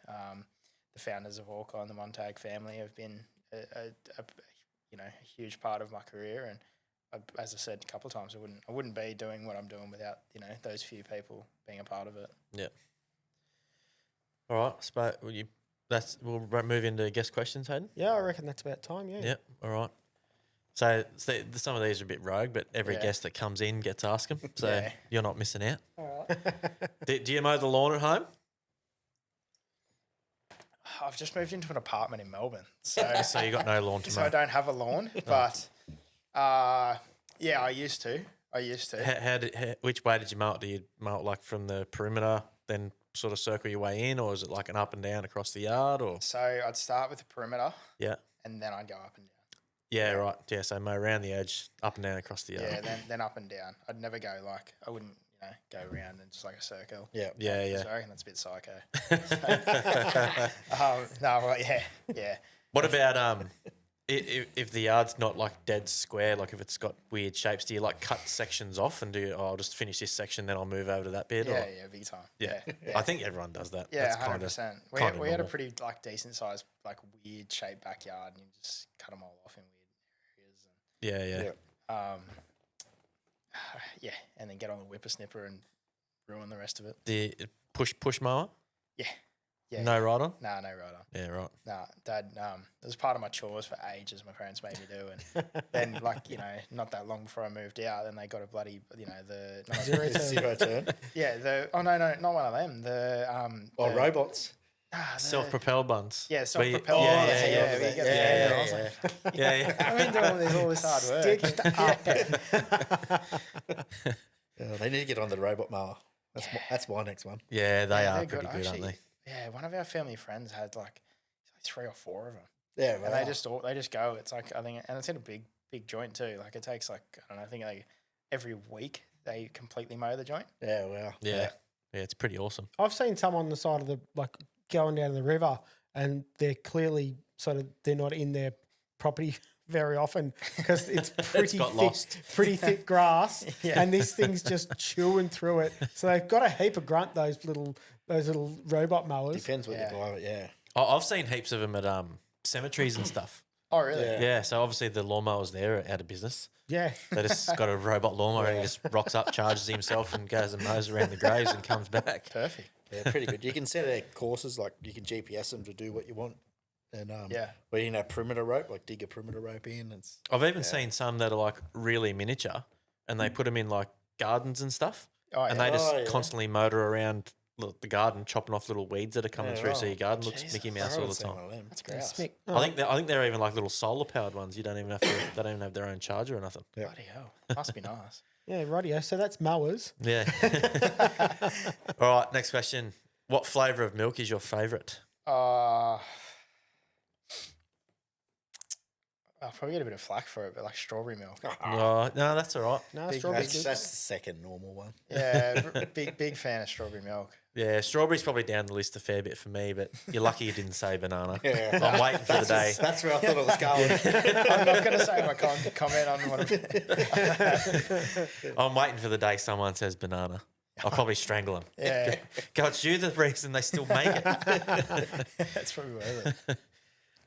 the founders of Orca and the Montag family have been a huge part of my career, and as I said a couple of times, I wouldn't be doing what I'm doing without those few people being a part of it. Yeah. All right. We'll move into guest questions, Hayden. Yeah, I reckon that's about time. Yeah. Yeah. All right. So some of these are a bit rogue, but every guest that comes in gets asked them. So you're not missing out. All right. Do you mow the lawn at home? I've just moved into an apartment in Melbourne, so you got no lawn to so mow. I don't have a lawn, but I used to. Which way did you mow it? Do you mow it like from the perimeter, then sort of circle your way in, or is it like an up and down across the yard? Or So I'd start with the perimeter, yeah, and then I'd go up and down. yeah, right, yeah. So mow around the edge, up and down across the yard. Yeah, then up and down. I'd never go I wouldn't go around and just like a circle. Yeah. Yeah. So I reckon that's a bit psycho. Yeah. What about if the yard's not like dead square, like if it's got weird shapes, do you like cut sections off and I'll just finish this section, then I'll move over to that bit? Yeah, or? big time. Yeah. I think everyone does that. Yeah, That's 100%. kinda We had a normal. pretty decent sized weird shaped backyard, and you just cut them all off in weird areas. Yeah. And then get on the whippersnipper and ruin the rest of it. The push mower? Yeah. No ride on? Nah, no right on. Yeah, right. Nah, Dad, it was part of my chores for ages my parents made me do. And then, not that long before I moved out, then they got a bloody, the... Zero turn. Yeah, no, not one of them. Robots. Self-propelled ones. Yeah, self-propelled. Yeah. I've been doing all this hard work. Stitched up. They need to get on the robot mower. That's my next one. Yeah, they are they're pretty good, aren't they? Yeah, one of our family friends had 3 or 4 of them. Yeah, And they just go. It's I think, and it's in a big joint too. It takes I don't know, I think every week they completely mow the joint. Yeah, wow. Yeah, it's pretty awesome. I've seen some on the side of the going down the river, and they're clearly they're not in their property very often because it's pretty thick grass, and this thing's just chewing through it. So they've got a heap of grunt, those little robot mowers. Depends what you buy, yeah. I've seen heaps of them at cemeteries and stuff. Oh, really? Yeah, so obviously the lawnmowers there are out of business. Yeah. They just got a robot lawnmower and he just rocks up, charges himself and goes and mows around the graves and comes back. Perfect. Yeah, pretty good. You can set out courses, you can GPS them to do what you want. And where you can have perimeter rope, dig a perimeter rope in. I've even seen some that are really miniature and they put them in like gardens and stuff, Oh, and yeah. they just constantly motor around the garden, chopping off little weeds that are coming through. So your garden looks Jesus. Mickey Mouse all the time. That's gross. Smick. I think they're even like little solar powered ones. You don't even have to. They don't even have their own charger or nothing. Bloody hell. Must be nice. Yeah, rightio. So that's mowers. Yeah. All right. Next question. What flavour of milk is your favourite? I'll probably get a bit of flack for it, but like strawberry milk. Oh, no, that's all right. No, Big- strawberries. That's the second normal one. Yeah, big fan of strawberry milk. Yeah, strawberry's probably down the list a fair bit for me, but you're lucky you didn't say banana. Yeah. I'm waiting for the day. That's where I thought it was going. I'm not going to say my comment on what I'm waiting for the day someone says banana. I'll probably strangle them. Yeah, God, it's you the reason they still make it. that's probably worth it.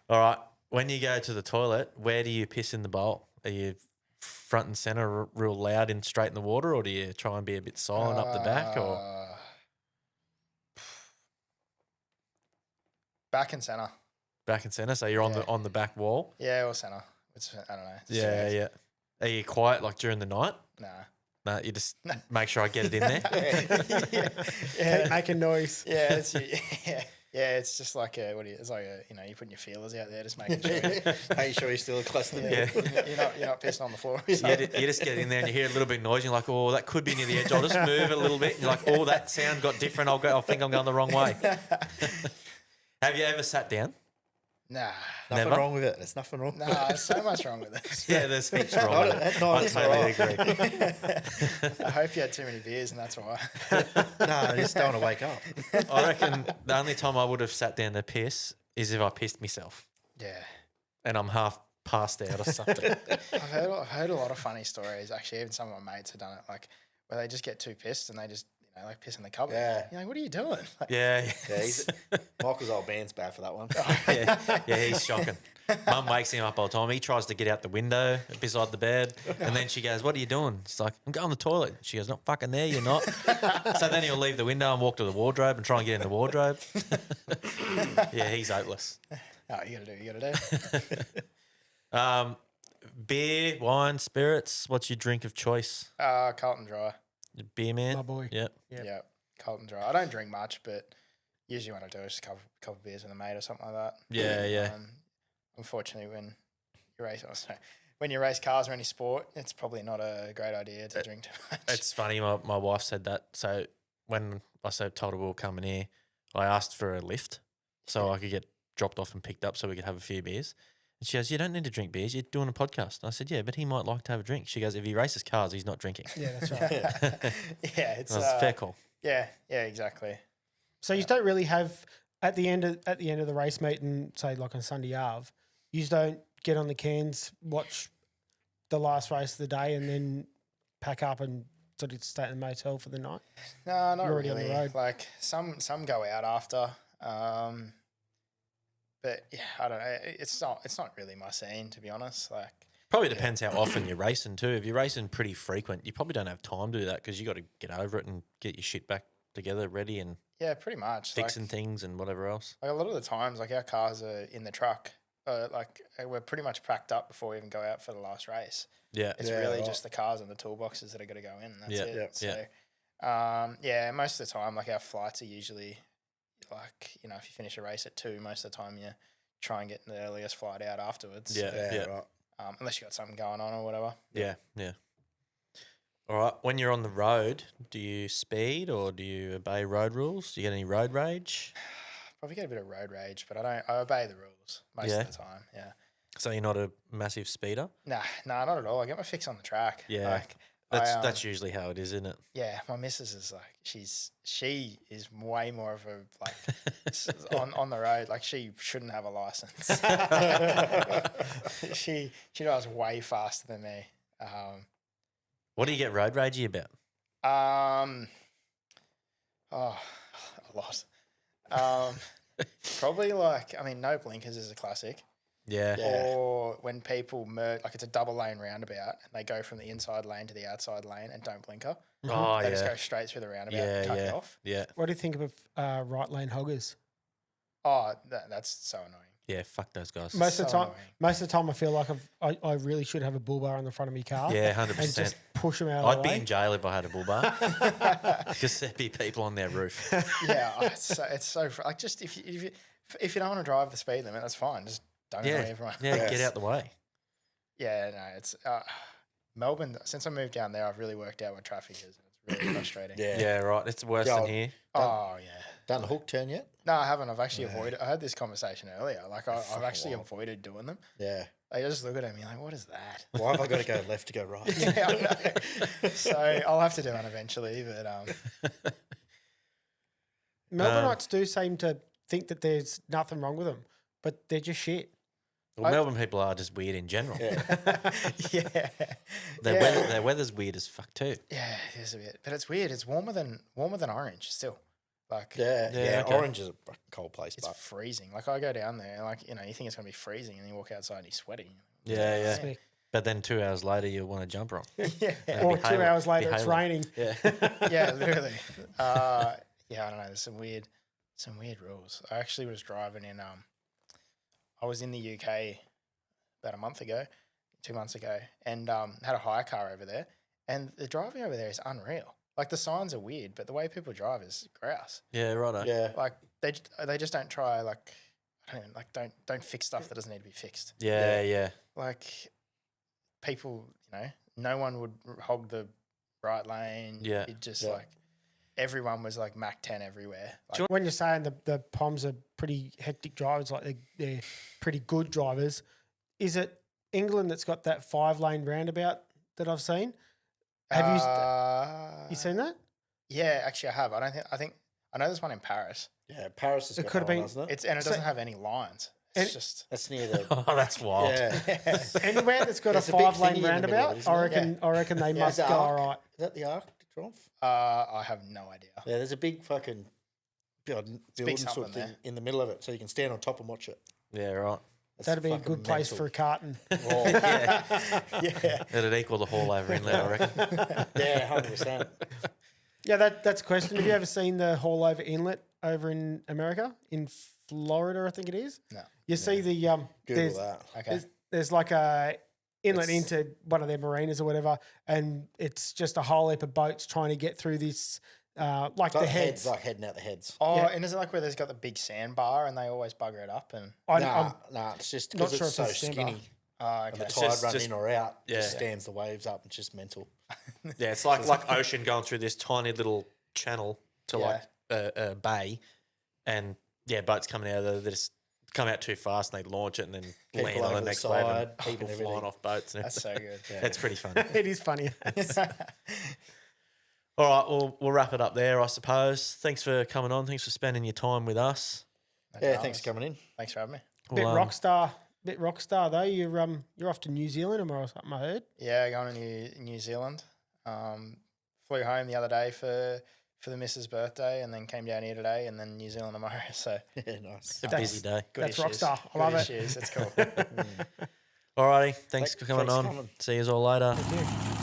All right. When you go to the toilet, where do you piss in the bowl? Are you front and centre real loud in straight in the water, or do you try and be a bit silent up the back? Or Back and centre. back and centre, so you're on the back wall? Yeah, or centre. I don't know. Yeah, yeah. Are you quiet like during the night? Nah. No, you just make sure I get it in there. Keep making noise. Yeah, it's just like it's like you're putting your feelers out there, just making sure Are you sure you're still close to the Yeah. you're not pissing on the floor. You just get in there and you hear a little bit of noise. And you're like, oh, that could be near the edge. I'll just move it a little bit. And you're like, oh, that sound got different. I think I'm going the wrong way. Have you ever sat down? Nah. Nothing Never? wrong with it. There's nothing wrong. Nah, there's so much wrong with this. Yeah, there's heaps wrong with it. No, I it's totally all agree. I hope you had too many beers and that's why. No, I just don't want to wake up. I reckon the only time I would have sat down to piss is if I pissed myself Yeah. and I'm half passed out or something. I've heard a lot of funny stories. Actually, even some of my mates have done it, like where they just get too pissed and they just like piss in the cupboard. Yeah. You're like, what are you doing? Like, Yeah, Yeah, Michael's old band's bad for that one. yeah, he's shocking. Mum wakes him up all the time. He tries to get out the window beside the bed, and then she goes, "What are you doing?" He's like, "I'm going to the toilet." She goes, "Not fucking there, you're not." So then he'll leave the window and walk to the wardrobe and try and get in the wardrobe. Yeah, he's hopeless. oh, you gotta do. Beer, wine, spirits. What's your drink of choice? Carlton Dry. Beer man. My boy. Yep. Yeah, Carlton Dry. I don't drink much, but usually when I do, it's just a couple of beers with a mate or something like that. Yeah. Unfortunately, when you race cars or any sport, it's probably not a great idea to drink too much. It's funny. My wife said that. So when I told her we were coming here, I asked for a lift so I could get dropped off and picked up so we could have a few beers. And she goes, "You don't need to drink beers. You're doing a podcast." And I said, "Yeah, but he might like to have a drink." She goes, "If he races cars, he's not drinking." Yeah, that's right. Yeah, it's That's a fair call. Yeah, exactly. So you don't really have at the end of the race meet and say like on Sunday Ave, you just don't get on the cans, watch the last race of the day, and then pack up and sort of stay at the motel for the night. No, not You're already on really. the road. Like some go out after, but yeah, I don't know. It's not really my scene, to be honest. Like Probably depends how often you're racing too. If you're racing pretty frequent, you probably don't have time to do that because you got to get over it and get your shit back together, ready and yeah, pretty much fixing things and whatever else. Like a lot of the times, like our cars are in the truck. Like we're pretty much packed up before we even go out for the last race. Yeah. It's really just the cars and the toolboxes that are going to go in. And that's it. So, yeah, most of the time, like our flights are usually like, if you finish a race at 2, most of the time you try and get the earliest flight out afterwards. Yeah. Right. Unless you got something going on or whatever. Yeah. All right. When you're on the road, do you speed or do you obey road rules? Do you get any road rage? Probably get a bit of road rage, but I obey the rules most of the time. Yeah. So you're not a massive speeder? Nah, not at all. I get my fix on the track. Yeah. Like, That's usually how it is, isn't it? yeah, my missus is like she is way more of a on the road. Like she shouldn't have a license. she drives way faster than me. What do you get road ragey about? A lot. Probably no blinkers is a classic. Yeah. Or when people merge, like it's a double lane roundabout and they go from the inside lane to the outside lane and don't blinker. Oh, They yeah. just go straight through the roundabout and cut you off. Yeah. What do you think of right lane hoggers? Oh, that's so annoying. Yeah, fuck those guys. Most of the So time, annoying. I feel like I really should have a bull bar in the front of my car. Yeah, And 100%. just push them out of I'd the be way. in jail if I had a bull bar because there'd be people on their roof. Yeah, it's so like just if you don't want to drive the speed limit, that's fine. Just don't annoy everyone. Yeah, get out the way. Yeah, no, it's Melbourne. Since I moved down there, I've really worked out what traffic is. It's really frustrating. Yeah, right. It's worse Yeah, than here. Oh yeah. Done the hook turn yet? No, I haven't. I've actually avoided. I had this conversation earlier. Like I've actually avoided doing them. Yeah. They just look at me like, "What is that?" Why have I got to go left to go right? Yeah, I know. So I'll have to do one eventually. But Melbourneites do seem to think that there's nothing wrong with them, but they're just shit. Well, Melbourne people are just weird in general. yeah, Their weather's weird as fuck too. yeah, it is a bit, but it's weird. It's warmer than Orange still. Like Yeah. okay. Orange is a fucking cold place, it's but freezing. Like I go down there, like you think it's gonna be freezing, and you walk outside and you're sweating. Yeah. Sick. But then 2 hours later, you want to jump wrong. Yeah, Or Be 2 hailing. hours later, Be it's hailing. raining. Yeah. yeah, literally. Yeah, I don't know. There's some weird rules. I actually was driving in. I was in the UK about a month ago, 2 months ago, and had a hire car over there. And the driving over there is unreal. Like the signs are weird, but the way people drive is grouse. Yeah, righto. yeah. Like they just don't try. Like I don't know, like don't fix stuff that doesn't need to be fixed. Yeah. Like people, no one would hog the right lane. Yeah. It just Yeah. like everyone was like Mach 10 everywhere. Like, When you're saying the Poms are pretty hectic drivers, like they're pretty good drivers, is it England that's got that 5-lane roundabout that I've seen? Have you seen that? Yeah, actually, I have. I know there's one in Paris. Yeah, Paris has It got could have that one, been- hasn't it? It doesn't have any lines. And- It's just That's near the. Oh, that's wild. Yeah. Anywhere that's got a There's a big 5-lane thingy in the middle, roundabout, isn't I it? reckon they must the go all Arc? right. Is that the Arc de Triomphe? I have no idea. Yeah, there's a big fucking building something sort of thing there. in the middle of it, so you can stand on top and watch it. Yeah, right. That's That'd be a fucking good place mental. for a carton. Oh, yeah, yeah, It'd equal the haul over inlet, I reckon. yeah, 100%. Yeah, that's a question. Have you ever seen the Hall over inlet over in America, in Florida, I think it is? No. You see the Google there's, that. Okay. there's like a inlet It's- into one of their marinas or whatever, and it's just a whole heap of boats trying to get through this, like the Like heads. like heading out the heads. Oh, Yeah. and is it like where there's got the big sandbar and they always bugger it up? And Nah, it's just not because sure it's if so it's sandbar. skinny. okay. And the It's tide just- running in or out yeah. just stands the waves up. It's just mental. Yeah, it's like ocean going through this tiny little channel to Yeah. like a bay, and boats coming out of there, they just come out too fast and they launch it and then People land on over the the next wave and side, people and flying everything. off boats. And That's so good. It's pretty funny. It is funny. All right, we'll wrap it up there, I suppose. Thanks for coming on. Thanks for spending your time with us. Yeah, thanks for coming in. Thanks for having me. bit Well, rock star though. You're off to New Zealand or something, I heard. Yeah, going to New Zealand. Flew home the other day for the missus' birthday, and then came down here today, and then New Zealand tomorrow. So Yeah, nice. a busy day. good That's issues. rockstar. I Good love it. issues. It's cool. All righty, thanks for coming Thanks for on. coming. See you all later. Thank you.